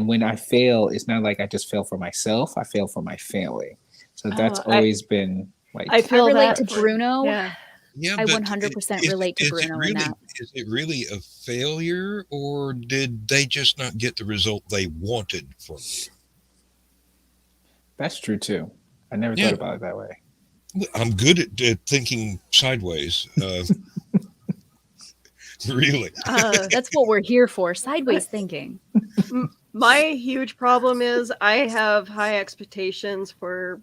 when I fail, it's not like I just fail for myself, I fail for my family. So that's Oh, I always been I like I feel relate to that for Bruno. yeah. Yeah, I but 100% relate to Bruno in that. is it really a failure, or did they just not get the result they wanted from you? that's true too. I never Yeah, thought about it that way. I'm good at thinking sideways. Really. That's what we're here for. Sideways thinking. My huge problem is I have high expectations for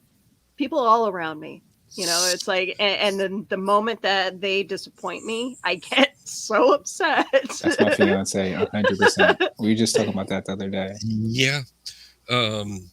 people all around me. You know, it's like, and then the moment that they disappoint me, I get so upset. That's my fiance, 100%. We were just talking about that the other day. Yeah. Um,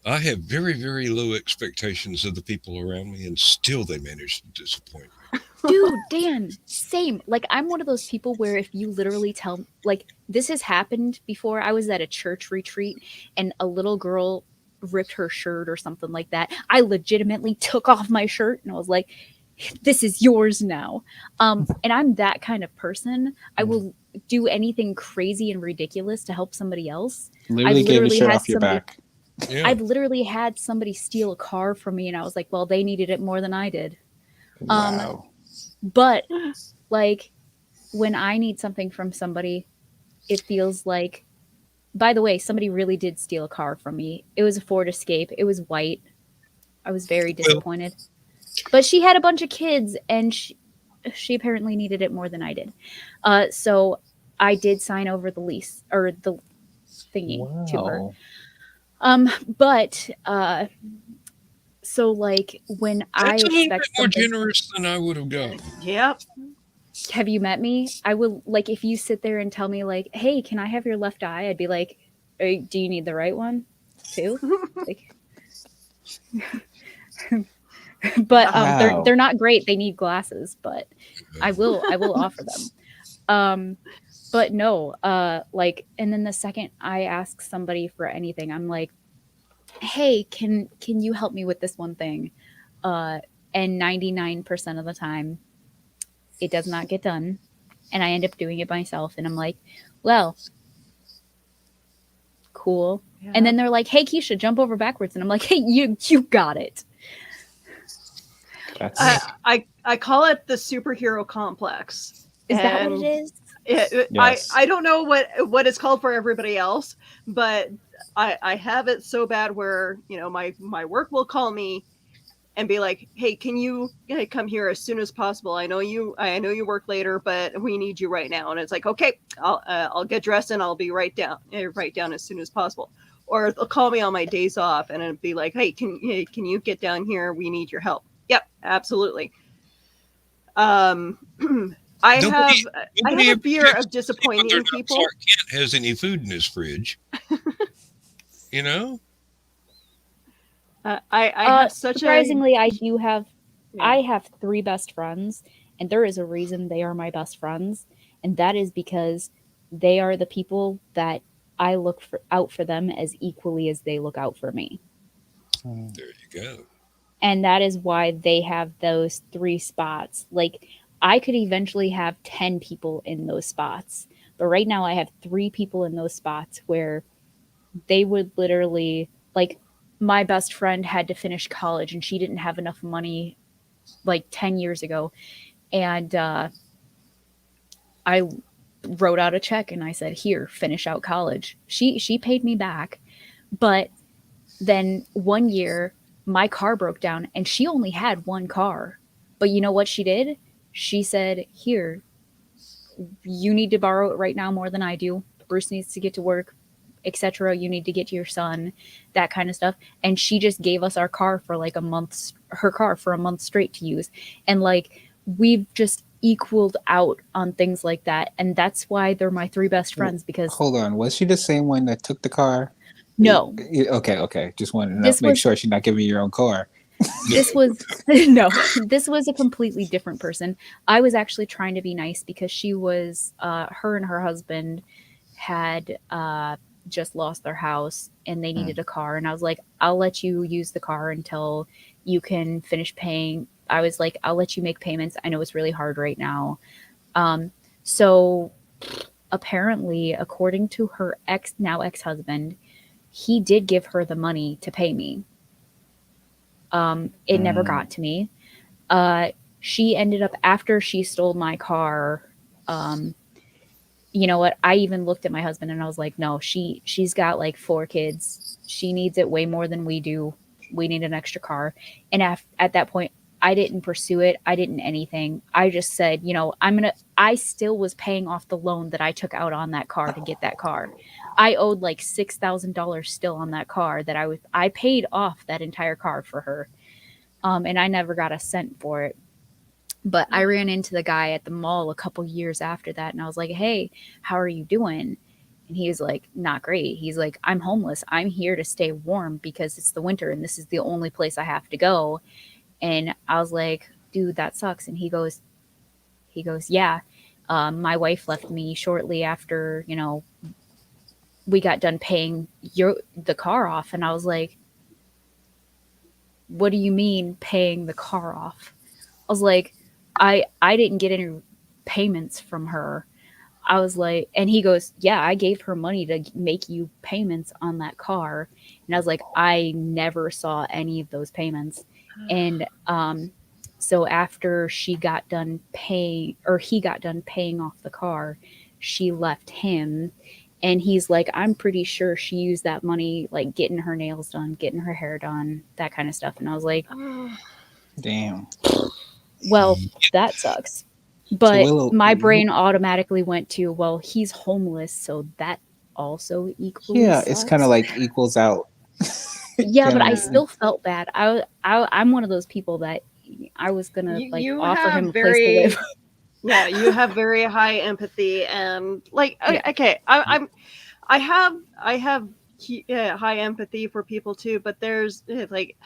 I have very, very low expectations of the people around me, and still they manage to disappoint me. Dude, Dan, same. Like, I'm one of those people where if you literally tell, like, this has happened before. I was at a church retreat and a little girl ripped her shirt or something like that. I legitimately took off my shirt and I was like, this is yours now. And I'm that kind of person. I will do anything crazy and ridiculous to help somebody else. Literally gave the shirt off your back. Yeah. I've literally had somebody steal a car from me and I was like, well, they needed it more than I did. Wow. But like when I need something from somebody, it feels like, by the way, somebody really did steal a car from me. It was a Ford Escape. It was white. I was very Well, disappointed. But she had a bunch of kids and she apparently needed it more than I did. So I did sign over the lease or the thingy to her. Wow. But so like when I that's a little bit expect more something, generous than I would have gotten. Yep. have you met me? I will, like, if you sit there and tell me like, hey, can I have your left eye? I'd be like, do you need the right one too? Like, but Wow. they're not great. They need glasses, but I will offer them. But no, like, and then the second I ask somebody for anything, I'm like, hey, can you help me with this one thing? And 99% of the time, it does not get done, and I end up doing it myself. And I'm like, well, cool. Yeah. And then they're like, hey, Keisha, jump over backwards, and I'm like, hey, you got it. That's I call it the superhero complex. Is that what it is? yes. I don't know what it's called for everybody else, but I have it so bad where, you know, my work will call me and be like, hey, can you come here as soon as possible? I know you work later, but we need you right now. And it's like, okay, I'll get dressed and I'll be right down as soon as possible. Or they'll call me on my days off and it'd be like, hey, can you get down here? We need your help. Yep, absolutely. I have Nobody, I nobody have ever a fear checks of to see whether or disappointing not people. Clark Kent has any food in his fridge. You know? I have such surprisingly, I do have Yeah. I have 3 best friends, and there is a reason they are my best friends, and that is because they are the people that I look out for them as equally as they look out for me. There you go. And that is why they have those 3 spots. Like, I could eventually have 10 people in those spots, but right now I have 3 people in those spots where they would literally, like, my best friend had to finish college and she didn't have enough money like 10 years ago, and I wrote out a check and I said, here, finish out college. She paid me back, but then one year my car broke down and she only had 1 car. But you know what she did? She said, here, you need to borrow it right now more than I do. Bruce needs to get to work. etc. You need to get to your son, that kind of stuff. And she just gave us our car for like her car for a month straight to use. And like, we've just equaled out on things like that. And that's why they're my 3 best friends, because Hold on, was she the same one that took the car? no, Okay. Just wanted to This make was- sure she's not giving you your own car. this was no, this was a completely different person. I was actually trying to be nice because she was her and her husband had just lost their house and they needed a car, and I was like, I'll let you use the car until you can finish paying. I was like, I'll let you make payments. I know it's really hard right now. So apparently, according to her ex-husband, he did give her the money to pay me. It never got to me. She ended up, after she stole my car, you know what? I even looked at my husband and I was like, no, she's got like 4 kids. She needs it way more than we do. We need an extra car. And at that point, I didn't pursue it. I didn't anything. I just said, you know, I still was paying off the loan that I took out on that car to get that car. I owed like $6,000 still on that car that I paid off that entire car for her. And I never got a cent for it. But I ran into the guy at the mall a couple years after that, and I was like, hey, how are you doing? And he was like, not great. He's like, I'm homeless. I'm here to stay warm because it's the winter and this is the only place I have to go. And I was like, dude, that sucks. And he goes, yeah. My wife left me shortly after, you know, we got done paying the car off. And I was like, what do you mean paying the car off? I was like, I didn't get any payments from her. I was like, and he goes, yeah, I gave her money to make you payments on that car. And I was like, I never saw any of those payments. And so after he got done paying off the car, she left him. And he's like, I'm pretty sure she used that money like getting her nails done, getting her hair done, that kind of stuff. And I was like, Damn. well, that sucks. But Willow- my brain automatically went to, well, he's homeless, so that also equally Yeah, sucks. it's kind of like equals out. Yeah, but I kinda- still felt bad. I'm one of those people that I was gonna like You offer have him a place to live. Yeah, you have very high empathy, and like, Yeah. okay, I have high empathy for people too, but there's like,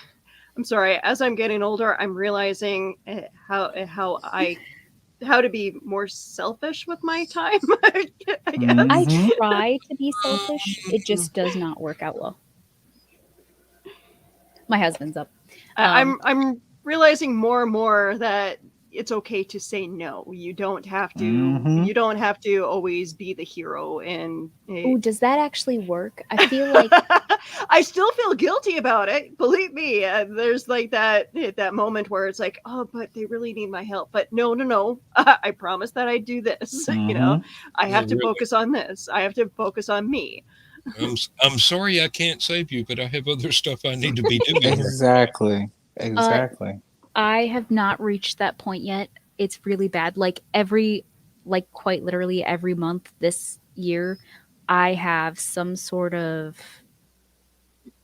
I'm sorry, as I'm getting older, I'm realizing how to be more selfish with my time. I guess. I Mhm. try to be selfish. It just does not work out well. My husband's up. I'm realizing more and more that it's okay to say no. You don't have to. Mhm. You don't have to always be the hero. And Oh, does that actually work? I feel like I still feel guilty about it. Believe me. There's like that moment where it's like, oh, but they really need my help. But no. I promise that I do this. You know, I have to really. focus on this. I have to focus on me. I'm sorry I can't save you, but I have other stuff I need to be doing. Exactly. I have not reached that point yet. It's really bad. Like quite literally every month this year, I have some sort of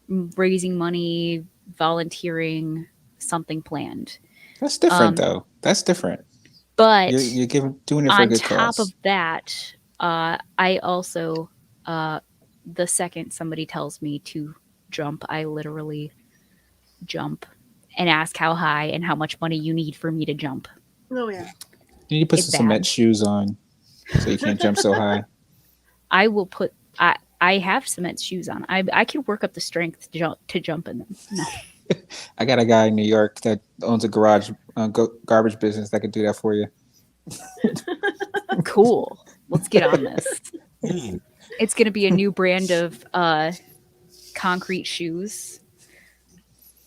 raising money, volunteering, something planned. That's different, though. That's different. But You're doing it for a on good top cause. of that, I also, the second somebody tells me to jump, I literally jump and ask how high and how much money you need for me to jump. Oh yeah. You need to put It's some cement bad. shoes on so you can't jump so high. I will put. I have cement shoes on. I can work up the strength to jump in them. No. I got a guy in New York that owns a garbage business that could do that for you. Cool. Let's get on this. Hmm. It's going to be a new brand of concrete shoes.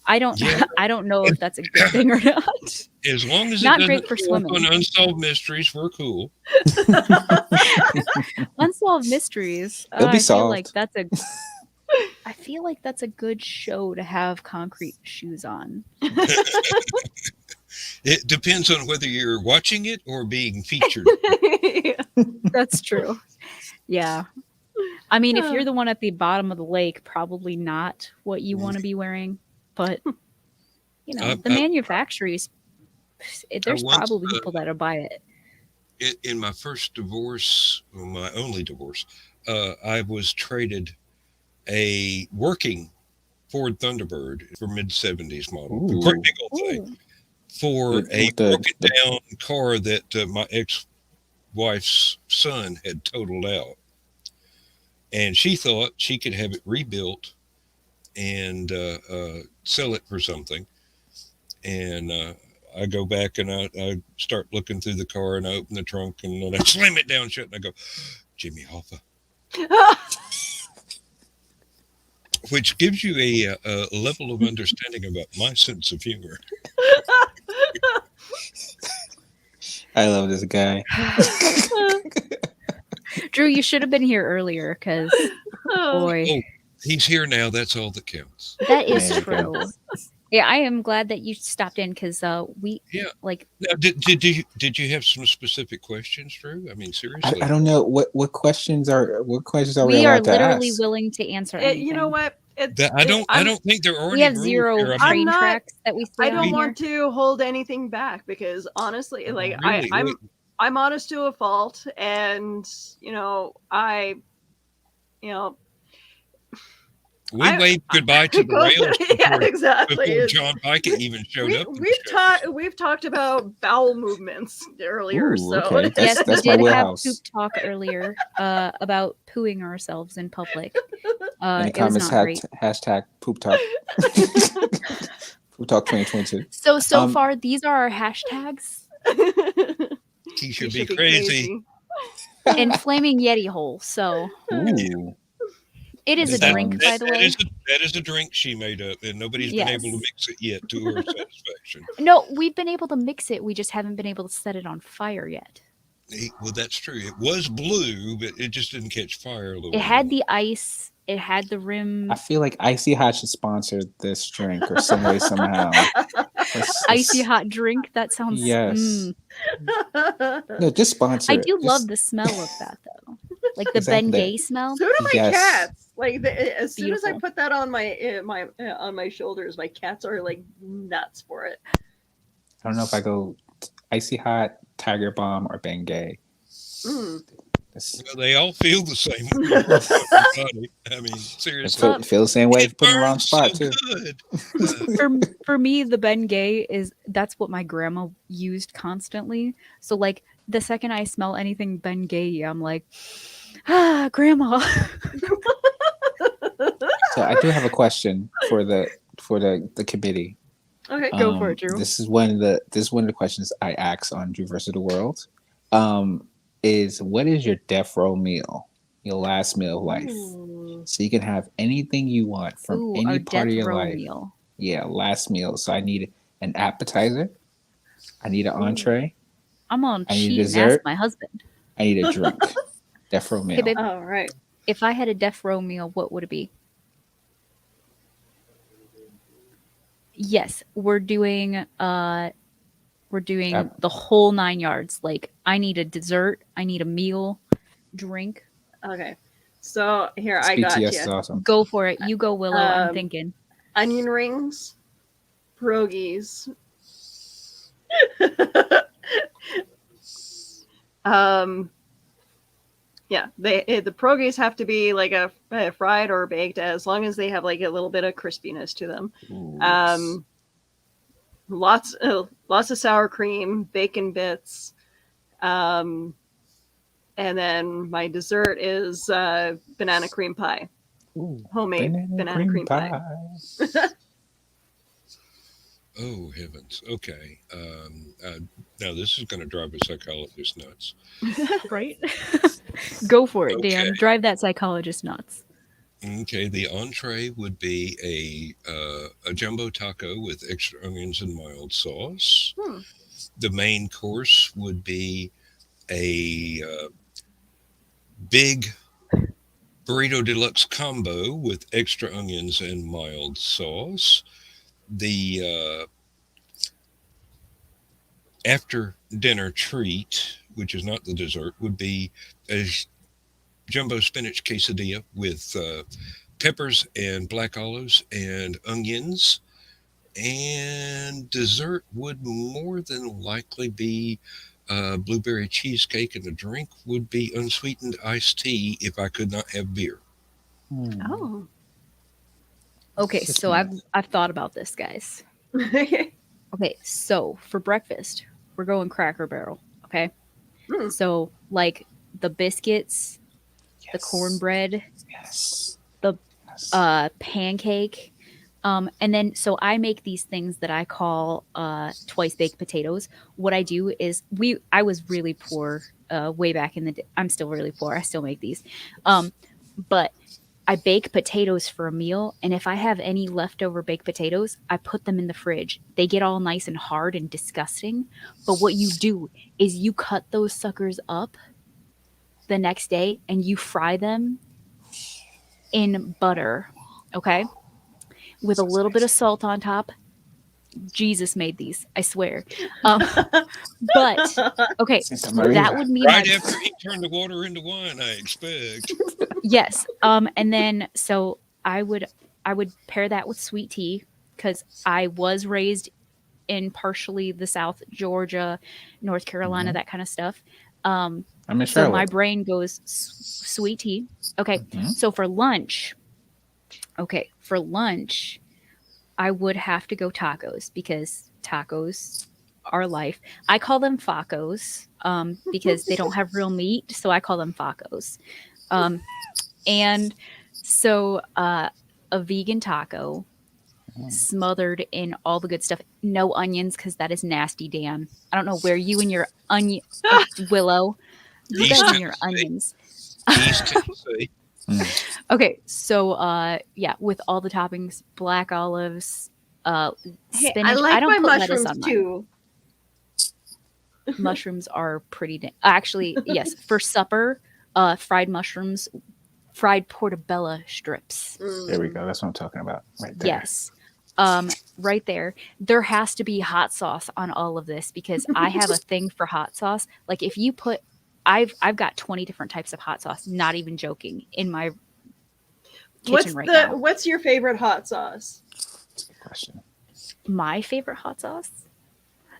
I don't Yeah. I don't know if that's a good thing or not. As long as Not it great doesn't for show up swimming. on Unsolved Mysteries, we're cool. Unsolved Mysteries. It'll be I feel like solved. that's a good show to have concrete shoes on. It depends on whether you're watching it or being featured. That's true. Yeah. I mean, if you're the one at the bottom of the lake, probably not what you want to be wearing. But you know, the manufacturers, there's once, probably people that'll buy it. in my first divorce, well, my only divorce, I was traded a working Ford Thunderbird for mid '70s model, a great Ooh. big old thing, for With a the broken down car that my ex-wife's son had totaled out, and she thought she could have it rebuilt and sell it for something. And I go back and I start looking through the car, and I open the trunk and then I slam it down shut and I go, Jimmy Hoffa. Which gives you a level of understanding about my sense of humor. I love this guy. Drew, you should have been here earlier because, boy, Oh, he's here now. That's all that counts. that is There you true. go. Yeah, I am glad that you stopped in because we Yeah. like Now, did you have some specific questions, Drew? I mean, seriously. I don't know what questions are we we are allowed to literally ask? willing to answer anything. You know what? I don't think there are We any have rules zero here. I'm train not- tracks that we stay I on don't here. want to hold anything back because honestly, like Really, I'm honest to a fault, and you know we waved goodbye to the rails yeah, before, exactly. before John Pikett even showed up. We've talked about bowel movements earlier, Ooh, so okay. Yes, That's we my did have wheelhouse. poop talk earlier about pooing ourselves in public. In the It was comments, not great. hashtag poop talk. Poop talk 2022. So Um, far, these are our hashtags. He You should be crazy. And Flaming Yeti hole. So Ooh. it is a That- drink, by the way. That is a drink she made up, and nobody's been able to mix it yet to her satisfaction. No, we've been able to mix it. We just haven't been able to set it on fire yet. Well, that's true. It was blue, but it just didn't catch fire. It had the ice. It had the rim. I feel like Icy Hot should sponsor this drink or some way, somehow. Icy hot drink. That sounds. Yes. Mm. No, just sponsor I it. do Just- love the smell of that though, like the Exactly. Bengay smell. So do my Yes. cats. Like as soon as I Beautiful. put that on my shoulders, my cats are like nuts for it. I don't know if I go Icy Hot, Tiger Bomb, or Bengay. Mm. It's- Well, they all feel the same way. I mean, I seriously. feel the same way. It Put in the wrong burns spot so too. good. For me, the Bengay that's what my grandma used constantly. So like the second I smell anything Bengay, I'm like, grandma. So I do have a question for the committee. Okay, Go for it, Drew. This is one of the questions I ask on Drew versus the World. Is what is your death row meal? Your last meal of life. Ooh. So you can have anything you want from Ooh, any our part of death your row life. meal. Yeah, last meal. So I need an appetizer. I need an entree. I'm on I need cheat and dessert. ask my husband. I need a drink. Death row meal. Hey, babe, All right. if I had a death row meal, what would it be? Yes, we're doing the whole 9 yards. Like I need a dessert, I need a meal, drink. Okay. So here I got BTS is you. awesome. Go for it. You go, Willow. I'm Um, thinking. Onion rings, pierogies. Yeah, the pierogies have to be like a fried or baked, as long as they have like a little bit of crispiness to them. Ooh, Lots of sour cream, bacon bits, and then my dessert is banana cream pie, ooh, homemade banana cream pie. Oh, heavens. Okay. Now, this is going to drive a psychologist nuts. Right? Go for it, Dan. Okay. Drive that psychologist nuts. Okay, the entree would be a jumbo taco with extra onions and mild sauce. Hmm. The main course would be a big burrito deluxe combo with extra onions and mild sauce. The after dinner treat, which is not the dessert, would be a jumbo spinach quesadilla with peppers and black olives and onions. And dessert would more than likely be blueberry cheesecake, and the drink would be unsweetened iced tea if I could not have beer. Oh. Okay, Just so me. I've thought about this, guys. Mm. Okay, so for breakfast, we're going Cracker Barrel. Okay, so like the biscuits, the Yes. cornbread, Yes. the Yes. pancake, and then so I make these things that I call twice baked potatoes. What I do is I was really poor way back in the day. I'm still really poor. I still make these, but I bake potatoes for a meal, and if I have any leftover baked potatoes, I put them in the fridge. They get all nice and hard and disgusting. But what you do is you cut those suckers up the next day and you fry them in butter, okay? With a little bit of salt on top. Jesus made these, I swear. But okay, Santa Maria. that would mean Right my after he turned the water into wine, I expect. yes. And then so I would pair that with sweet tea because I was raised in partially the South, Georgia, North Carolina, that kind of stuff. I'm in So my Charlotte. brain goes sweet tea. Okay. Mhm. So for lunch, I would have to go tacos because tacos are life. I call them facos because they don't have real meat, so I call them facos. And so a vegan taco smothered in all the good stuff. No onions because that is nasty, Dan. I don't know where you and your onion Willow. You East guys and your Tennessee. onions. East Tennessee. Okay, so yeah, with all the toppings, black olives, Hey, spinach. I like don't my put lettuce mushrooms on mine. too. Mushrooms are pretty actually, yes, for supper, fried mushrooms, fried portobello strips. There we go. That's what I'm talking about. Right there. Yes. Right there. There has to be hot sauce on all of this because I have a thing for hot sauce. Like if you put I've got 20 different types of hot sauce, not even joking, in my kitchen now. What's your favorite hot sauce? That's a good question. My favorite hot sauce?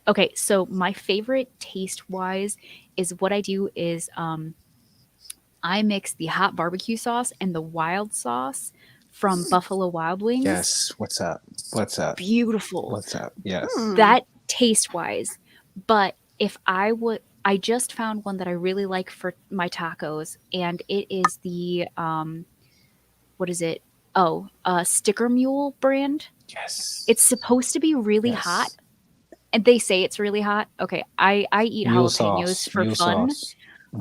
Okay, so my favorite taste wise is what I do is I mix the hot barbecue sauce and the wild sauce from Buffalo Wild Wings. Yes. What's up? What's up? Beautiful. What's up? Yes. That taste wise. But if I just found one that I really like for my tacos, and it is the what is it? Oh, Sticker Mule brand. Yes. It's supposed to be really Yes. hot, and they say it's really hot. Okay, I eat Mule jalapenos sauce. for Mule fun, sauce.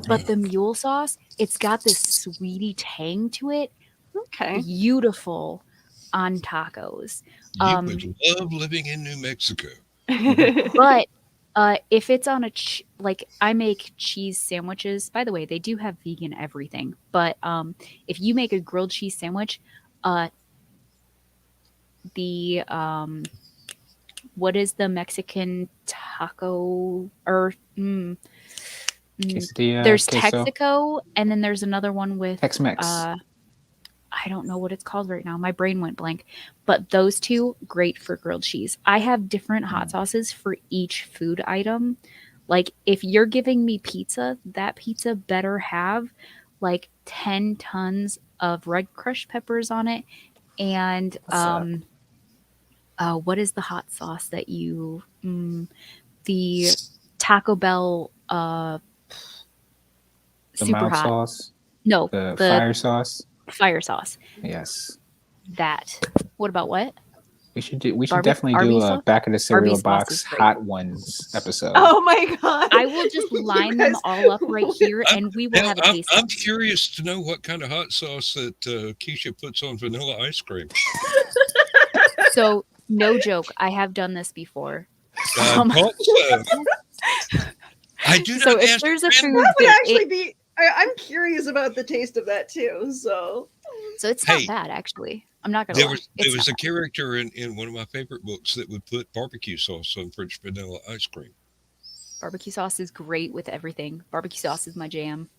but the mule sauce, it's got this sweetie tang to it. Okay. Beautiful on tacos. You would love living in New Mexico. But if it's on like I make cheese sandwiches. By the way, they do have vegan everything. But if you make a grilled cheese sandwich, the what is the Mexican taco or Quesadilla, there's queso. Texaco, and then there's another one with Tex-Mex. I don't know what it's called right now. My brain went blank. But those two, great for grilled cheese. I have different hot sauces for each food item. Like if you're giving me pizza, that pizza better have like 10 tons of red crushed peppers on it. And what is the hot sauce that you the Taco Bell the super mild hot. sauce. No, The fire sauce. fire sauce. Yes. That. What about what? We should definitely Arby's do a sauce? back of the cereal Arby's sauce box is great. hot ones episode. Oh my god! I will just line them all up right here, and we will Hell, have a taste. I'm curious to know what kind of hot sauce that Keisha puts on vanilla ice cream. So, no joke, I have done this before. Thought so. I do So not if ask there's a random- food That would that actually be. I'm curious about the taste of that too. So so it's Hey, not bad actually. I'm not gonna There lie. was It's there was not a character in one of my favorite books that would put barbecue sauce on French vanilla ice cream. bad. Barbecue sauce is great with everything. Barbecue sauce is my jam.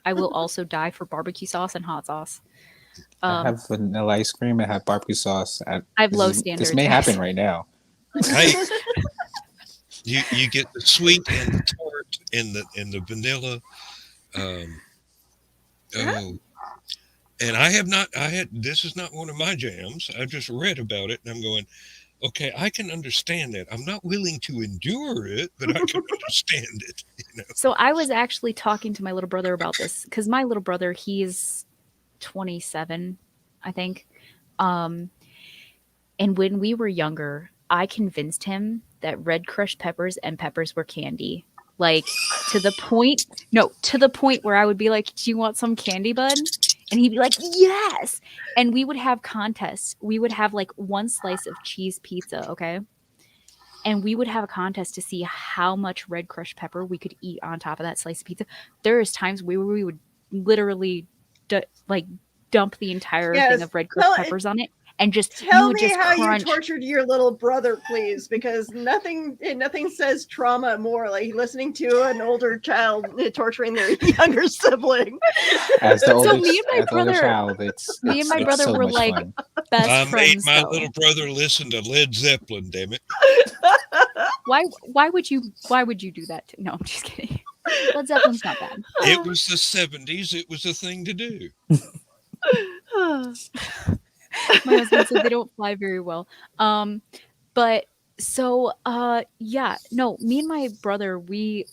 I will also die for barbecue sauce and hot sauce. I have vanilla ice cream. I have barbecue sauce. I have low standards. This may happen right now. Hey, you get the sweet and the tart and the vanilla. Oh, and I have not. I had this is not one of my jams. I just read about it, and I'm going, okay, I can understand that. I'm not willing to endure it, but I can understand it. So I was actually talking to my little brother about this because my little brother, he's 27, I think. And when we were younger, I convinced him that red crushed peppers and peppers were candy. Like to the point where I would be like, "Do you want some candy, bud?" And he'd be like, "Yes." And we would have contests. We would have like one slice of cheese pizza, okay? And we would have a contest to see how much red crushed pepper we could eat on top of that slice of pizza. There is times where we would literally dump the entire thing of red crushed peppers on it. And just tell me just how crunch. you tortured your little brother, please, because nothing says trauma more like listening to an older child torturing their younger sibling. As the older, me and my brother, child, me and my brother so were much like fun. best I friends. made my though. little brother listen to Led Zeppelin. Damn it! Why would you do that? No, I'm just kidding. Led Zeppelin's not bad. It was the '70s. It was a thing to do. My husband said they don't fly very well. But so yeah, no, me and my brother, we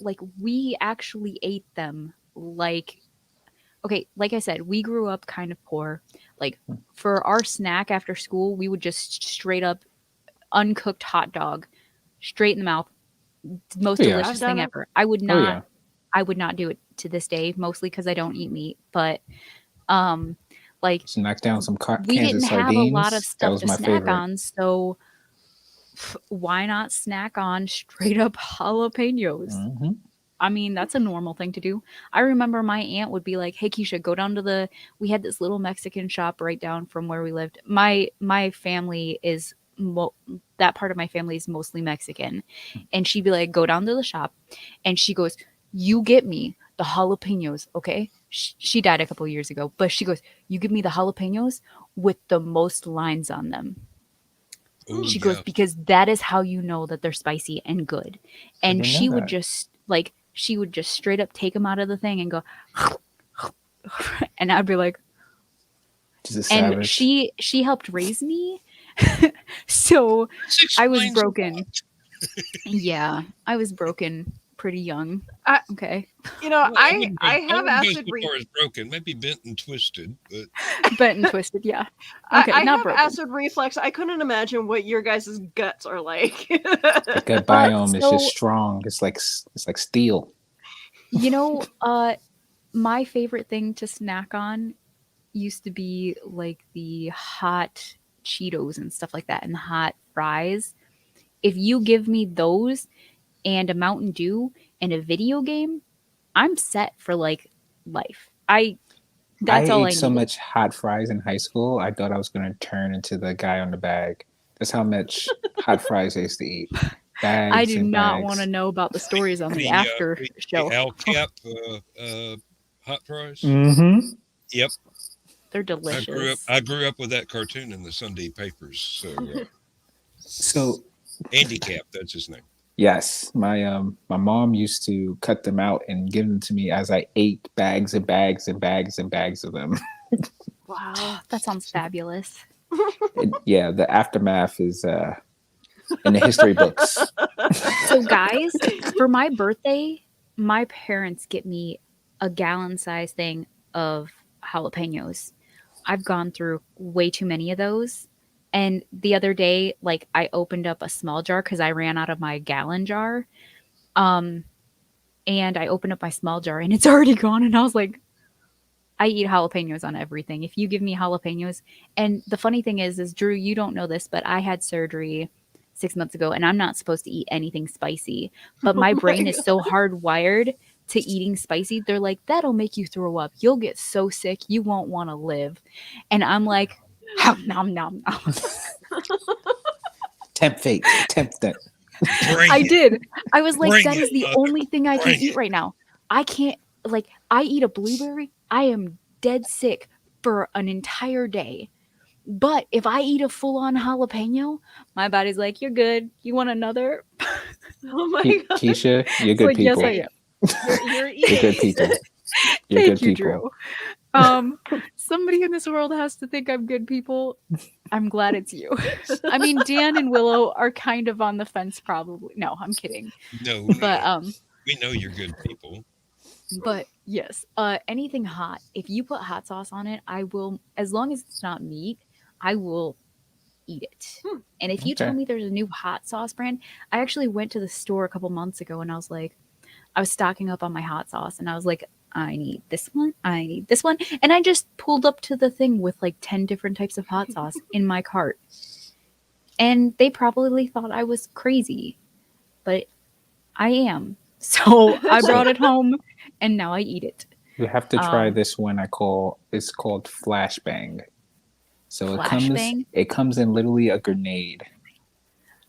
actually ate them like I said, we grew up kind of poor. Like for our snack after school, we would just straight up uncooked hot dog straight in the mouth. Most delicious thing ever. I would not do it to this day, mostly because I don't eat meat, but like just knock down some we cans didn't of have sardines. a lot of That stuff was to my snack favorite. on, so why not snack on straight up jalapenos? Mm-hmm. I mean, that's a normal thing to do. I remember my aunt would be like, "Hey, Keisha, go down to we had this little Mexican shop right down from where we lived. My family is that part of my family is mostly Mexican." And she'd be like, "Go down to the shop." And she goes, "You get me the jalapenos, okay?" She died a couple years ago, but she goes, "You give me the jalapenos with the most lines on them." Ooh, She goes, "Because that is how you know that they're spicy and good." And she would just straight up take them out of the thing and go, and I'd be like, and she helped raise me. So I was broken. Yeah, I was broken pretty young. Okay. I have acid reflux. Broken, maybe bent and twisted, but bent and twisted. Yeah. Okay, I not have broken. acid reflux. I couldn't imagine what your guys' guts are like. The gut biome is just strong. It's like steel. My favorite thing to snack on used to be like the hot Cheetos and stuff like that, and the hot fries. If you give me those and a Mountain Dew and a video game, I'm set for like life. That's all I ate so needed. much hot fries in high school. I thought I was going to turn into the guy on the bag. That's how much hot fries I used to eat. Bags I do and not bags. want to know about the stories on the after show. The Al Cap hot fries. Mm-hmm. Yep. They're delicious. I grew up with that cartoon in the Sunday papers. So Andy Cap, that's his name. Yes, my mom used to cut them out and give them to me as I ate bags and bags and bags and bags of them. Wow, that sounds fabulous. Yeah, the aftermath is in the history books. So, guys, for my birthday, my parents get me a gallon-sized thing of jalapenos. I've gone through way too many of those. And the other day, like, I opened up a small jar because I ran out of my gallon jar. And I opened up my small jar and it's already gone. And I was like, I eat jalapenos on everything. If you give me jalapenos. And the funny thing is Drew, you don't know this, but I had surgery 6 months ago and I'm not supposed to eat anything spicy. But my brain is so hardwired to eating spicy. They're like, that'll make you throw up. You'll get so sick. You won't want to live. And I'm like, nom, nom, nom. Tempt fate. Tempt that. I did. I was like, that is the only thing I can eat right now. I can't. like I eat a blueberry, I am dead sick for an entire day. But if I eat a full-on jalapeno, my body's like, "You're good. You want another?" Oh my god. Keisha, you're It's good like, yes, people. I am. You're You're good eating. people. You're Thank good you, people. Drew. Somebody in this world has to think I'm good people. I'm glad it's you. I mean, Dan and Willow are kind of on the fence, probably. No, I'm kidding. No, But no, we know you're good people. But yes, anything hot. If you put hot sauce on it, I will. As long as it's not meat, I will eat it. And if you tell Okay. me there's a new hot sauce brand, I actually went to the store a couple months ago and I was like, I was stocking up on my hot sauce and I was like, I need this one, I need this one, and I just pulled up to the thing with like 10 different types of hot sauce in my cart. And they probably thought I was crazy, but I am. So I brought it home and now I eat it. You have to try Um, this one. It's called Flashbang. So Flashbang? it comes in literally a grenade,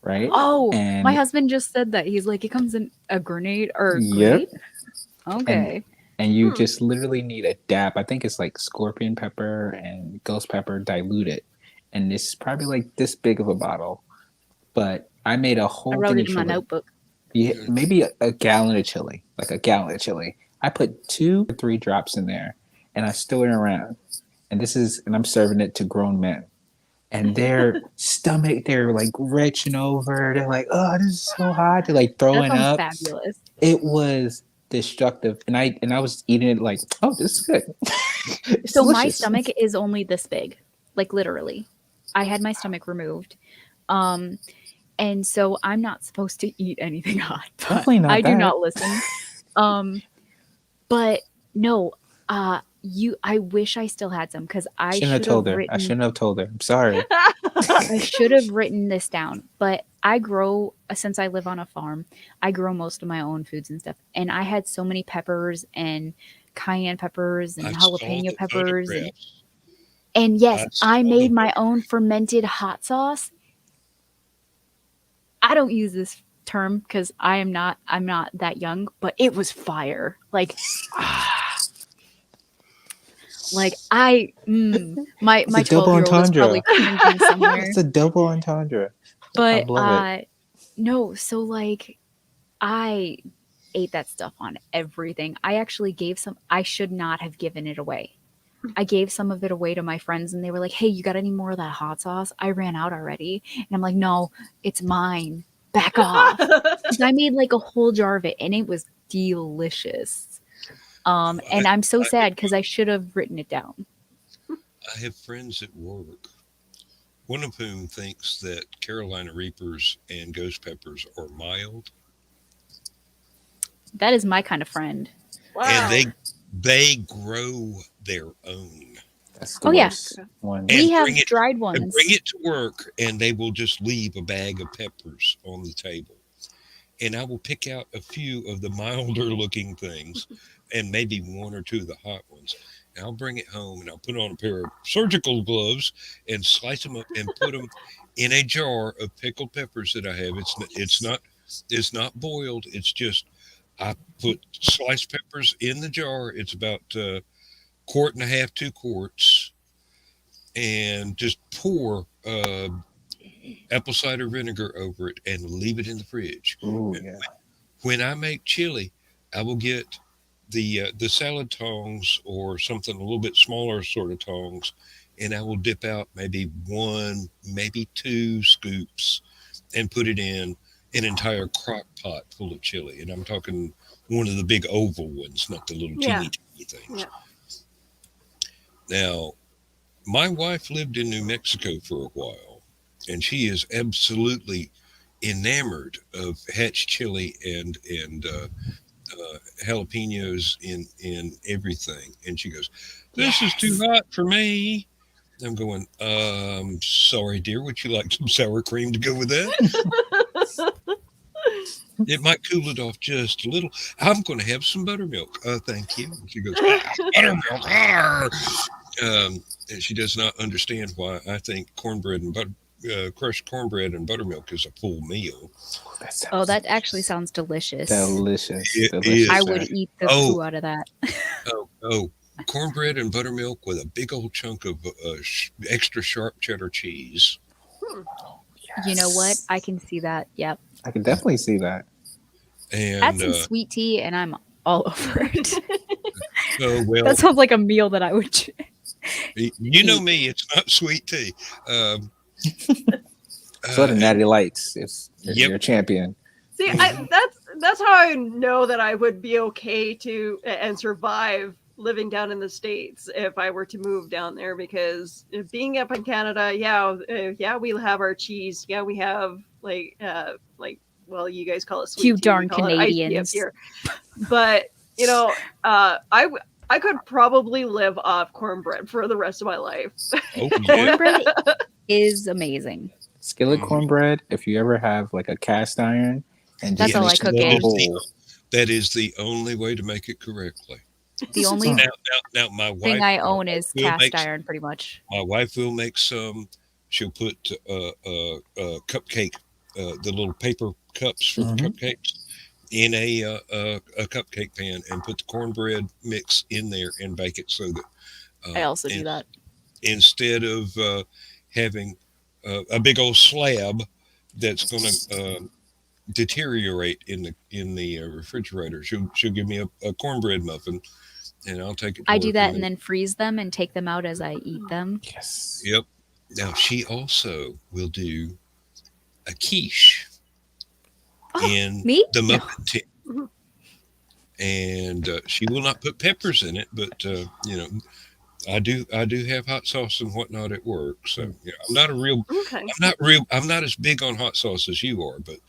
right? Oh, my And husband just said that. He's like, it comes in a grenade or a yep, grenade? Okay. and you just literally need a dab. I think it's like scorpion pepper and ghost pepper diluted, and it's probably like this big of a bottle. But I made a I whole wrote thing it of in my chili. notebook. Yeah, maybe a gallon of chili, like a gallon of chili. I put 2 or 3 drops in there, and I stir it around. And I'm serving it to grown men, and their stomach, they're like retching over. They're like, "Oh, this is so hot." They're like That throwing sounds up. fabulous. It was destructive, and I was eating it like, "Oh, this is good." It's So my delicious. stomach is only this big, like literally. I had my stomach removed. And so I'm not supposed to eat anything hot. But Definitely not I do that. not listen. But no, I wish I still had some because I Shouldn't have should told have her. I written shouldn't have told her. I'm sorry. I should have written this down, but I grow, since I live on a farm, I grow most of my own foods and stuff. And I had so many peppers and cayenne peppers and I saw jalapeno the peppers. photographs. And yes, I I saw made the my own fermented hot sauce. I don't use this term because I'm not that young, but it was fire. Like my It's a double 12-year-old is entendre. probably cringing somewhere. It's a double entendre. But I love it. no, so like I ate that stuff on everything. I actually gave some. I should not have given it away. I gave some of it away to my friends, and they were like, "Hey, you got any more of that hot sauce? I ran out already." And I'm like, "No, it's mine. Back off." 'Cause I made like a whole jar of it, and it was delicious. And I'm so sad because I should have written it down. I have friends at work, one of whom thinks that Carolina Reapers and ghost peppers are mild, That is my kind of friend. Wow. and they grow their own. That's the Oh, yeah. worst one. We And have bring it dried and ones. bring it to work, and they will just leave a bag of peppers on the table. And I will pick out a few of the milder looking things and maybe 1 or 2 of the hot ones. And I'll bring it home and I'll put on a pair of surgical gloves and slice them up and put them in a jar of pickled peppers that I have. It's not boiled. It's just I put sliced peppers in the jar. It's about quart and a half, 2 quarts, and just pour apple cider vinegar over it and leave it in the fridge. Ooh, yeah. When I make chili, I will get the salad tongs or something a little bit smaller sort of tongs, and I will dip out maybe 1, maybe 2 scoops and put it in an entire crock pot full of chili. And I'm talking one of the big oval ones, not the little Yeah. teeny things. Yeah. Now, my wife lived in New Mexico for a while, and she is absolutely enamored of hatch chili and jalapenos in everything. And she goes, "This is too hot for me." I'm going, sorry, dear. Would you like some sour cream to go with that? It might cool it off just a little. I'm going to have some buttermilk. Thank you. And she goes, buttermilk. And she does not understand why I think cornbread and crushed cornbread and buttermilk is a full meal. That sounds Oh, that actually sounds delicious. delicious. It Delicious. is. I sir. would eat the Oh. poo out of that. Oh, cornbread and buttermilk with a big old chunk of extra sharp cheddar cheese. You know what? Yes. I can see that. Yep. I can definitely see that. Add And some sweet tea, and I'm all over it. well, That sounds like a meal that I would. you know me, it's not sweet tea. That's what Natty likes. It's Yep. your champion. See, that's how I know that I would be okay to and survive living down in the States if I were to move down there, because being up in Canada, yeah, we have our cheese, yeah, we have like well, you guys call it sweet You tea, darn we call it iced tea up Canadians. here. But I could probably live off cornbread for the rest of my life. Oh, yeah. Cornbread is amazing. Skillet Mhm. cornbread, if you ever have like a cast iron and That's just all I make cook it in. whole. That is the only way to make it correctly. The only Now, my wife. thing I own is will cast make- iron, pretty much. My wife will make some. She'll put cupcake, the little paper cups for Mhm. cupcakes, in a cupcake pan, and put the cornbread mix in there and bake it so that. I also do and that. Instead of having a big old slab that's going to deteriorate in the refrigerator, she'll give me a cornbread muffin, and I'll take it. To I do work that and then freeze them and take them out as I eat them. Yes. Yep. Now she also will do a quiche in me? the No. muffin tin, and she will not put peppers in it, but I do have hot sauce and whatnot at work, so I'm not I'm not as big on hot sauce as you are, but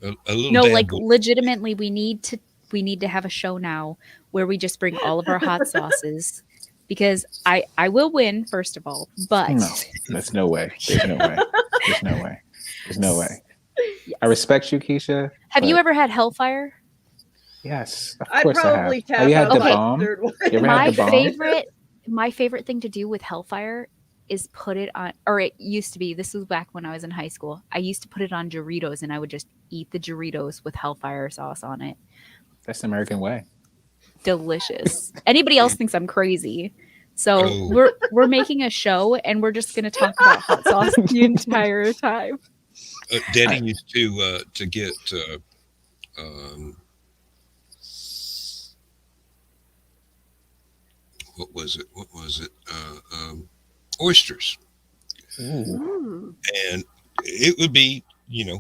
a little. No, dab like will- legitimately, we need to have a show now where we just bring all of our hot sauces, because I will win, first of all, but No, there's no way. There's no way. There's no way. There's no way. I respect you, Keisha. have you but ever had Hellfire? Yes, of I'd course I probably have. tap Have you had out the by bomb? third one. You ever My had the bomb? favorite thing to do with Hellfire is put it on, or it used to be, this was back when I was in high school, I used to put it on Doritos, and I would just eat the Doritos with Hellfire sauce on it. That's the American way. Delicious. Anybody else thinks I'm crazy, so Oh. we're making a show, and we're just gonna talk about hot sauce the entire time. Daddy used to get um, what was it? Oysters, Mm. and it would be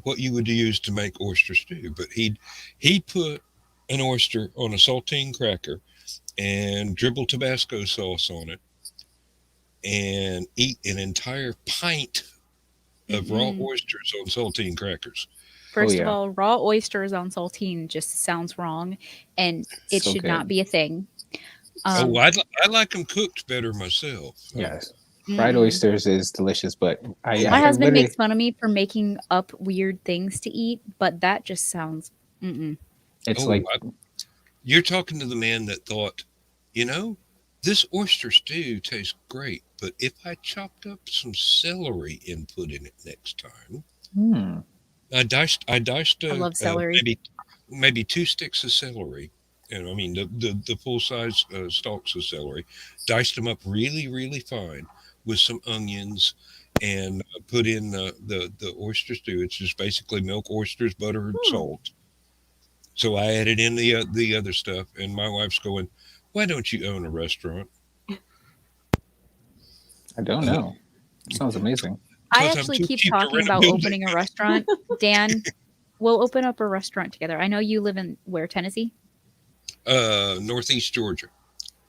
what you would use to make oyster stew. But he'd put an oyster on a saltine cracker and dribble Tabasco sauce on it, and eat an entire pint of raw oysters on saltine crackers. First yeah. of all, raw oysters on saltine just sounds wrong, and it So should good. not be a thing. Um, I like them cooked better myself. Yes. Fried mm. oysters is delicious, but My I husband literally- makes fun of me for making up weird things to eat, but that just sounds. Mm-mm. it's Oh, like You're talking to the man that thought, this oyster stew tastes great, but if I chopped up some celery and put in it next time, I diced I love celery. maybe 2 sticks of celery, I mean the full size stalks of celery, diced them up really, really fine with some onions, and put in the oyster stew. It's just basically milk, oysters, butter, and salt. So I added in the other stuff, and my wife's going, "Why don't you own a restaurant?" I don't know. Sounds amazing. I 'Cause I'm actually too keep cheap to talking rent a about building. opening a restaurant. Dan, we'll open up a restaurant together. I know you live in where, Tennessee? Northeast Georgia.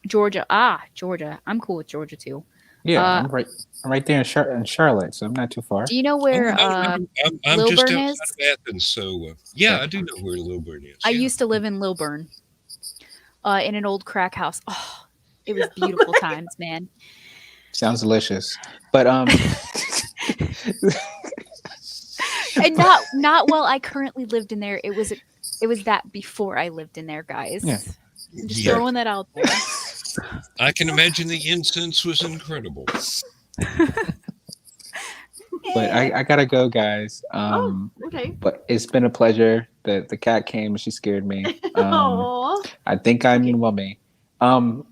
Georgia. Georgia. I'm cool with Georgia too. Yeah, Uh, I'm right there in Charlotte, so I'm not too far. Do you know where I'm just Lilburn outside is? of Athens, so yeah, I do know where Lilburn is. I yeah. used to live in Lilburn, in an old crack house. Oh, it was beautiful times, man. Sounds delicious. But And not while I currently lived in there. It was that before I lived in there, guys. Yeah. I'm just Yeah. throwing that out there. I can imagine the incense was incredible. But I gotta go, guys. Okay. But it's been a pleasure. The cat came and she scared me. Aw. I think I'm Okay. mummy. Um,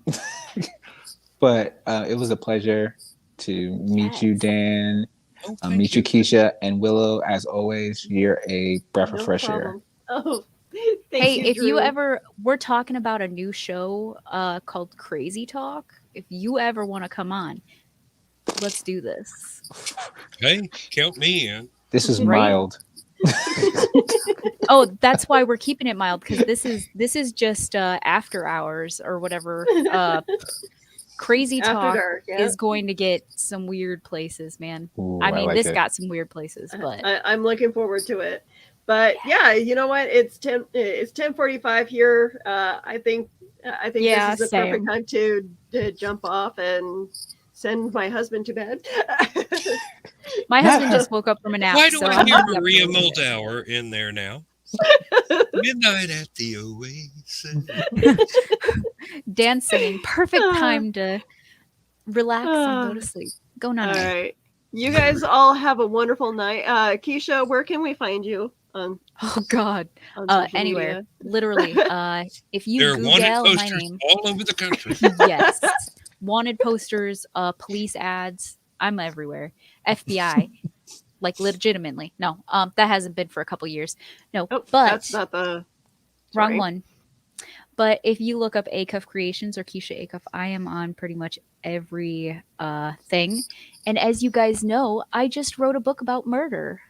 but it was a pleasure to meet you, Yes. Dan. Oh, thank Meet you, you. Keisha, and Willow. As always, you're a breath of No fresh air. problem. Oh, thank Hey, you, if you Drew. ever, we're talking about a new show called Crazy Talk. If you ever want to come on, let's do this. Hey, count me in. This is Right? mild. Oh, that's why we're keeping it mild, because this is just after hours or whatever. Crazy After Talk dark, yeah. is going to get some weird places, man. Ooh, I mean, like this it. got some weird places, but I'm looking forward to it. But yeah, you know what? It's 10:45 here. I think Yeah, this is the same. perfect time to jump off and send my husband to bed. my husband just woke up from a nap. Why do so I I'm hear gonna have Maria to leave it. Muldaur in there now? Midnight at the Oasis. Dan singing, perfect Ah. time to relax and go to sleep. Go All night night. right. You guys all have a wonderful night. Keisha, where can we find you Oh God. on social Anywhere, media? literally. If you There are wanted Google my posters name, all over the country. yes, wanted posters, police ads. I'm everywhere. FBI, like legitimately. No, that hasn't been for a couple years. No, Oh, but that's not the wrong sorry. one. But if you look up Acuff Creations or Keisha Acuff, I am on pretty much every thing. And as you guys know, I just wrote a book about murder.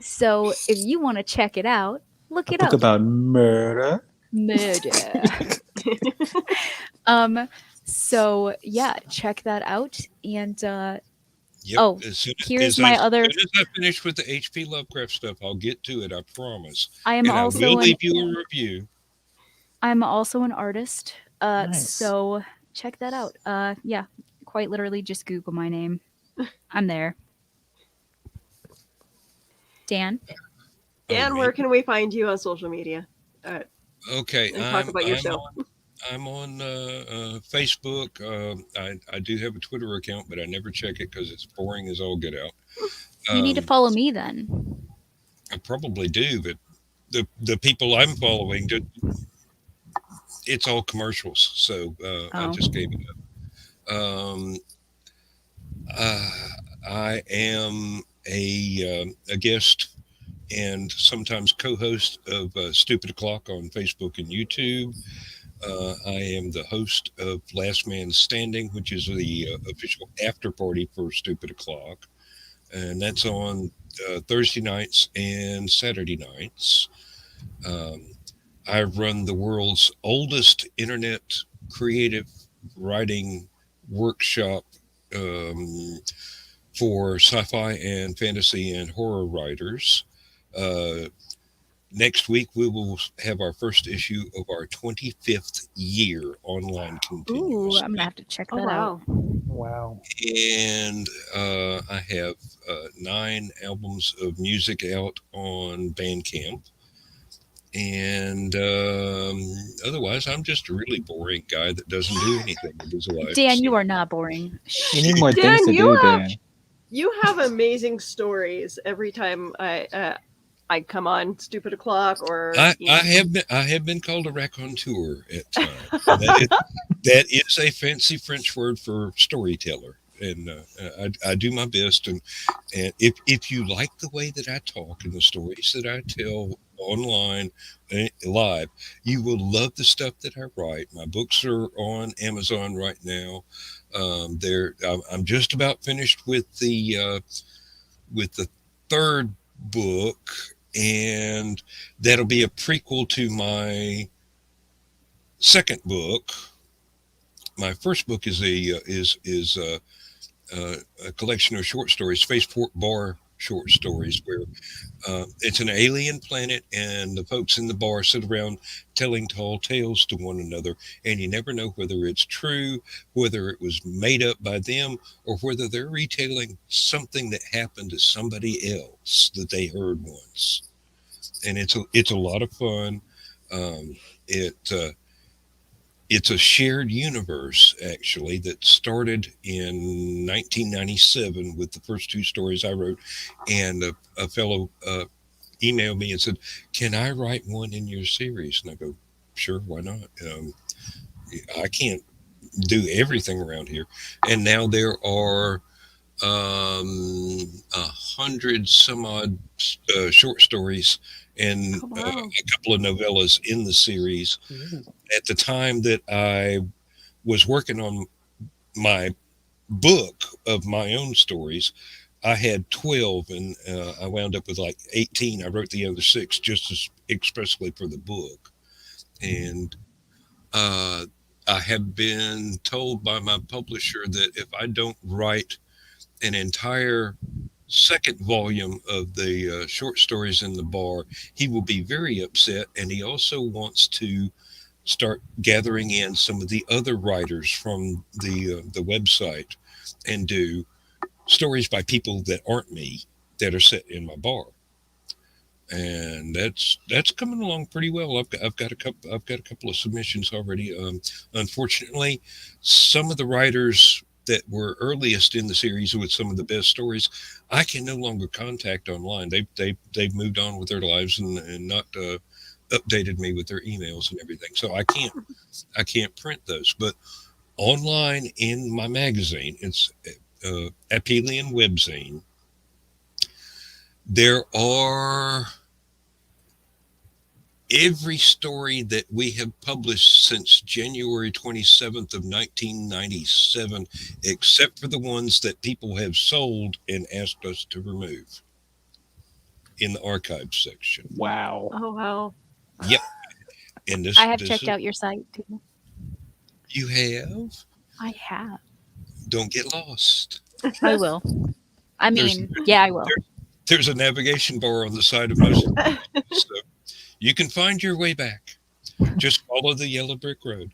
So if you want to check it out, look A it book up. about murder. Murder. So yeah, check that out. And Yep. Oh, as soon here's my other. as soon as I finish with the H.P. Lovecraft stuff, I'll get to it. I promise. I am And I also will an leave you a review. I'm also an artist. Nice. So check that out. Yeah, quite literally just Google my name. I'm there. Dan? Dan, Oh, where me? can we find you on social media? Okay, And talk about your show. I'm on Facebook. I do have a Twitter account, but I never check it because it's boring as all get out. You need to follow me then. I probably do, but the people I'm following, it's all commercials, so I Oh. just gave it up. Uh, I am a guest and sometimes co-host of Stupid O'Clock on Facebook and YouTube. I am the host of Last Man Standing, which is the official after party for Stupid O'Clock, and that's on Thursday nights and Saturday nights. I run the world's oldest internet creative writing workshop for sci-fi and fantasy and horror writers. Uh, Next week, we will have our first issue of our 25th year online Ooh, continuous. I'm gonna have to check Oh that out. wow. Wow. And I have 9 albums of music out on Bandcamp. And otherwise, I'm just a really boring guy that doesn't do anything with his life. Dan, so- you are not boring. You need more Dan, things to you do, have- Dan. You have amazing stories every time I come on Stupid O'Clock or I you know. have been called a raconteur at times. That is a fancy French word for storyteller, and I do my best. And if you like the way that I talk and the stories that I tell online live, you will love the stuff that I write. My books are on Amazon right now. I'm just about finished with the third book, and that'll be a prequel to my second book. My first book is a collection of short stories, Spaceport Bar short stories, where it's an alien planet and the folks in the bar sit around telling tall tales to one another, and you never know whether it's true, whether it was made up by them, or whether they're retelling something that happened to somebody else that they heard once. And it's a lot of fun. It it's a shared universe actually that started in 1997 with the first two stories I wrote, and a fellow emailed me and said, "Can I write one in your series?" And I go, "Sure, why not? I can't do everything around here." And now there are 100 some odd short stories and Oh, wow. a couple of novellas in the series. At the time that I was working on my book of my own stories, I had 12, and I wound up with like 18. I wrote the other six just as expressly for the book. And uh, I have been told by my publisher that if I don't write an entire second volume of the short stories in the bar, he will be very upset. And he also wants to start gathering in some of the other writers from the website and do stories by people that aren't me that are set in my bar. And that's coming along pretty well. I've got a couple of submissions already. Unfortunately, some of the writers that were earliest in the series with some of the best stories, I can no longer contact online. They've moved on with their lives and not updated me with their emails and everything. So I can't print those. But online in my magazine, it's Apelian Webzine. There are every story that we have published since January 27th of 1997, except for the ones that people have sold and asked us to remove in the archives section. Wow. Oh, wow. Yep. And I have this checked is, out your site too. you have, I have. don't get lost. I will. I There's- mean, yeah, I will. There's a navigation bar on the side of most of them. So you can find your way back. Just follow the yellow brick road.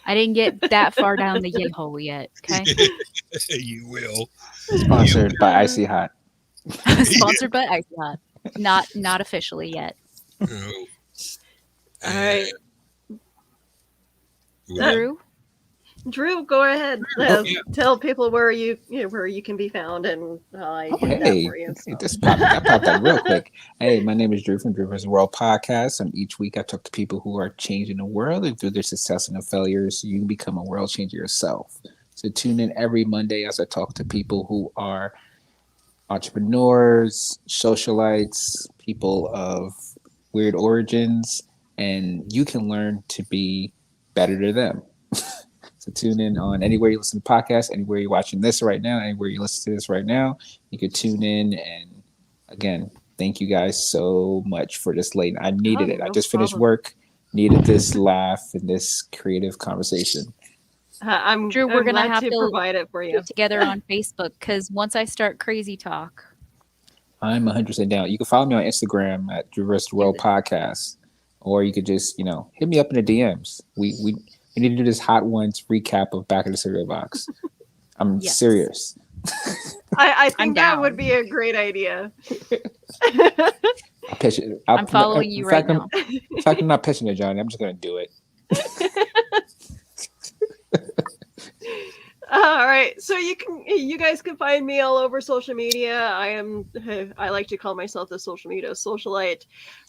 I didn't get that far down the yay hole yet. Okay. You will. Sponsored by Icy Hot. Sponsored by Icy Hot. Not officially yet. Oh. All right. Well, Drew? Drew, go ahead. Yeah. Tell people where you can be found, and I Oh, did that hey, for you. So. that popped up real quick. Hey, my name is Drew from Drew vs. World Podcast. And each week I talk to people who are changing the world, and through their success and their failures, you can become a world changer yourself. So tune in every Monday as I talk to people who are entrepreneurs, socialites, people of weird origins, and you can learn to be better than them. So tune in on anywhere you listen to podcasts, anywhere you're watching this right now, anywhere you listen to this right now. You could tune in. And again, thank you guys so much for this late. I needed it. I No just finished problem. work, needed this laugh and this creative conversation. I'm Drew, we're gonna glad have to provide it for you. get together on Facebook because once I start crazy talk, I'm 100% down. You can follow me on Instagram at Drew vs. World Podcast, or you could just, hit me up in the DMs. We need to do this Hot Ones recap of Back of the Cereal Box. I'm Yes. serious. I I'm think that down. would be a great idea. I'll pitch it. I'm following you right now. In fact, I'm not pitching it, Johnny. I'm just going to do it. All right, so you guys can find me all over social media. I like to call myself the social media socialite.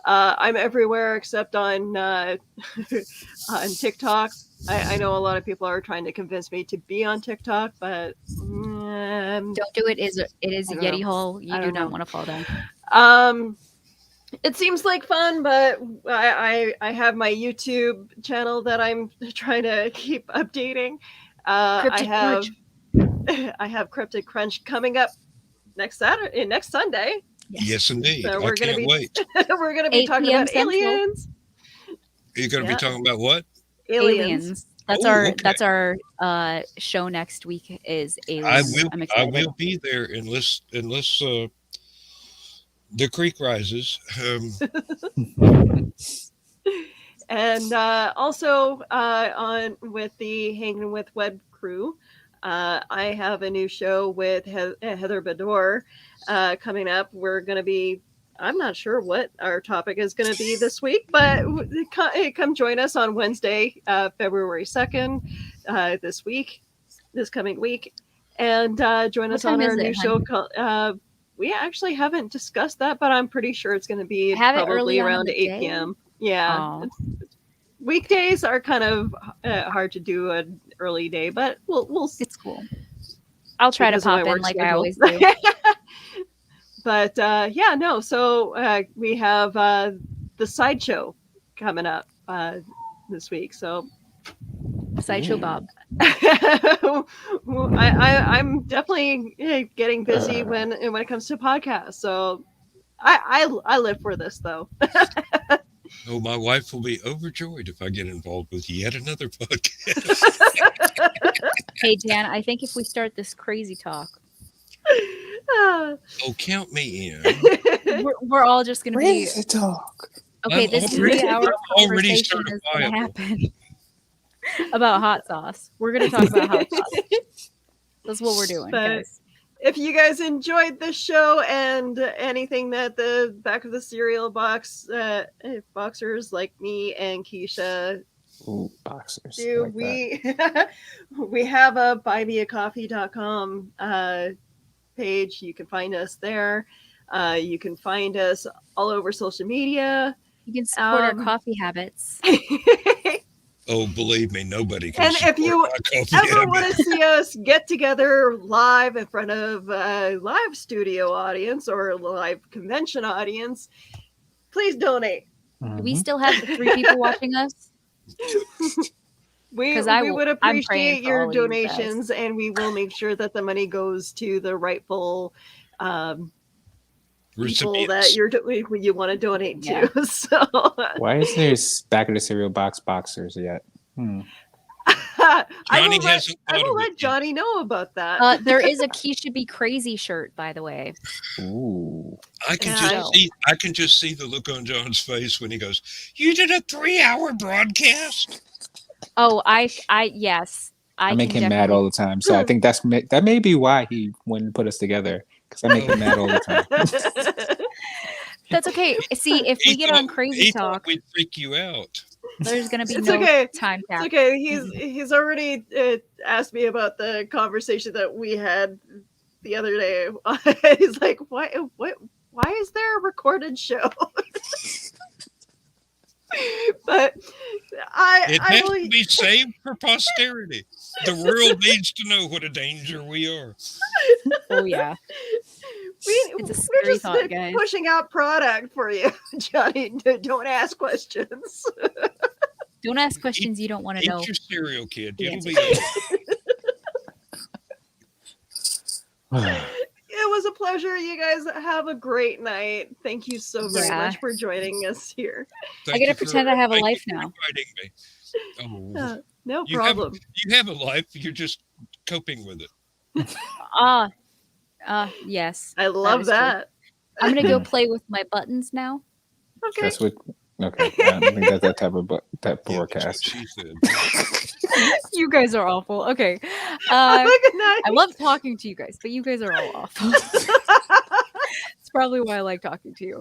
I'm everywhere except on on TikTok. I know a lot of people are trying to convince me to be on TikTok, but Don't do it. It is I a don't Yeti know. hole. You I do don't not know. want to fall down. It seems like fun, but I have my YouTube channel that I'm trying to keep updating. Cryptid I have Cryptid Crunch coming up next Sunday. yes, indeed. So I we're gonna can't be wait. we're gonna be 8 talking p.m. about Central. aliens. You're going to Yeah. be talking about what? Aliens. That's Oh, our okay. that's our show next week is I aliens. will. I'm I excited. will be there unless the creek rises. And also on with the Hanging with Web crew, I have a new show with Heather Bador coming up. We're going to be I'm not sure what our topic is going to be this week, but come join us on Wednesday, February 2nd, this coming week, and join What us on time our is it, new show. We actually haven't discussed that, but I'm pretty sure it's going to be Have it probably early on in around the 8 day? p.m. Yeah. Oh. Weekdays are kind of hard to do an early day, but we'll see. It's cool. I'll try to Because of my pop in work like I schedule. always do. But yeah, no. So we have the sideshow coming up this week. So Sideshow Bob. I'm definitely getting busy when it comes to podcasts. So I live for this though. Oh, my wife will be overjoyed if I get involved with yet another podcast. Hey, Dan, I think if we start this crazy talk, Ah. Oh, count me in. we're all just going to be... Crazy talk. Okay, I'm this already- 3-hour I'm already conversation is going to certifiable. happen about hot sauce. We're going to talk about hot sauce. That's what we're doing, But- guys. If you guys enjoyed this show and anything that the back of the cereal box boxers like me and Keisha Ooh, boxers. do, Like we have a buymeacoffee.com page. You can find us there. You can find us all over social media. You can support our Um, coffee habits. Oh, believe me, nobody can. And if you support my coffee ever habit. want to see us get together live in front of a live studio audience or a live convention audience, please donate. that. Do we Mhm. still have the 3 people watching us? We 'Cause I we will- would I'm praying appreciate for your all of you guys. donations, and we will make sure that the money goes to the rightful people that Recipients. you want to donate Yeah. to. So Why isn't there back of the cereal box boxers yet? I Johnny will let, hasn't I thought will of let it yet. Johnny know about that. There is a Keisha Be Crazy shirt, by the way. Ooh. I can Yeah. just see. I can just see the look on John's face when he goes, "You did a 3-hour broadcast." Oh, yes. I make can him mad definitely- all the time. So I think that may be why he wouldn't put us together. Because I make him mad all the time. That's okay. See, if we He get on thought- Crazy he thought Talk, we'd freak you out. there's going to be It's no okay. time cap. It's okay. He's already asked me about the conversation that we had the other day. He's like, why is there a recorded show? But It I has really to be saved for posterity. The world needs to know what a danger we are. Oh, yeah. It's a we're scary just thought, guys. pushing out product for you, Johnny. Don't ask questions. Don't ask questions you don't want to Eat know. your cereal, kid. the It'll answer be to. It was a pleasure. You guys have a great night. Thank you so very Yeah. much for joining us here. I gotta pretend I have a life now. Inviting me. Oh, No You have- problem. you have a life. You're just coping with it. Yes. I love is true. that. I'm going to go play with my buttons now. Okay. That's what. Okay. I don't think that's that type of that Yeah, that's what broadcast. she said. You guys are awful. Okay. Have a good night. I love talking to you guys, but you guys are all awful. It's probably why I like talking to you.